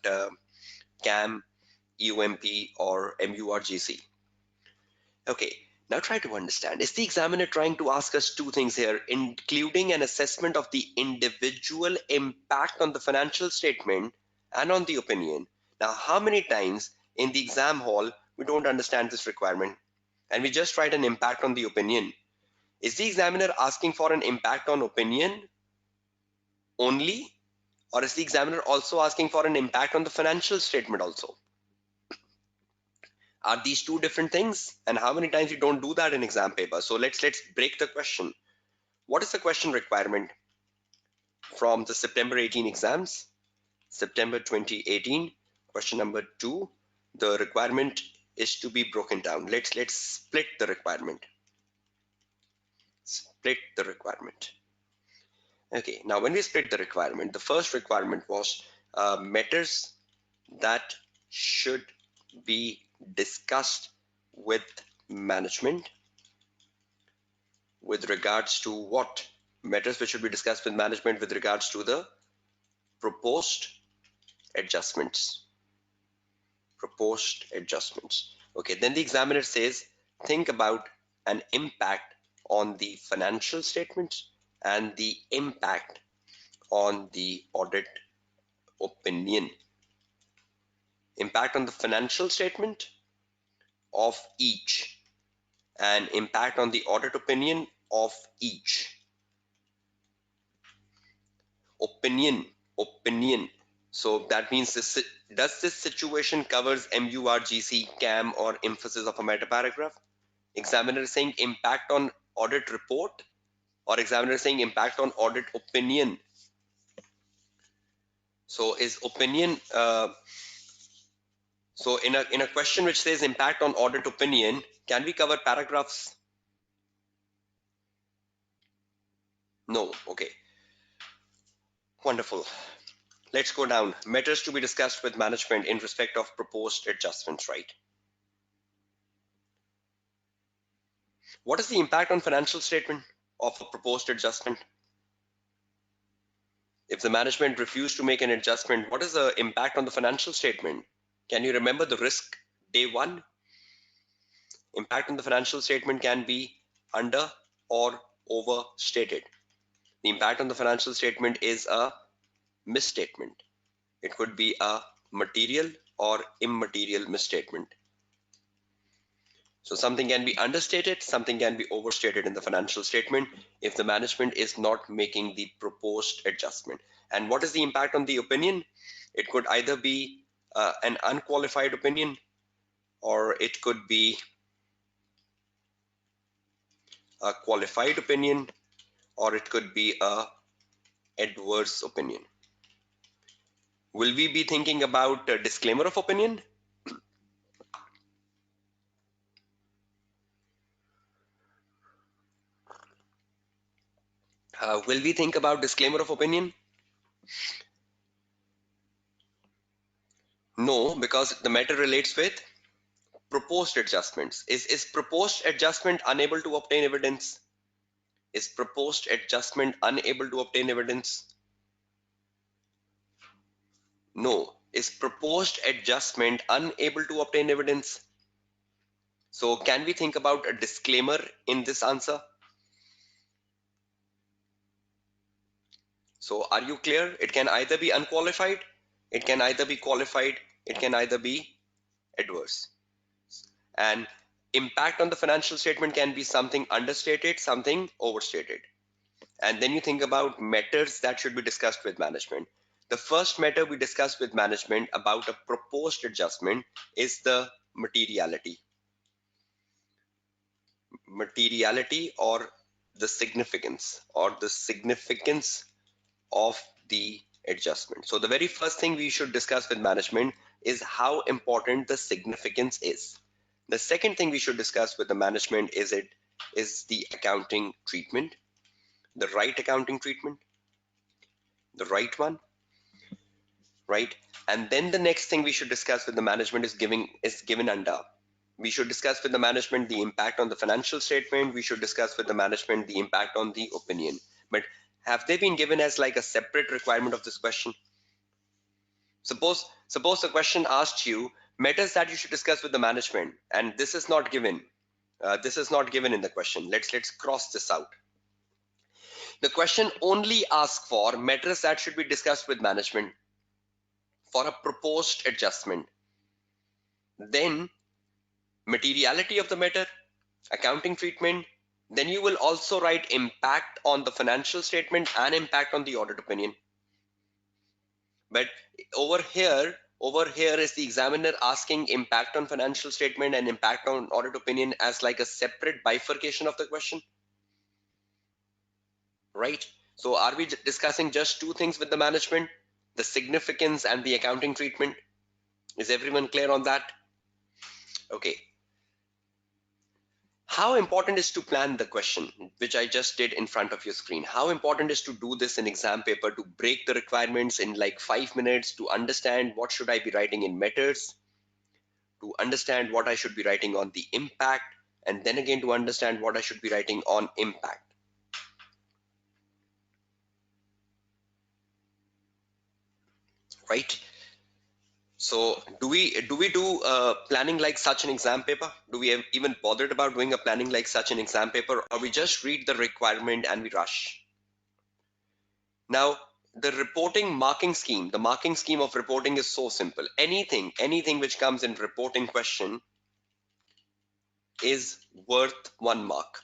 CAM, EUMP, or MURGC. Okay, now try to understand. Is the examiner trying to ask us two things here, including an assessment of the individual impact on the financial statement and on the opinion? Now, how many times in the exam hall we don't understand this requirement and we just write an impact on the opinion? Is the examiner asking for an impact on opinion only, or is the examiner also asking for an impact on the financial statement also? Are these two different things? And how many times you don't do that in exam paper? So let's break the question. What is the question requirement from the September 18 exams? September 2018, question number 2. The requirement is to be broken down. Let's split the requirement. Okay, now when we split the requirement, the first requirement was matters that should be discussed with management with regards to what? Matters which should be discussed with management with regards to the proposed adjustments. Proposed adjustments. Okay, then the examiner says, think about an impact on the financial statements and the impact on the audit opinion. Impact on the financial statement of each and impact on the audit opinion of each. Opinion. So that means does this situation covers MURGC, CAM, or emphasis of a meta paragraph? Examiner is saying impact on audit report, or examiner is saying impact on audit opinion. So is opinion, so in a question which says impact on audit opinion, can we cover paragraphs? No. Okay. Wonderful. Let's go down. Matters to be discussed with management in respect of proposed adjustments, right? What is the impact on financial statement of a proposed adjustment? If the management refused to make an adjustment, what is the impact on the financial statement? Can you remember the risk day one? Impact on the financial statement can be under or overstated. The impact on the financial statement is a misstatement. It could be a material or immaterial misstatement. So something can be understated, something can be overstated in the financial statement if the management is not making the proposed adjustment. And what is the impact on the opinion? It could either be an unqualified opinion, or it could be a qualified opinion, or it could be a adverse opinion. Will we be thinking about a disclaimer of opinion? Will we think about disclaimer of opinion? No, because the matter relates with proposed adjustments. Is proposed adjustment unable to obtain evidence? Is proposed adjustment unable to obtain evidence? No. Is proposed adjustment unable to obtain evidence? So can we think about a disclaimer in this answer? So are you clear? It can either be unqualified, it can either be qualified, it can either be adverse. And impact on the financial statement can be something understated, something overstated. And then you think about matters that should be discussed with management. The first matter we discussed with management about a proposed adjustment is the materiality. Materiality or the significance of the adjustment. So the very first thing we should discuss with management is how important the significance is. The second thing we should discuss with the management is the accounting treatment, the right accounting treatment, the right one, right? And then the next thing we should discuss with the management is given under. We should discuss with the management the impact on the financial statement. We should discuss with the management the impact on the opinion. But have they been given as like a separate requirement of this question? Suppose the question asked you matters that you should discuss with the management, and this is not given. This is not given in the question. Let's cross this out. The question only asks for matters that should be discussed with management for a proposed adjustment. Then materiality of the matter, accounting treatment, then you will also write impact on the financial statement and impact on the audit opinion. But over here is the examiner asking impact on financial statement and impact on audit opinion as like a separate bifurcation of the question, right? So are we discussing just two things with the management, the significance and the accounting treatment? Is everyone clear on that? Okay. How important is to plan the question, which I just did in front of your screen? How important is to do this in exam paper, to break the requirements in like 5 minutes, to understand what should I be writing in matters, to understand what I should be writing on the impact, and then again to understand what I should be writing on impact. right? So do we do planning like such an exam paper? Do we have even bothered about doing a planning like such an exam paper, or we just read the requirement and we rush? Now, the reporting marking scheme, the marking scheme of reporting is so simple. Anything which comes in reporting question is worth 1 mark,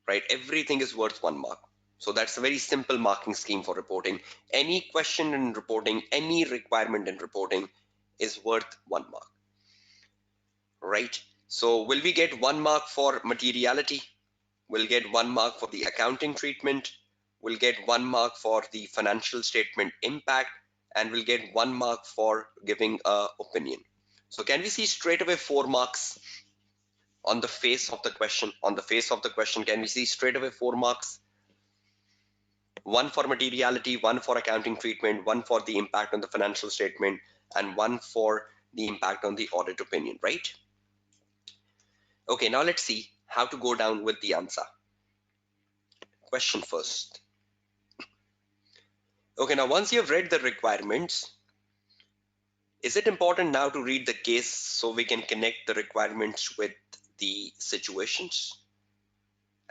right? Everything is worth 1 mark. So that's a very simple marking scheme for reporting. Any question in reporting, any requirement in reporting is worth 1 mark, right? So will we get 1 mark for materiality? We'll get 1 mark for the accounting treatment. We'll get 1 mark for the financial statement impact, and we'll get 1 mark for giving a opinion. So can we see straight away 4 marks on the face of the question? On the face of the question, can we see straight away 4 marks? One for materiality, one for accounting treatment, one for the impact on the financial statement, and one for the impact on the audit opinion, right? Okay, now let's see how to go down with the answer. Question first. Okay, now once you've read the requirements, is it important now to read the case so we can connect the requirements with the situations?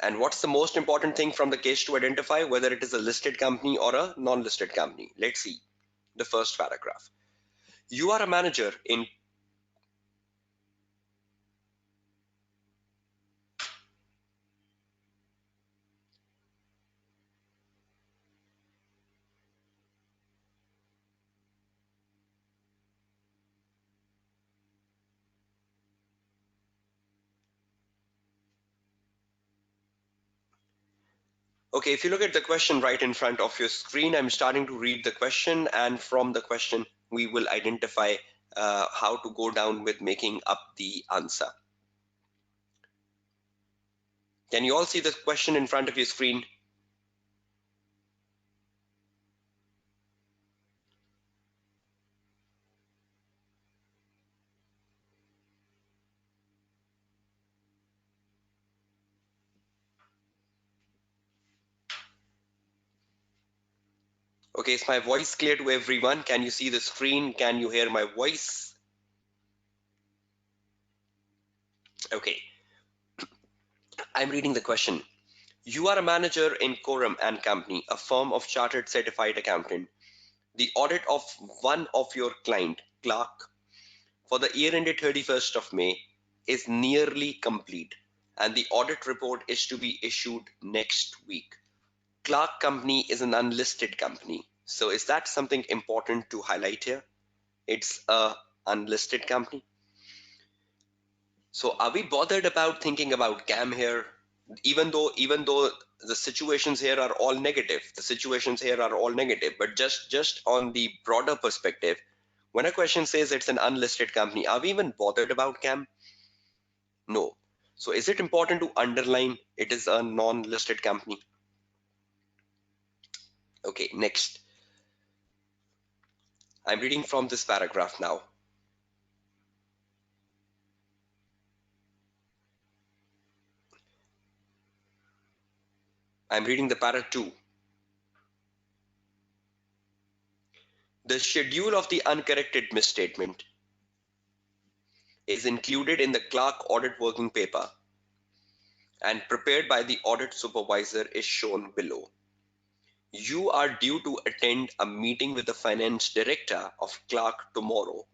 And what's the most important thing from the case to identify whether it is a listed company or a non-listed company? Let's see the first paragraph. You are a manager in Okay, if you look at the question right in front of your screen, I'm starting to read the question, and from the question, we will identify how to go down with making up the answer. Can you all see the question in front of your screen? Okay, is my voice clear to everyone? Can you see the screen? Can you hear my voice? Okay, I'm reading the question. You are a manager in Coram and Company, a firm of chartered certified accountant. The audit of one of your client, Clark, for the year ended 31st of May is nearly complete, and the audit report is to be issued next week. Clark Company is an unlisted company. So is that something important to highlight here? It's a unlisted company. So are we bothered about thinking about CAM here? Even though the situations here are all negative, but just on the broader perspective, when a question says it's an unlisted company, are we even bothered about CAM? No. So is it important to underline it is a non-listed company? Okay, next. I'm reading from this paragraph now. I'm reading the para 2. The schedule of the uncorrected misstatement is included in the clerk audit working paper and prepared by the audit supervisor is shown below. You are due to attend a meeting with the finance director of Clark tomorrow,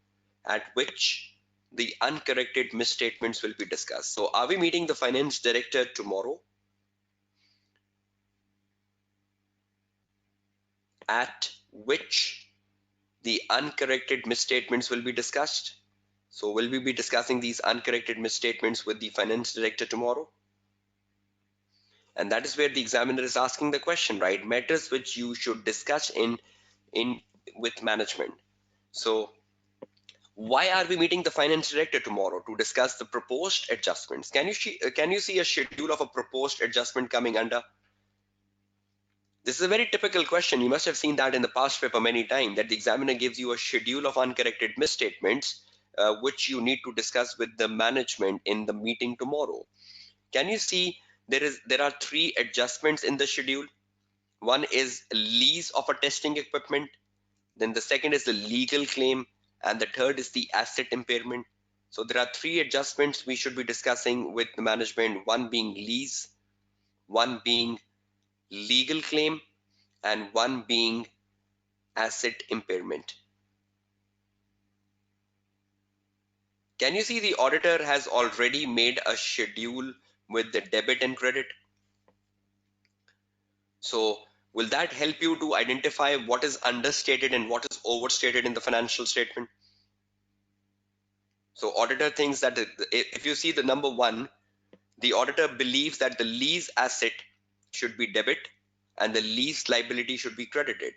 at which the uncorrected misstatements will be discussed. So are we meeting the finance director tomorrow? At which the uncorrected misstatements will be discussed? So will we be discussing these uncorrected misstatements with the finance director tomorrow? And that is where the examiner is asking the question, right? Matters which you should discuss in with management. So why are we meeting the finance director tomorrow? To discuss the proposed adjustments. Can you see a schedule of a proposed adjustment coming under? This is a very typical question. You must have seen that in the past paper many times, that the examiner gives you a schedule of uncorrected misstatements which you need to discuss with the management in the meeting tomorrow. Can you see there are 3 adjustments in the schedule? One is lease of a testing equipment. then the second is the legal claim, and the third is the asset impairment. So there are three adjustments we should be discussing with the management, one being lease, one being legal claim, and one being asset impairment. Can you see the auditor has already made a schedule with the debit and credit? So will that help you to identify what is understated and what is overstated in the financial statement? So auditor thinks that if you see the number one, the auditor believes that the lease asset should be debit and the lease liability should be credited.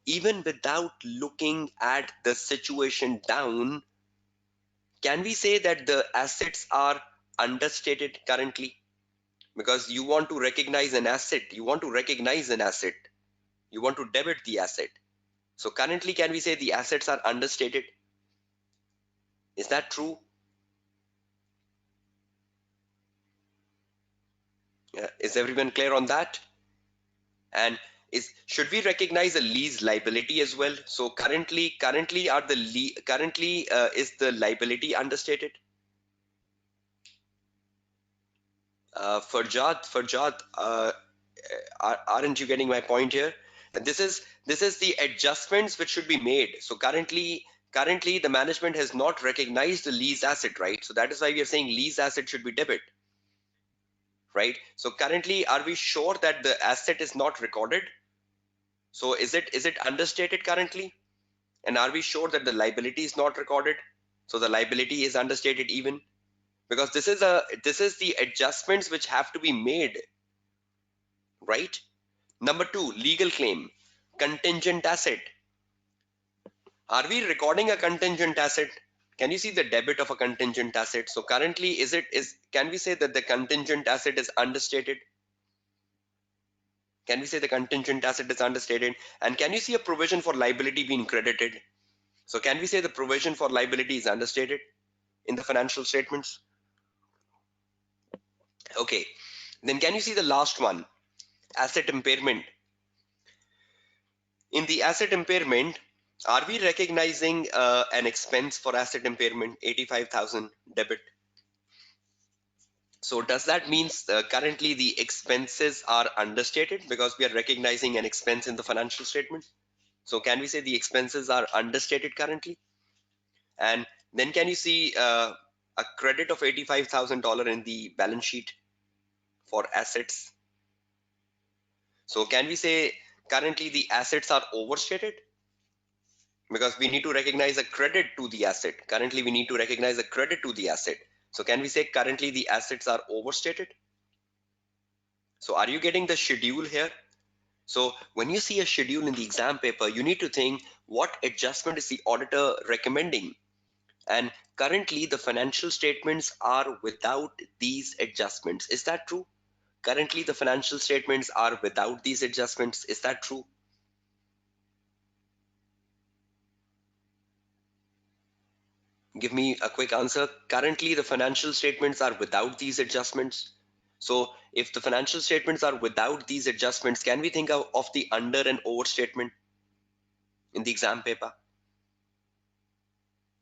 Even without looking at the situation down, can we say that the assets are understated currently? Because you want to recognize an asset, you want to recognize an asset, you want to debit the asset. So currently, can we say the assets are understated? Is that true? Is everyone clear on that? And should we recognize a lease liability as well? So currently are the currently is the liability understated? Farjad, aren't you getting my point here? This is the adjustments which should be made. So currently the management has not recognized the lease asset, right? So that is why we are saying lease asset should be debit, right? So currently, are we sure that the asset is not recorded? So is it understated currently? And are we sure that the liability is not recorded? So the liability is understated even, because this is the adjustments which have to be made, right? Number two, legal claim, contingent asset. Are we recording a contingent asset? Can you see the debit of a contingent asset? So currently, can we say that the contingent asset is understated? Can we say the contingent asset is understated? And can you see a provision for liability being credited? So can we say the provision for liability is understated in the financial statements? Okay. Then can you see the last one, asset impairment? In the asset impairment, are we recognizing an expense for asset impairment, 85,000 debit? So does that mean currently the expenses are understated because we are recognizing an expense in the financial statement? So can we say the expenses are understated currently? And then can you see a credit of $85,000 in the balance sheet for assets? So can we say currently the assets are overstated? Because we need to recognize a credit to the asset. Currently, we need to recognize a credit to the asset. So can we say currently the assets are overstated? So are you getting the schedule here? So when you see a schedule in the exam paper, you need to think what adjustment is the auditor recommending? And currently, the financial statements are without these adjustments. Is that true? Currently, the financial statements are without these adjustments. Is that true? Give me a quick answer. Currently, the financial statements are without these adjustments. So, if the financial statements are without these adjustments, can we think of the under and overstatement in the exam paper?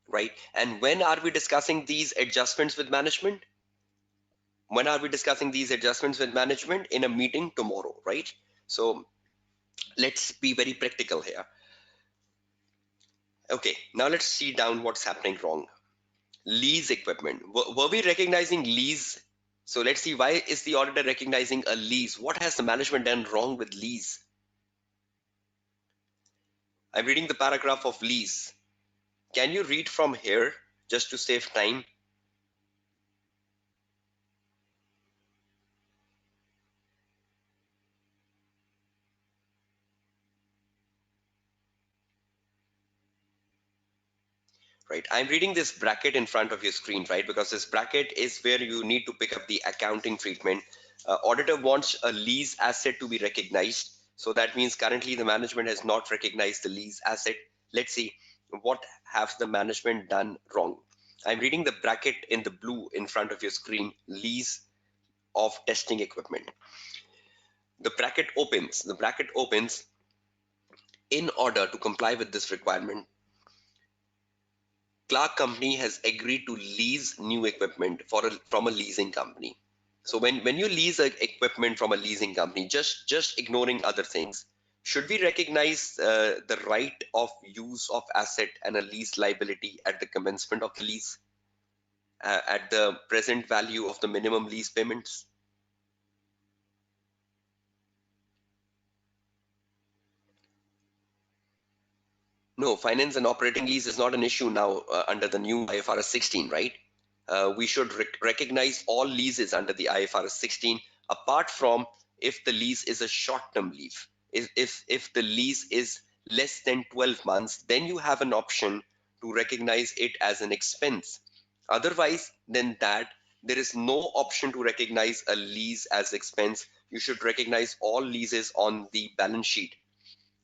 Right? And when are we discussing these adjustments with management? When are we discussing these adjustments with management? In a meeting tomorrow, right? So let's be very practical here. Okay, now let's see down what's happening wrong. Lease equipment. Were we recognizing lease? So let's see, why is the auditor recognizing a lease? What has the management done wrong with lease? I'm reading the paragraph of lease. Can you read from here just to save time? Right, I'm reading this bracket in front of your screen, right? Because this bracket is where you need to pick up the accounting treatment. Auditor wants a lease asset to be recognized. So that means currently the management has not recognized the lease asset. Let's see, what have the management done wrong? I'm reading the bracket in the blue in front of your screen, lease of testing equipment. The bracket opens. In order to comply with this requirement, Clark Company has agreed to lease new equipment from a leasing company. So when you lease equipment from a leasing company, just ignoring other things, should we recognize the right of use of asset and a lease liability at the commencement of the lease, at the present value of the minimum lease payments? No, finance and operating lease is not an issue now under the new IFRS 16, right? We should recognize all leases under the IFRS 16, apart from if the lease is a short-term lease. If the lease is less than 12 months, then you have an option to recognize it as an expense. Otherwise than that, there is no option to recognize a lease as expense. You should recognize all leases on the balance sheet.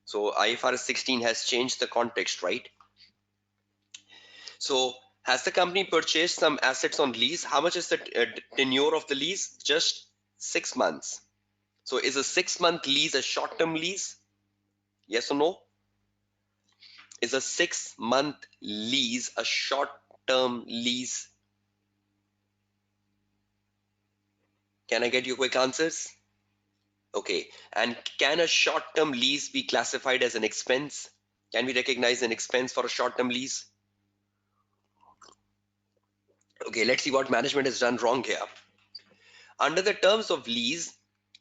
So IFRS 16 has changed the context, right? So has the company purchased some assets on lease? How much is the tenure of the lease? Just 6 months. So is a 6 month lease a short-term lease? Yes or no? Is a 6 month lease a short-term lease? Can I get your quick answers? Okay. And can a short-term lease be classified as an expense? Can we recognize an expense for a short-term lease? Okay, let's see what management has done wrong here. Under the terms of lease,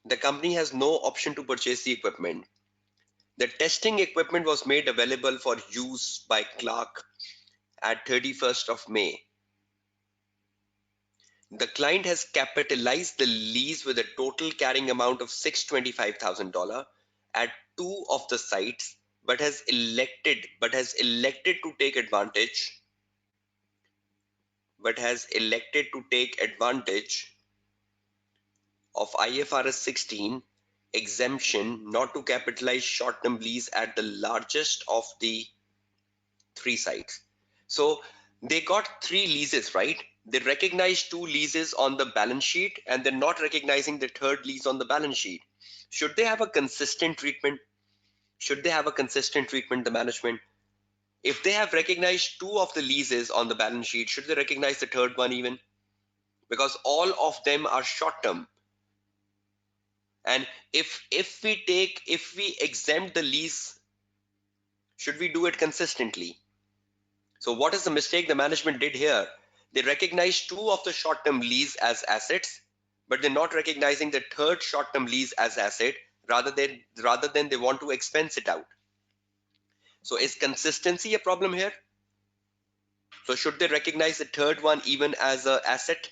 the company has no option to purchase the equipment. The testing equipment was made available for use by Clark at 31st of May. The client has capitalized the lease with a total carrying amount of $625,000 at two of the sites, but has elected to take advantage of IFRS 16 exemption not to capitalize short-term lease at the largest of the three sites. So they got three leases, right? They recognized two leases on the balance sheet and they're not recognizing the third lease on the balance sheet. Should they have a consistent treatment? Should they have a consistent treatment, the management? If they have recognized two of the leases on the balance sheet, should they recognize the third one even? Because all of them are short term. And if we exempt the lease, should we do it consistently? So what is the mistake the management did here? They recognized two of the short-term lease as assets, but they're not recognizing the third short-term lease as asset, rather than they want to expense it out. So is consistency a problem here? So should they recognize the third one even as an asset?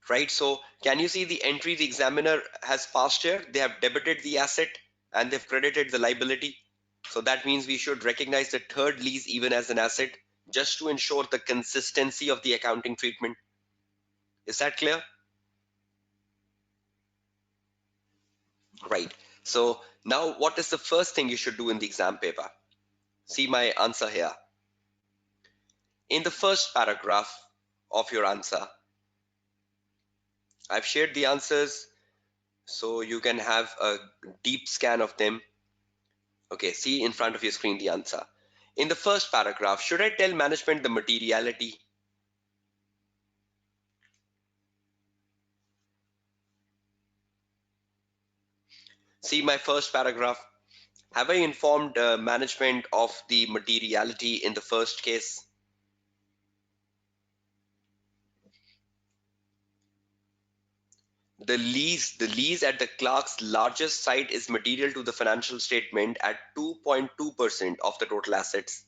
Right, so can you see the entry the examiner has passed here? They have debited the asset and they've credited the liability. So that means we should recognize the third lease even as an asset, just to ensure the consistency of the accounting treatment. Is that clear? Right. So now what is the first thing you should do in the exam paper? See my answer here. In the first paragraph of your answer, I've shared the answers so you can have a deep scan of them. Okay, see in front of your screen the answer. In the first paragraph, should I tell management the materiality? See my first paragraph. Have I informed management of the materiality in the first case? The lease at the Clark's largest site is material to the financial statement at 2.2% of the total assets.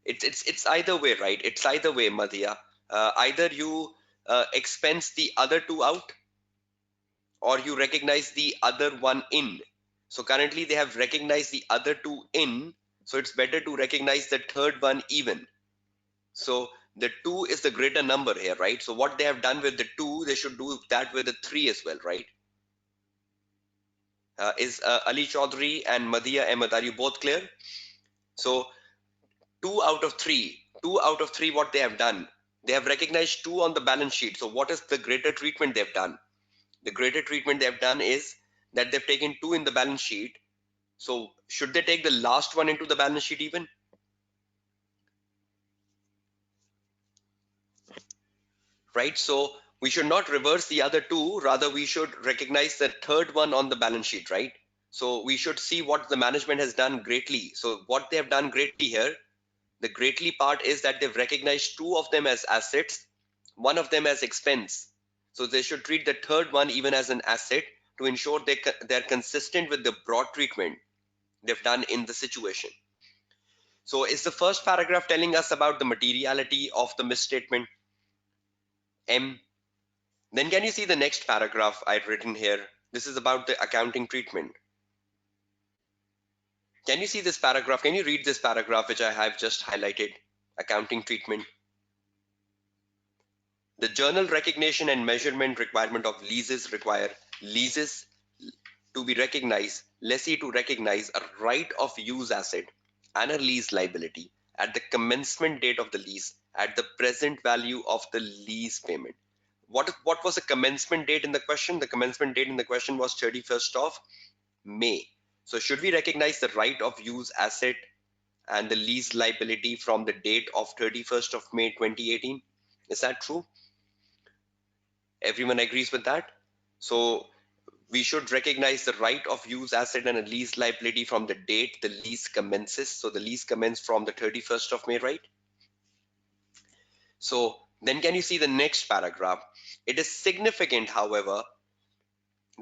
It's either way, right? It's either way, Madhya. Either you expense the other two out, or you recognize the other one in. So currently they have recognized the other two in, so it's better to recognize the third one even. So the two is the greater number here, right? So what they have done with the two, they should do that with the three as well, right? Is Ali Chaudhary and Madhya Ahmed, are you both clear? So two out of three, what they have done, they have recognized two on the balance sheet. So what is the greater treatment they've done? The greater treatment they have done is that they've taken 2 in the balance sheet. So should they take the last one into the balance sheet even? Right? So we should not reverse the other 2, rather we should recognize the third one on the balance sheet, right? So we should see what the management has done greatly. So what they have done greatly here, the greatly part is that they've recognized 2 of them as assets, 1 of them as expense. So they should treat the third one even as an asset to ensure they're consistent with the broad treatment they've done in the situation. So is the first paragraph telling us about the materiality of the misstatement? M. Then can you see the next paragraph I've written here? This is about the accounting treatment. Can you see this paragraph? Can you read this paragraph which I have just highlighted? Accounting treatment. The journal recognition and measurement requirement of leases require leases to be recognized, lessee to recognize a right of use asset and a lease liability at the commencement date of the lease at the present value of the lease payment. What was the commencement date in the question? The commencement date in the question was 31st of May. So should we recognize the right of use asset and the lease liability from the date of 31st of May 2018? Is that true? Everyone agrees with that? So we should recognize the right of use asset and a lease liability from the date the lease commences. So the lease commenced from the 31st of May, right? So then can you see the next paragraph? It is significant, however,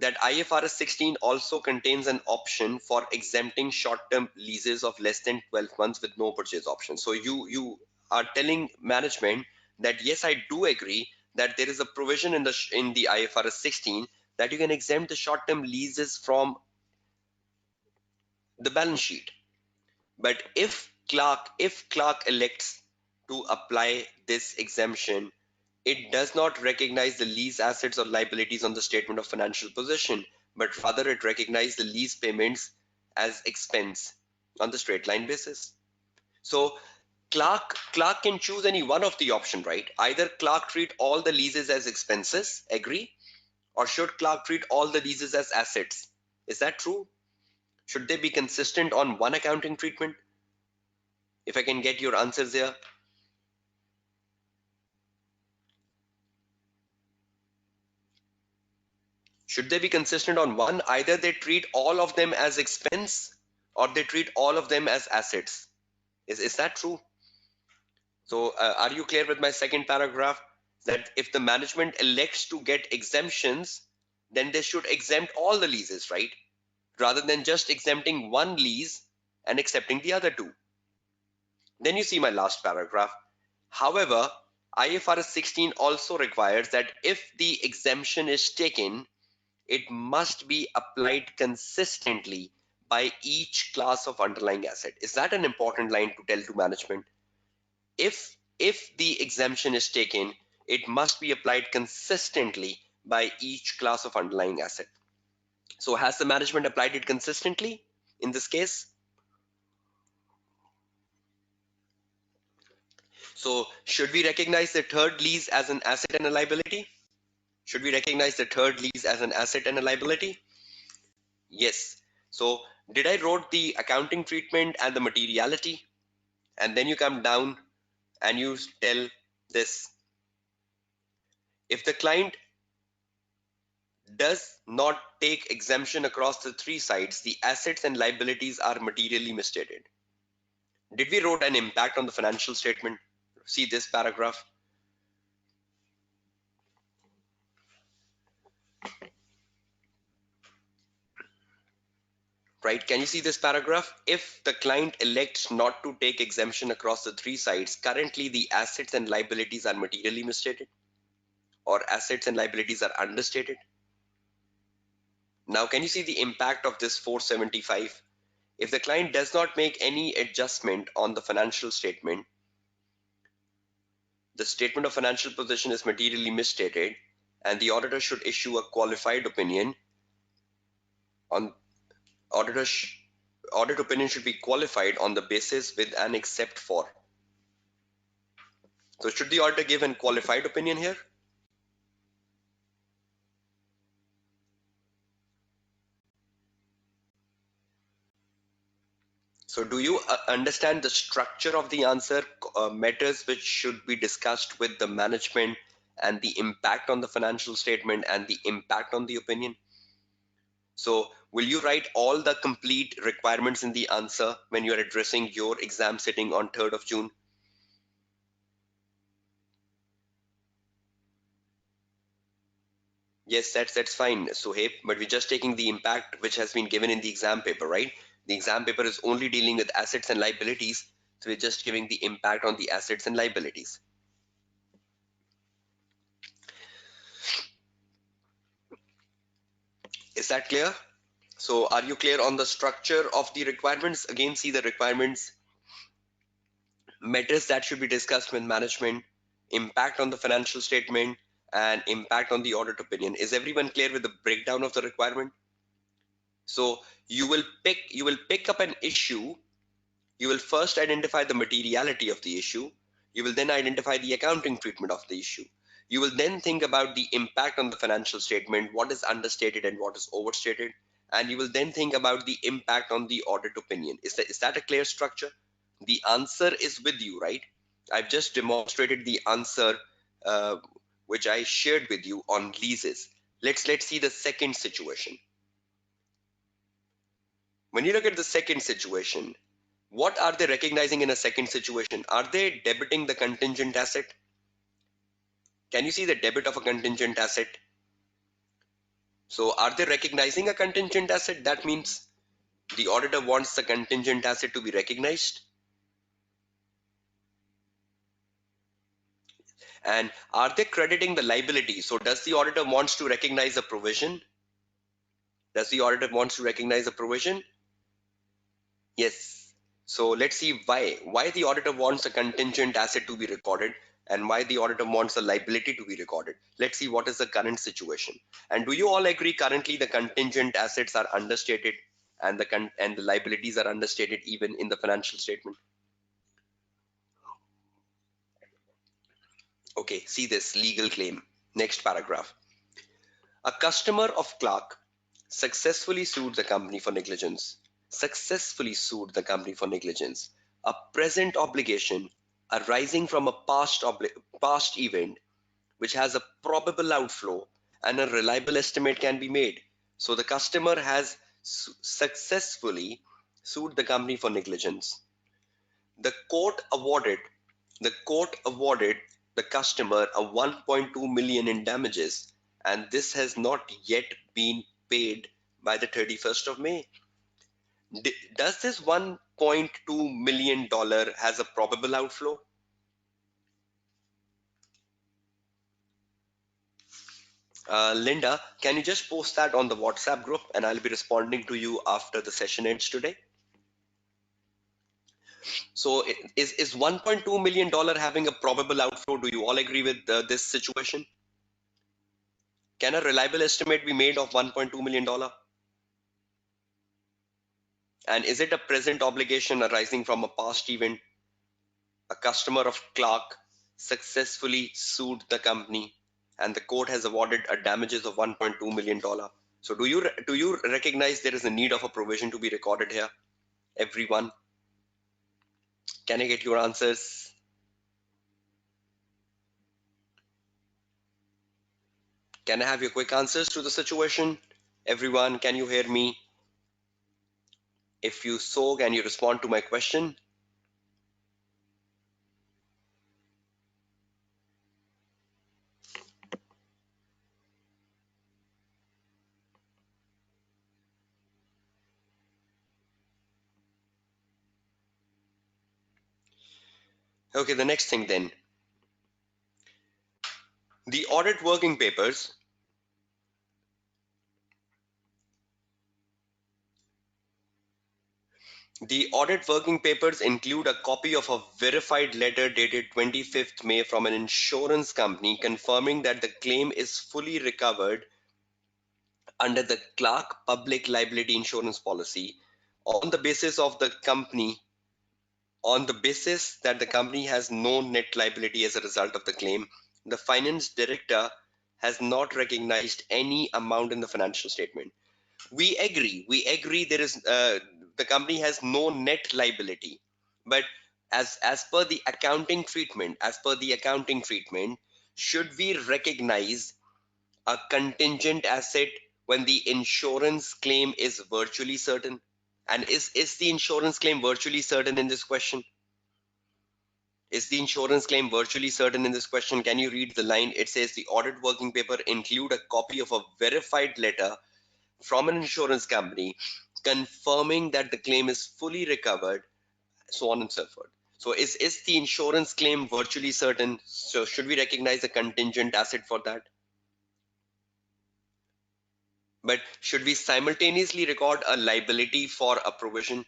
that IFRS 16 also contains an option for exempting short-term leases of less than 12 months with no purchase option. So you are telling management that yes, I do agree that there is a provision in the IFRS 16 that you can exempt the short-term leases from the balance sheet. But if Clark elects to apply this exemption, it does not recognize the lease assets or liabilities on the statement of financial position, but rather it recognizes the lease payments as expense on the straight line basis. So Clark can choose any one of the option, right? Either Clark treat all the leases as expenses, agree, or should Clark treat all the leases as assets? Is that true? Should they be consistent on one accounting treatment? If I can get your answers there. Should they be consistent on one? Either they treat all of them as expense or they treat all of them as assets. Is that true? So are you clear with my second paragraph? That if the management elects to get exemptions, then they should exempt all the leases, right? Rather than just exempting one lease and accepting the other 2. Then you see my last paragraph. However, IFRS 16 also requires that if the exemption is taken, it must be applied consistently by each class of underlying asset. Is that an important line to tell to management? If the exemption is taken, it must be applied consistently by each class of underlying asset. So has the management applied it consistently in this case? So should we recognize the third lease as an asset and a liability? Should we recognize the third lease as an asset and a liability? Yes. So did I wrote the accounting treatment and the materiality? And then you come down and you tell this. If the client does not take exemption across the 3 sides, the assets and liabilities are materially misstated. Did we wrote an impact on the financial statement? See this paragraph. Right? Can you see this paragraph? If the client elects not to take exemption across the 3 sides, currently the assets and liabilities are materially misstated, or assets and liabilities are understated. Now, can you see the impact of this 475? If the client does not make any adjustment on the financial statement, the statement of financial position is materially misstated, and the auditor should issue a qualified opinion on audit opinion should be qualified on the basis with an except for. So should the auditor give a qualified opinion here? So do you understand the structure of the answer, matters which should be discussed with the management, and the impact on the financial statement and the impact on the opinion? So will you write all the complete requirements in the answer when you are addressing your exam sitting on 3rd of June? Yes, that's fine, Suhaib, but we're just taking the impact which has been given in the exam paper, right? The exam paper is only dealing with assets and liabilities, so we're just giving the impact on the assets and liabilities. Is that clear? So are you clear on the structure of the requirements? Again, see the requirements, matters that should be discussed with management, impact on the financial statement, and impact on the audit opinion. Is everyone clear with the breakdown of the requirement? So you will pick up an issue. You will first identify the materiality of the issue. You will then identify the accounting treatment of the issue. You will then think about the impact on the financial statement, what is understated and what is overstated. And you will then think about the impact on the audit opinion. Is that a clear structure? The answer is with you, right? I've just demonstrated the answer, uh, which I shared with you on leases. Let's see the second situation. When you look at the second situation, what are they recognizing in a second situation? Are they debiting the contingent asset? Can you see the debit of a contingent asset? So are they recognizing a contingent asset? That means the auditor wants the contingent asset to be recognized. And are they crediting the liability? So does the auditor wants to recognize a provision? Does the auditor wants to recognize a provision? Yes. So let's see why the auditor wants a contingent asset to be recorded and why the auditor wants a liability to be recorded. Let's see what is the current situation. And do you all agree currently the contingent assets are understated and the liabilities are understated even in the financial statement? Okay, see this legal claim. Next paragraph. A customer of Clark successfully sued the company for negligence. Successfully sued the company for negligence. A present obligation arising from a past event which has a probable outflow and a reliable estimate can be made. So the customer has successfully sued the company for negligence. The court awarded the court awarded the customer a 1.2 million in damages, and this has not yet been paid by the 31st of May. Does this 1.2 million dollar has a probable outflow? Linda, can you just post that on the WhatsApp group and I'll be responding to you after the session ends today? So is 1.2 million dollar having a probable outflow? Do you all agree with this situation? Can a reliable estimate be made of 1.2 million dollar? And is it a present obligation arising from a past event? A customer of Clark successfully sued the company and the court has awarded a damages of 1.2 million dollar. So do you recognize there is a need of a provision to be recorded here? Everyone, can I get your answers? Can I have your quick answers to the situation? Everyone, can you hear me? If you so, can you respond to my question? Okay, the next thing then. The audit working papers. The audit working papers include a copy of a verified letter dated 25th May from an insurance company confirming that the claim is fully recovered under the Clark Public Liability Insurance Policy on the basis of the company on the basis that the company has no net liability as a result of the claim. The finance director has not recognized any amount in the financial statement. We agree there is the company has no net liability. But as per the accounting treatment, should we recognize a contingent asset when the insurance claim is virtually certain? And is the insurance claim virtually certain in this question? Is the insurance claim virtually certain in this question? Can you read the line? It says the audit working paper include a copy of a verified letter from an insurance company confirming that the claim is fully recovered, so on and so forth. So is the insurance claim virtually certain? So should we recognize a contingent asset for that? But should we simultaneously record a liability for a provision?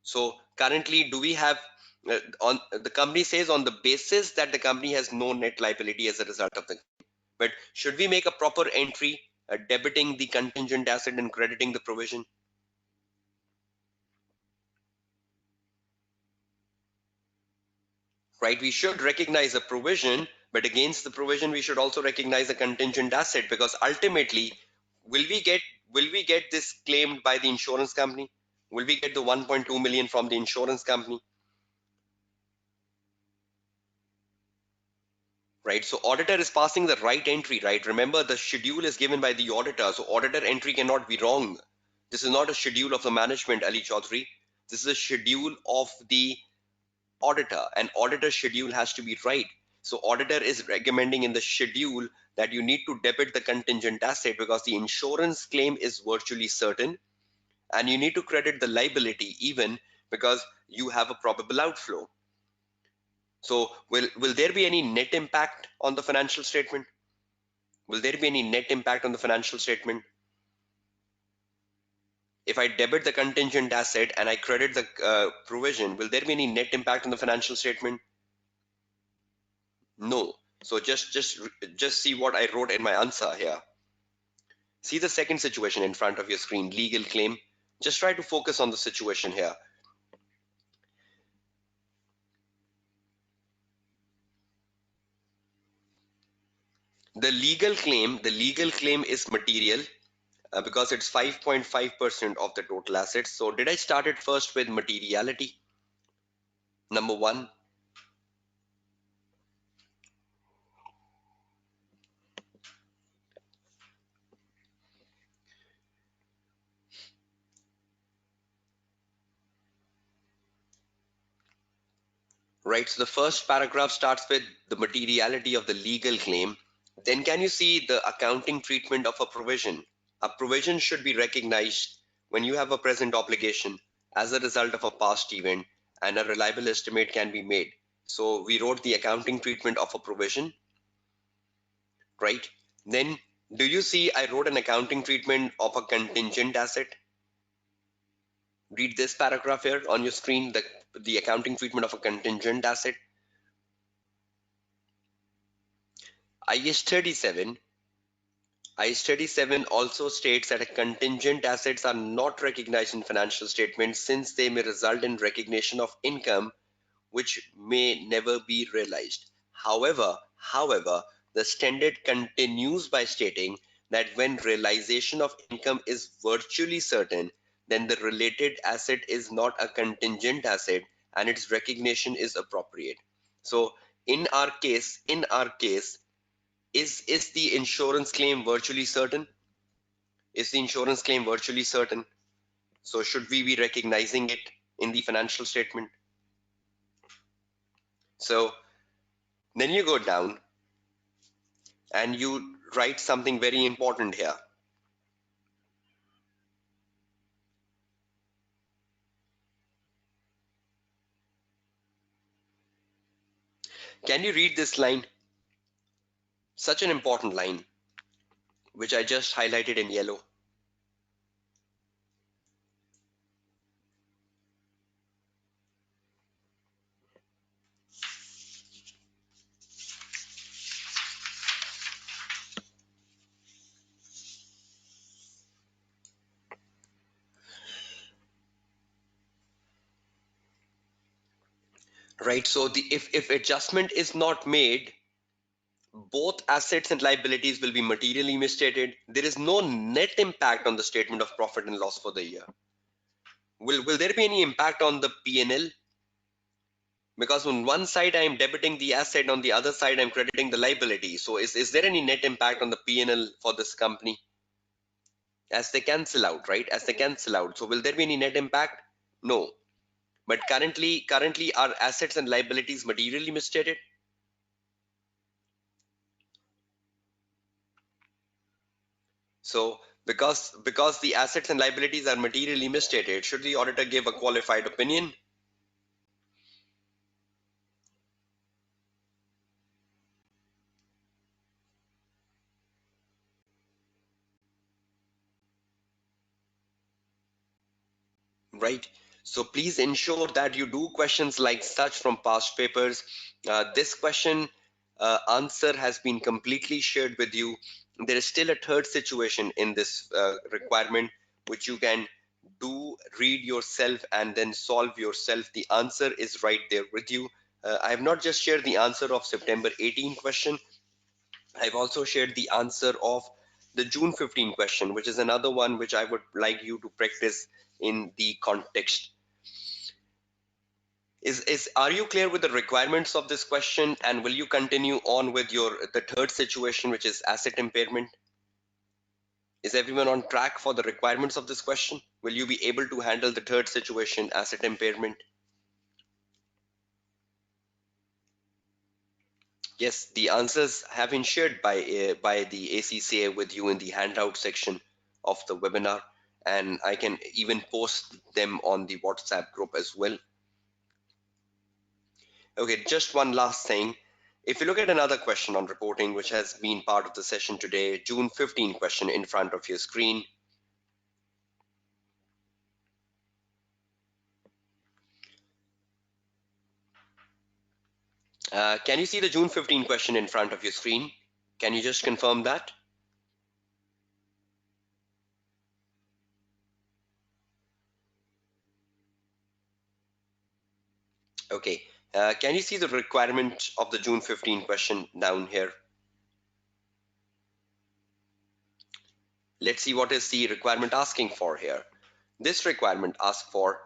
So currently, do we have on the company says on the basis that the company has no net liability as a result of the claim. But should we make a proper entry debiting the contingent asset and crediting the provision? Right, we should recognize a provision, but against the provision we should also recognize a contingent asset, because ultimately will we get this claimed by the insurance company? Will we get the 1.2 million from the insurance company? Right, so auditor is passing the right entry, right? Remember, the schedule is given by the auditor, so auditor entry cannot be wrong. This is not a schedule of the management, Ali Chaudhary. This is a schedule of the auditor, and auditor schedule has to be right. So auditor is recommending in the schedule that you need to debit the contingent asset because the insurance claim is virtually certain, and you need to credit the liability even because you have a probable outflow. So will there be any net impact on the financial statement? Will there be any net impact on the financial statement? If I debit the contingent asset and I credit the provision, will there be any net impact on the financial statement? No. So just see what I wrote in my answer here. See the second situation in front of your screen, legal claim. Just try to focus on the situation here. The legal claim is material because it's 5.5% of the total assets. So did I start it first with materiality? Number one. Right, so the first paragraph starts with the materiality of the legal claim. Then can you see the accounting treatment of a provision? A provision should be recognized when you have a present obligation as a result of a past event and a reliable estimate can be made. So we wrote the accounting treatment of a provision, right? Then do you see I wrote an accounting treatment of a contingent asset? Read this paragraph here on your screen, the accounting treatment of a contingent asset. IS 37 IS 37 also states that a contingent assets are not recognized in financial statements since they may result in recognition of income which may never be realized. However, the standard continues by stating that when realization of income is virtually certain, then the related asset is not a contingent asset and its recognition is appropriate. So in our case, is the insurance claim virtually certain? Is the insurance claim virtually certain? So should we be recognizing it in the financial statement? So then you go down and you write something very important here. Can you read this line? Such an important line, which I just highlighted in yellow. Right, so if adjustment is not made, both assets and liabilities will be materially misstated. There is no net impact on the statement of profit and loss for the year. Will there be any impact on the P&L? Because on one side I'm debiting the asset, on the other side I'm crediting the liability. So is there any net impact on the P&L for this company as they cancel out, right? As they cancel out. So will there be any net impact? No. But currently are assets and liabilities materially misstated? So because the assets and liabilities are materially misstated, should the auditor give a qualified opinion? Right. So please ensure that you do questions like such from past papers. This question answer has been completely shared with you. There is still a third situation in this requirement, which you can do read yourself and then solve yourself. The answer is right there with you. I have not just shared the answer of September 18 question. I've also shared the answer of the June 15 question, which is another one which I would like you to practice in the context. Are you clear with the requirements of this question, and will you continue on with the third situation, which is asset impairment? Is everyone on track for the requirements of this question? Will you be able to handle the third situation, asset impairment? Yes, the answers have been shared by the ACCA with you in the handout section of the webinar, and I can even post them on the WhatsApp group as well. Okay, just one last thing. If you look at another question on reporting, which has been part of the session today, June 15 question in front of your screen. Can you see the June 15 question in front of your screen? Can you just confirm that? Okay. Can you see the requirement of the June 15 question down here? Let's see what is the requirement asking for here. This requirement asks for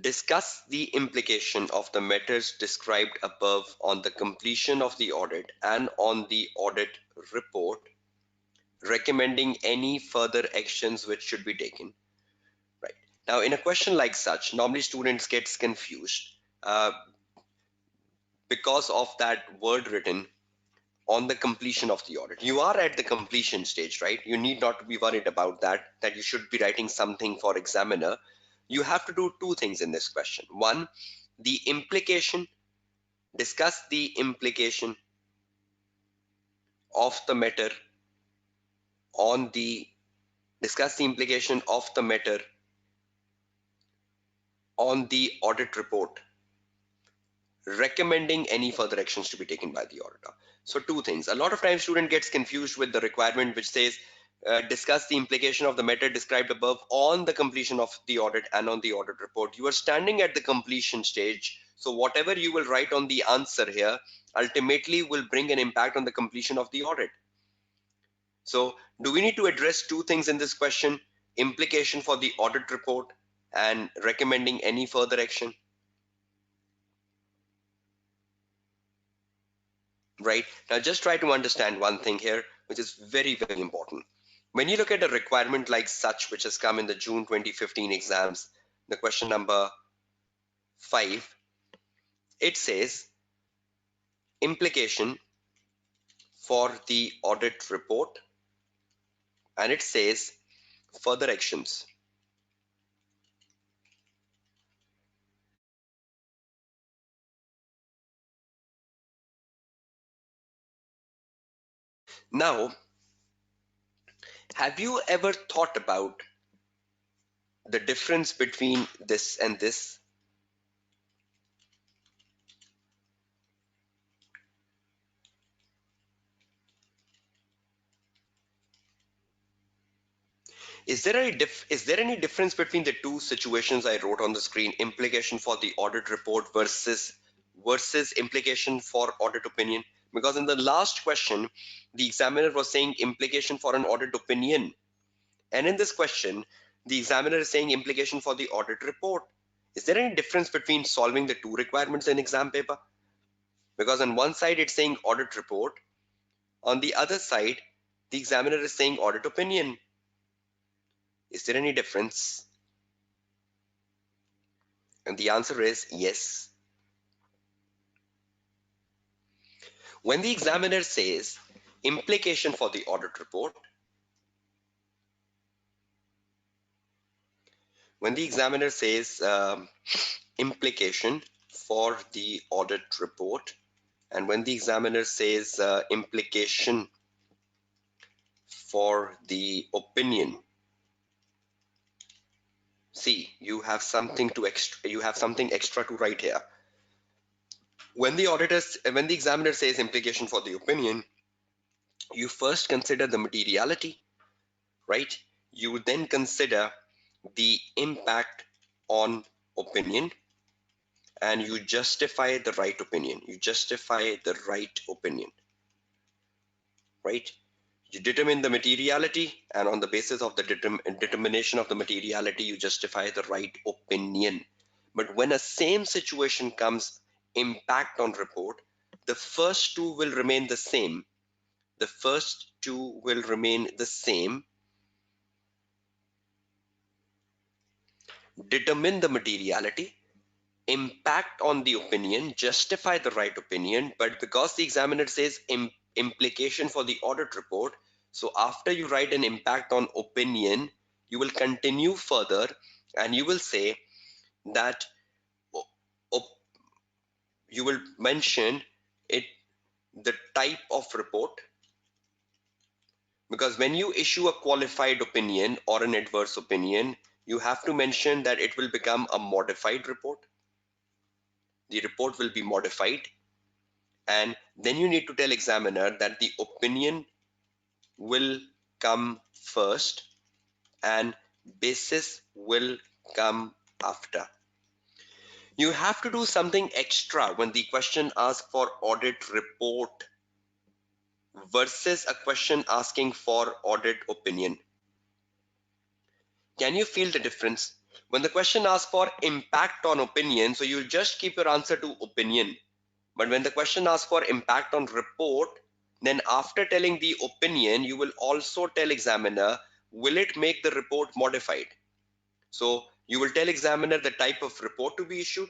discuss the implication of the matters described above on the completion of the audit and on the audit report, recommending any further actions which should be taken. Right. Now, in a question like such, normally students gets confused uh, because of that word written on the completion of the audit. You are at the completion stage, right? You need not to be worried about that you should be writing something for examiner. You have to do two things in this question. One, the implication, discuss the implication of the matter on the, discuss the implication of the matter on the audit report, recommending any further actions to be taken by the auditor. So two things. A lot of times student gets confused with the requirement which says discuss the implication of the matter described above on the completion of the audit and on the audit report. You are standing at the completion stage. So whatever you will write on the answer here ultimately will bring an impact on the completion of the audit. So do we need to address two things in this question? Implication for the audit report and recommending any further action? Right. Now, just try to understand one thing here, which is very, very important. When you look at a requirement like such, which has come in the June 2015 exams, the question number 5, it says implication for the audit report, and it says further actions. Now, have you ever thought about the difference between this and this? Is there any difference between the two situations I wrote on the screen, implication for the audit report versus implication for audit opinion? Because in the last question, the examiner was saying implication for an audit opinion, And in this question, the examiner is saying implication for the audit report. Is there any difference between solving the two requirements in exam paper? Because on one side it's saying audit report, on the other side the examiner is saying audit opinion. Is there any difference? And the answer is yes. When the examiner says implication for the audit report, when the examiner says implication for the audit report, and when the examiner says implication for the opinion, see, you have something extra to write here. When the examiner says implication for the opinion, you first consider the materiality, right? You then consider the impact on opinion, and you justify the right opinion. You justify the right opinion, right? You determine the materiality, and on the basis of the determination of the materiality, you justify the right opinion. But when a same situation comes, impact on report, the first two will remain the same. The first two will remain the same. Determine the materiality, impact on the opinion, justify the right opinion. But because the examiner says implication for the audit report, so after you write an impact on opinion, you will continue further and you will say that you will mention it, the type of report, because when you issue a qualified opinion or an adverse opinion, you have to mention that it will become a modified report. The report will be modified, and then you need to tell examiner that the opinion will come first and basis will come after. You have to do something extra when the question asks for audit report versus a question asking for audit opinion. Can you feel the difference? When the question asks for impact on opinion, so you'll just keep your answer to opinion. But when the question asks for impact on report, then after telling the opinion, you will also tell examiner, will it make the report modified? So you will tell examiner the type of report to be issued,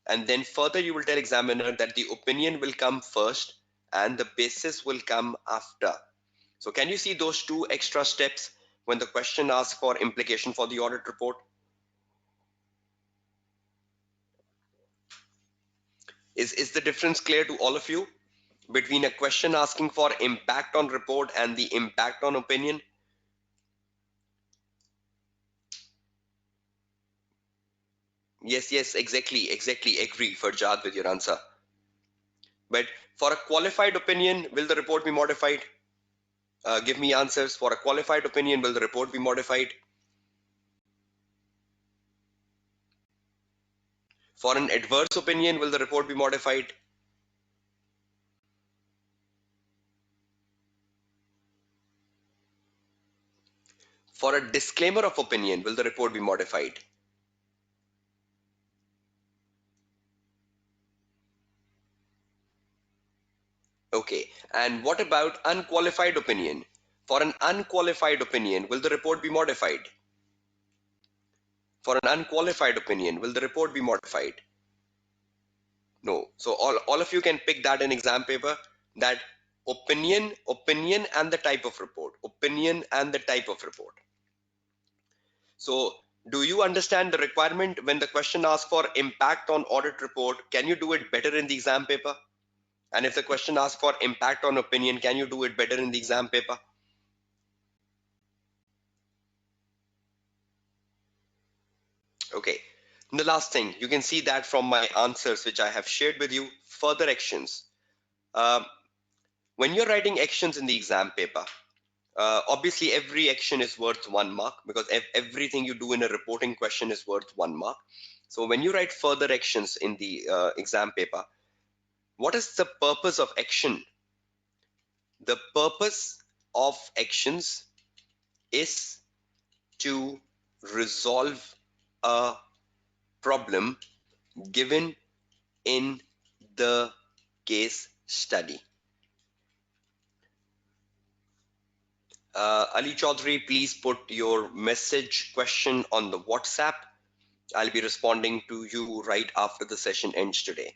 and then further you will tell examiner that the opinion will come first and the basis will come after. So can you see those two extra steps when the question asks for implication for the audit report? Is the difference clear to all of you between a question asking for impact on report and the impact on opinion? Yes, exactly. Agree, Farjad, with your answer. But for a qualified opinion, will the report be modified? Give me answers. For a qualified opinion, will the report be modified? For an adverse opinion, will the report be modified? For a disclaimer of opinion, will the report be modified? Okay. And what about unqualified opinion? For an unqualified opinion, will the report be modified? For an unqualified opinion, will the report be modified? No. So all of you can pick that in exam paper, that opinion, and the type of report. Opinion and the type of report. So do you understand the requirement when the question asks for impact on audit report? Can you do it better in the exam paper? And if the question asks for impact on opinion, can you do it better in the exam paper? Okay. And the last thing, you can see that from my answers which I have shared with you, further actions. When you're writing actions in the exam paper, obviously every action is worth 1 mark, because everything you do in a reporting question is worth 1 mark. So when you write further actions in the exam paper, what is the purpose of action? The purpose of actions is to resolve a problem given in the case study. Ali Chaudhary, please put your message question on the WhatsApp. I'll be responding to you right after the session ends today.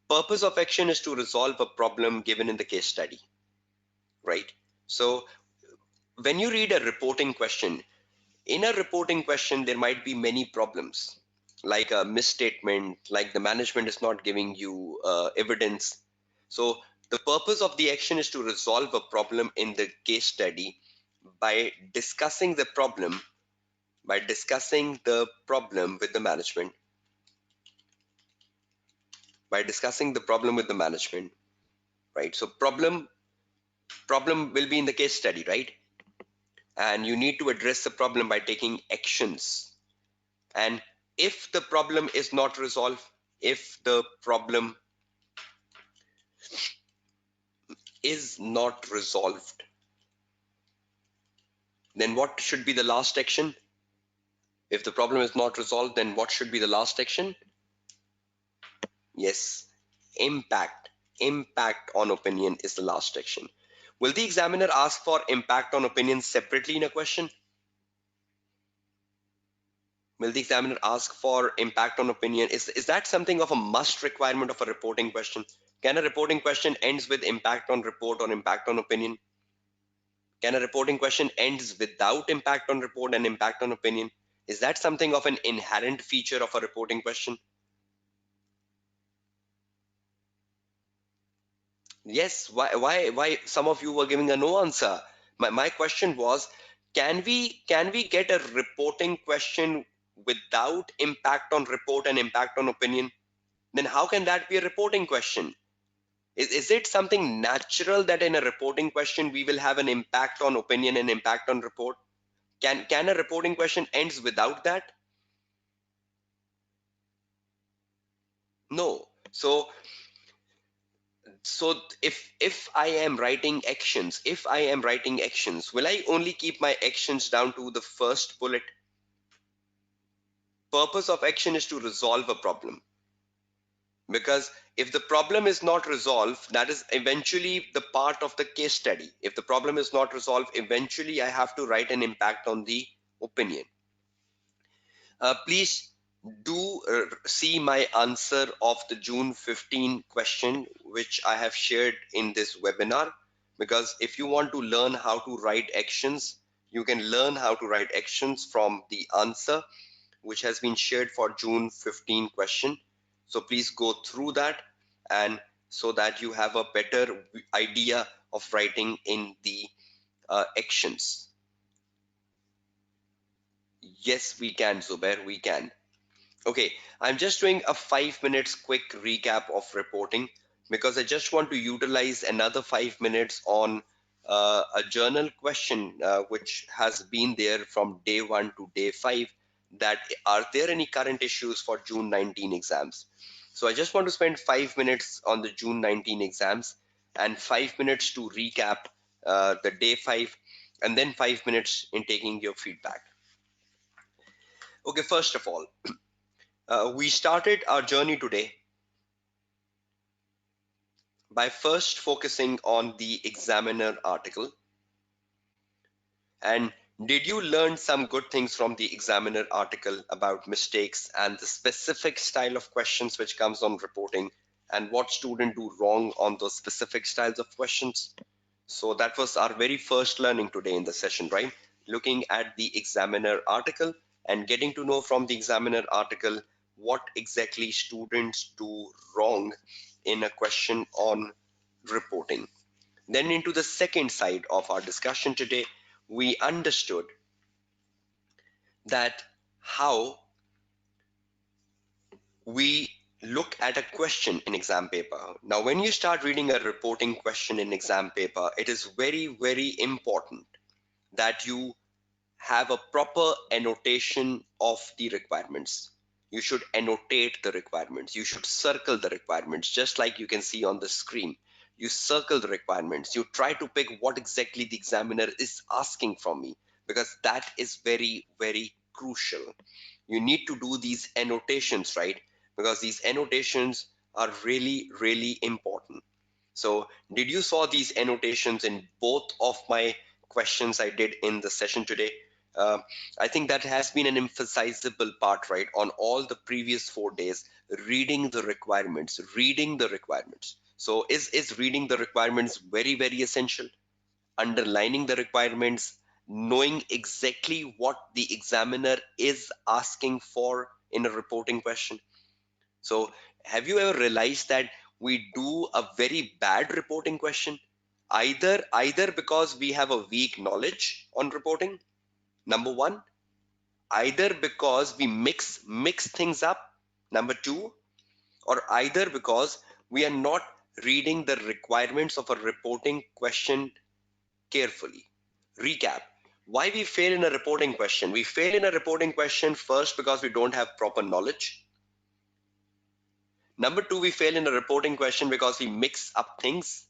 Purpose of action is to resolve a problem given in the case study, right? So when you read a reporting question, in a reporting question, there might be many problems, like a misstatement, like the management is not giving you evidence. So the purpose of the action is to resolve a problem in the case study by discussing the problem, with the management, right? So problem will be in the case study, right? And you need to address the problem by taking actions. And if the problem is not resolved, if the problem is not resolved, then what should be the last action? If the problem is not resolved, then what should be the last action? Yes, impact. Impact on opinion is the last action. Will the examiner ask for impact on opinion separately in a question? Will the examiner ask for impact on opinion? Is that something of a must requirement of a reporting question? Can a reporting question ends with impact on report or impact on opinion? Can a reporting question ends without impact on report and impact on opinion? Is that something of an inherent feature of a reporting question? Yes. Why some of you were giving a no answer? My question was, can we get a reporting question without impact on report and impact on opinion? Then how can that be a reporting question? Is it something natural that in a reporting question we will have an impact on opinion and impact on report? Can a reporting question ends without that? No. So if I am writing actions, will I only keep my actions down to the first bullet? Purpose of action is to resolve a problem. Because if the problem is not resolved, that is eventually the part of the case study. If the problem is not resolved, eventually I have to write an impact on the opinion. Please do see my answer of the June 15 question, which I have shared in this webinar. Because if you want to learn how to write actions, you can learn how to write actions from the answer, which has been shared for June 15 question. So please go through that, and so that you have a better idea of writing in the actions. Yes, we can, Zubair, we can. Okay, I'm just doing a 5 minutes quick recap of reporting because I just want to utilize another 5 minutes on a journal question which has been there from day 1 to day 5, that are there any current issues for June 19 exams. So I just want to spend 5 minutes on the June 19 exams and 5 minutes to recap the day 5, and then 5 minutes in taking your feedback. Okay, first of all, we started our journey today by first focusing on the examiner article. And did you learn some good things from the examiner article about mistakes and the specific style of questions which comes on reporting, and what students do wrong on those specific styles of questions? So that was our very first learning today in the session, right? Looking at the examiner article and getting to know from the examiner article what exactly students do wrong in a question on reporting. Then into the second side of our discussion today, we understood that how we look at a question in exam paper. Now, when you start reading a reporting question in exam paper, it is very, very important that you have a proper annotation of the requirements. You should annotate the requirements. You should circle the requirements, just like you can see on the screen. You circle the requirements. You try to pick what exactly the examiner is asking from me. because that is very, very crucial. You need to do these annotations, right? Because these annotations are really, really important. So did you saw these annotations in both of my questions I did in the session today? Uh, I think that has been an emphasizable part, right, on all the previous 4 days, reading the requirements, reading the requirements. So is reading the requirements very, very essential? Underlining the requirements, knowing exactly what the examiner is asking for in a reporting question. So, have you ever realized that we do a very bad reporting question? Either because we have a weak knowledge on reporting, number one, either because we mix things up, number two, or either because we are not reading the requirements of a reporting question carefully. Recap. Why we fail in a reporting question? We fail in a reporting question first because we don't have proper knowledge. Number two, we fail in a reporting question because we mix up things.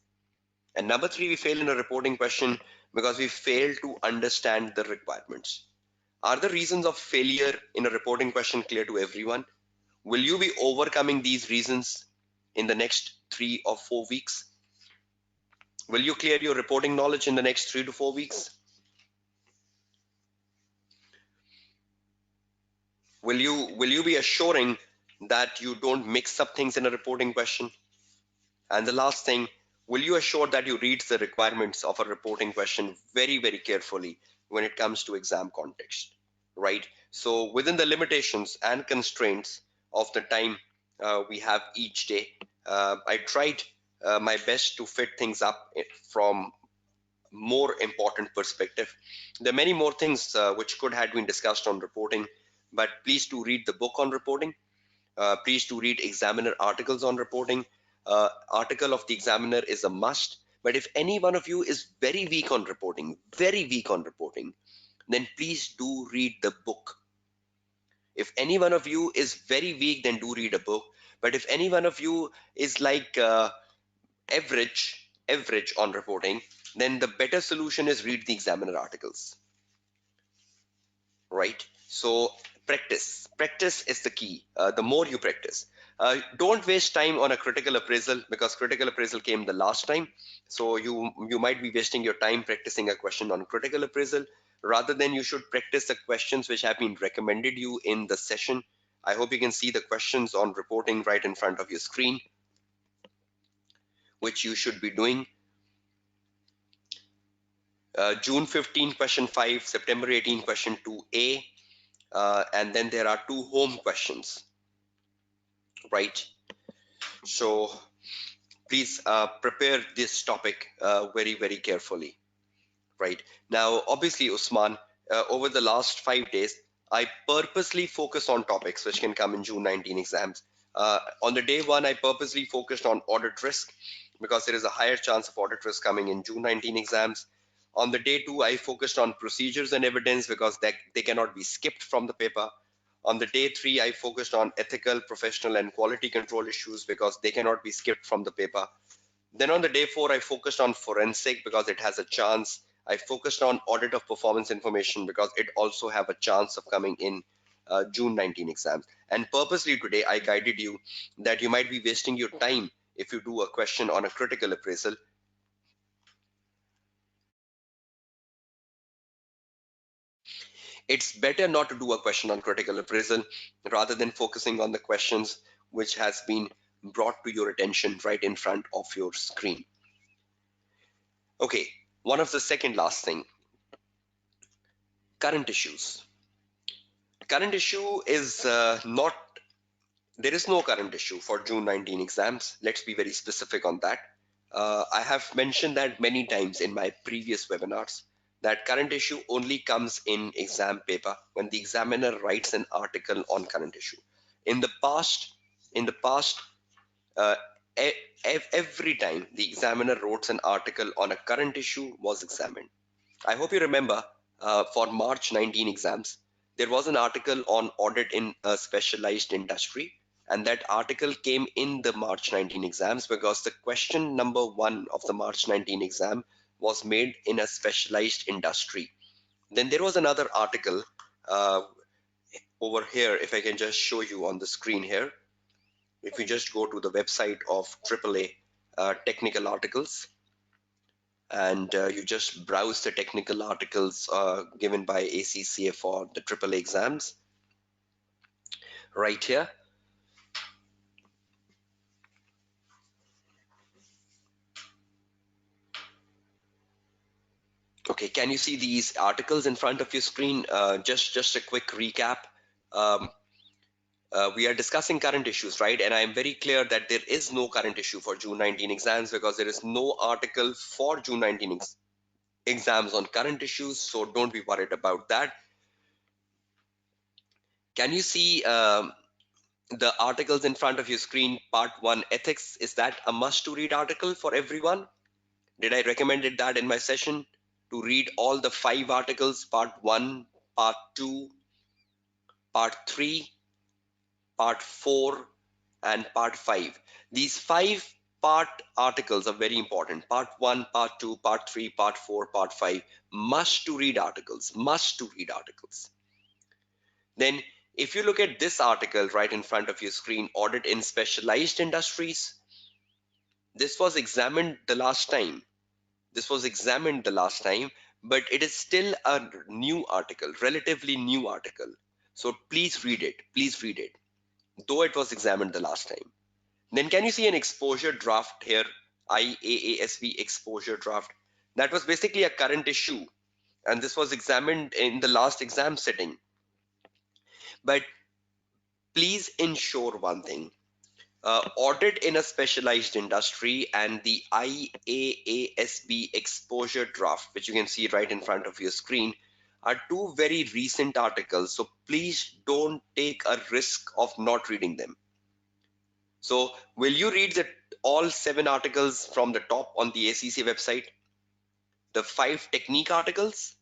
And number three, we fail in a reporting question because we fail to understand the requirements. Are the reasons of failure in a reporting question clear to everyone? Will you be overcoming these reasons in the next 3 or 4 weeks? Will you clear your reporting knowledge in the next 3 to 4 weeks? Will you be assuring that you don't mix up things in a reporting question? And the last thing, will you assure that you read the requirements of a reporting question very, very carefully when it comes to exam context, right? So within the limitations and constraints of the time we have each day, I tried my best to fit things up from more important perspective. There are many more things which could have been discussed on reporting, but please do read the book on reporting. Please do read examiner articles on reporting. Article of the examiner is a must. But if any one of you is very weak on reporting, very weak on reporting, then please do read the book. If any one of you is very weak, then do read a book. But if any one of you is like average on reporting, then the better solution is read the examiner articles, right? So practice is the key. The more you practice, don't waste time on a critical appraisal, because critical appraisal came the last time. So you might be wasting your time practicing a question on critical appraisal. Rather than, you should practice the questions which have been recommended you in the session. I hope you can see the questions on reporting right in front of your screen, which you should be doing. June 15 question 5, September 18 question 2A, and then there are two home questions, right? So please prepare this topic very, very carefully, right? Now, obviously, Usman, over the last 5 days, I purposely focus on topics which can come in June 19 exams. On the day one, I purposely focused on audit risk because there is a higher chance of audit risk coming in June 19 exams. On the day two, I focused on procedures and evidence because they cannot be skipped from the paper. On the day three, I focused on ethical, professional, and quality control issues because they cannot be skipped from the paper. Then on the day four, I focused on forensic because it has a chance. I focused on audit of performance information because it also have a chance of coming in June 19 exams. And purposely today, I guided you that you might be wasting your time if you do a question on a critical appraisal. It's better not to do a question on critical appraisal rather than focusing on the questions which has been brought to your attention right in front of your screen. Okay, one of the second last thing, current issues. Current issue is not, there is no current issue for June 19 exams. Let's be very specific on that. I have mentioned that many times in my previous webinars that current issue only comes in exam paper when the examiner writes an article on current issue. In the past, in the past, uh, every time the examiner wrote an article on a current issue was examined. I hope you remember for March 19 exams, there was an article on audit in a specialized industry. And that article came in the March 19 exams because the question number one of the March 19 exam was made in a specialized industry. Then there was another article over here, if I can just show you on the screen here. If you just go to the website of AAA technical articles, and you just browse the technical articles given by ACCA for the AAA exams right here. Okay, can you see these articles in front of your screen? Just a quick recap. Um, we are discussing current issues, right? And I am very clear that there is no current issue for June 19 exams because there is no article for June 19 exams on current issues, so don't be worried about that. Can you see the articles in front of your screen? Part 1, ethics, is that a must to read article for everyone? Did I recommended that in my session to read all the 5 articles, part 1, part 2, part 3, part 4, and part 5. These 5 part articles are very important. Part 1, part 2, part 3, part 4, part 5, must to read articles, must to read articles. Then if you look at this article right in front of your screen, audit in specialized industries, this was examined the last time. This was examined the last time, but it is still a new article, relatively new article. So please read it. Please read it, though it was examined the last time. Then can you see an exposure draft here? IAASB exposure draft. That was basically a current issue, and this was examined in the last exam sitting. But please ensure one thing. Audit in a specialized industry and the IAASB exposure draft, which you can see right in front of your screen, are two very recent articles. So please don't take a risk of not reading them. So will you read all 7 articles from the top on the ACC website? The 5 technique articles,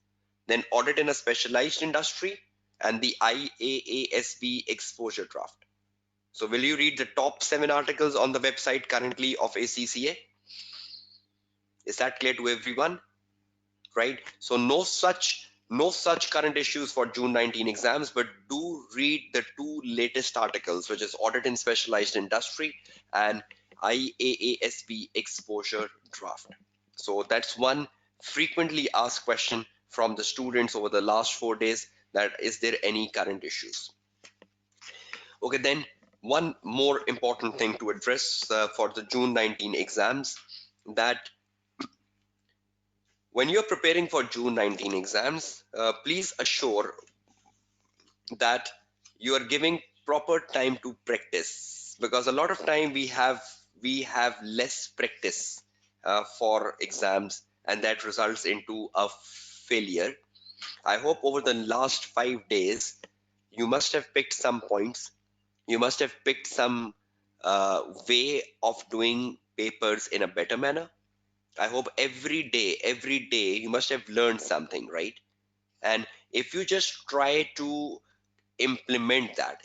then audit in a specialized industry, and the IAASB exposure draft. So will you read the top 7 articles on the website currently of ACCA? Is that clear to everyone? Right? So no such current issues for June 19 exams, but do read the 2 latest articles, which is audit in specialized industry and IAASB exposure draft. So that's one frequently asked question from the students over the last 4 days, that is there any current issues? Okay, then one more important thing to address for the June 19 exams, that when you're preparing for June 19 exams, please assure that you are giving proper time to practice, because a lot of time we have less practice for exams, and that results into a failure. I hope over the last 5 days you must have picked some points. You must have picked some way of doing papers in a better manner. I hope every day you must have learned something, right? And if you just try to implement that,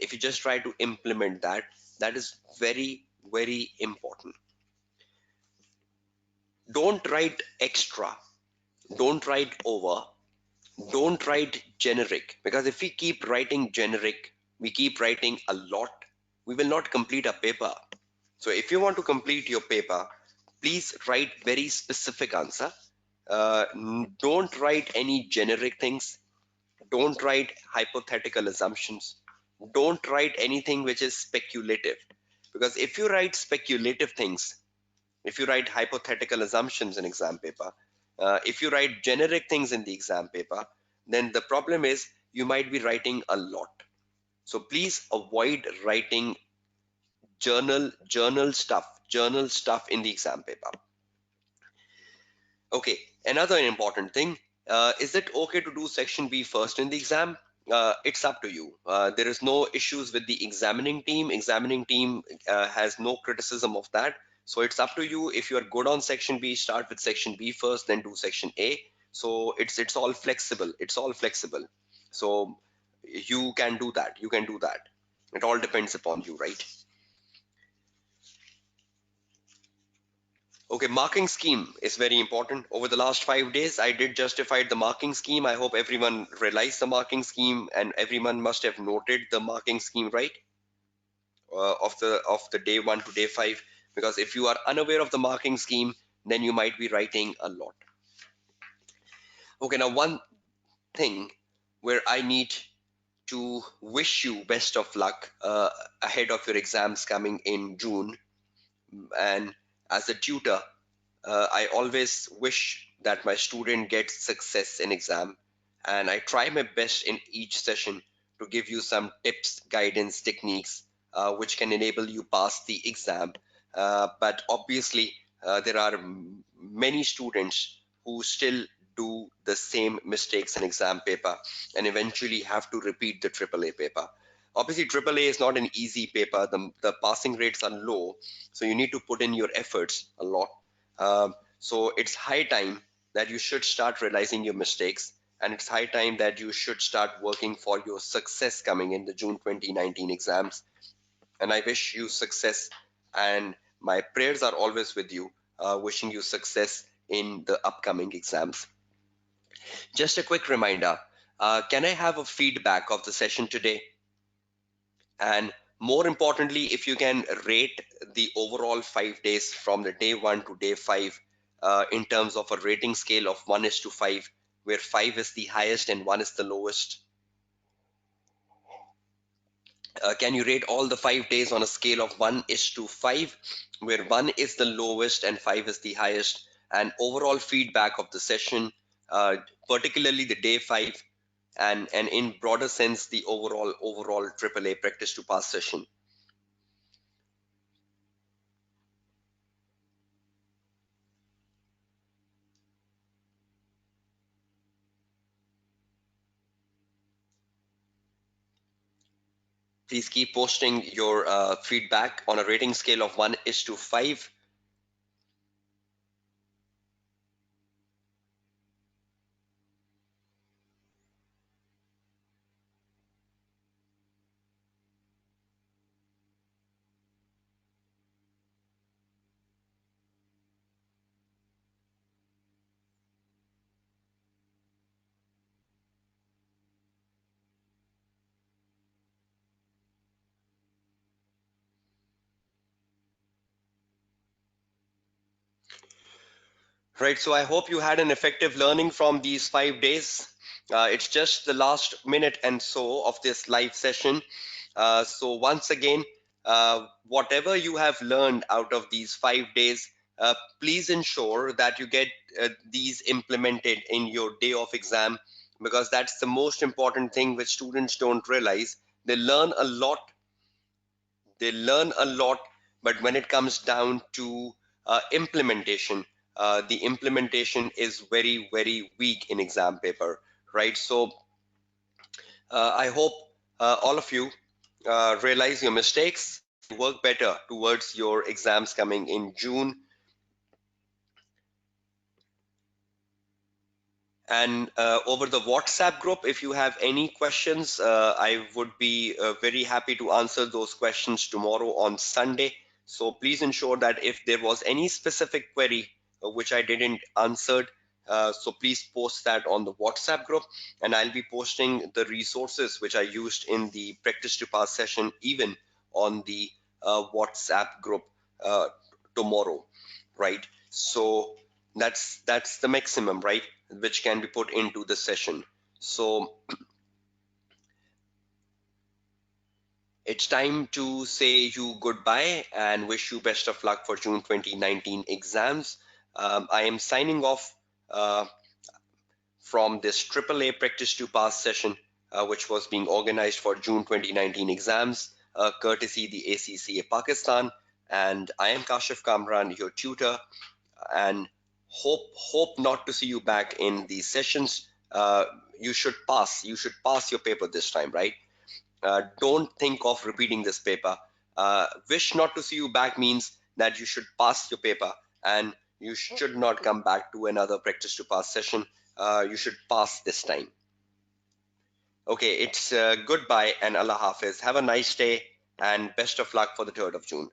that is very, very important. Don't write extra, don't write over, don't write generic, because if we keep writing generic, we keep writing a lot, we will not complete a paper. So if you want to complete your paper, please write very specific answer. Don't write any generic things. Don't write hypothetical assumptions. Don't write anything which is speculative. Because if you write speculative things, if you write hypothetical assumptions in exam paper, if you write generic things in the exam paper, then the problem is you might be writing a lot. So please avoid writing journal stuff in the exam paper. Okay, another important thing, is it okay to do section B first in the exam? It's up to you. There is no issues with the examining team. Examining team has no criticism of that. So it's up to you. If you are good on section B, start with section B first, then do section A. So it's all flexible. It's all flexible. So you can do that. You can do that. It all depends upon you, right? Okay, marking scheme is very important. Over the last 5 days, I did justify the marking scheme. I hope everyone realized the marking scheme and everyone must have noted the marking scheme, right? Of the day 1 to day 5. Because if you are unaware of the marking scheme, then you might be writing a lot. Okay, now one thing where I need to wish you best of luck ahead of your exams coming in June. And as a tutor, I always wish that my student gets success in exam, and I try my best in each session to give you some tips, guidance, techniques which can enable you pass the exam. But obviously, there are many students who still do the same mistakes in exam paper and eventually have to repeat the AAA paper. Obviously, AAA is not an easy paper. The passing rates are low, so you need to put in your efforts a lot. So it's high time that you should start realizing your mistakes, and it's high time that you should start working for your success coming in the June 2019 exams. And I wish you success, and my prayers are always with you, wishing you success in the upcoming exams. Just a quick reminder, can I have a feedback of the session today? And more importantly, if you can rate the overall 5 days from the day 1 to day 5 in terms of a rating scale of 1 is to 5, where 5 is the highest and 1 is the lowest. Can you rate all the 5 days on a scale of 1 is to 5, where 1 is the lowest and 5 is the highest? And overall feedback of the session, particularly the day 5, and in broader sense, the overall AAA practice to pass session. Please keep posting your feedback on a rating scale of 1 is to 5. Right, so I hope you had an effective learning from these 5 days. It's just the last minute and so of this live session. So once again, whatever you have learned out of these 5 days, please ensure that you get these implemented in your day of exam, because that's the most important thing which students don't realize. They learn a lot, they learn a lot, but when it comes down to implementation, the implementation is very, very weak in exam paper, right? So I hope all of you realize your mistakes, work better towards your exams coming in June. And over the WhatsApp group, if you have any questions, I would be very happy to answer those questions tomorrow on Sunday. So please ensure that if there was any specific query which I didn't answer, so please post that on the WhatsApp group, and I'll be posting the resources which I used in the practice to pass session even on the WhatsApp group uh, tomorrow, right? So that's the maximum, right, which can be put into the session. So it's time to say you goodbye and wish you best of luck for June 2019 exams. I am signing off uh, from this AAA practice to pass session, which was being organized for June 2019 exams, courtesy the ACCA Pakistan. And I am Kashif Kamran, your tutor, and hope not to see you back in these sessions. You should pass. You should pass your paper this time, right? Don't think of repeating this paper. Wish not to see you back means that you should pass your paper, and you should not come back to another practice to pass session. You should pass this time. Okay, it's goodbye and Allah Hafiz. Have a nice day and best of luck for the 3rd of June.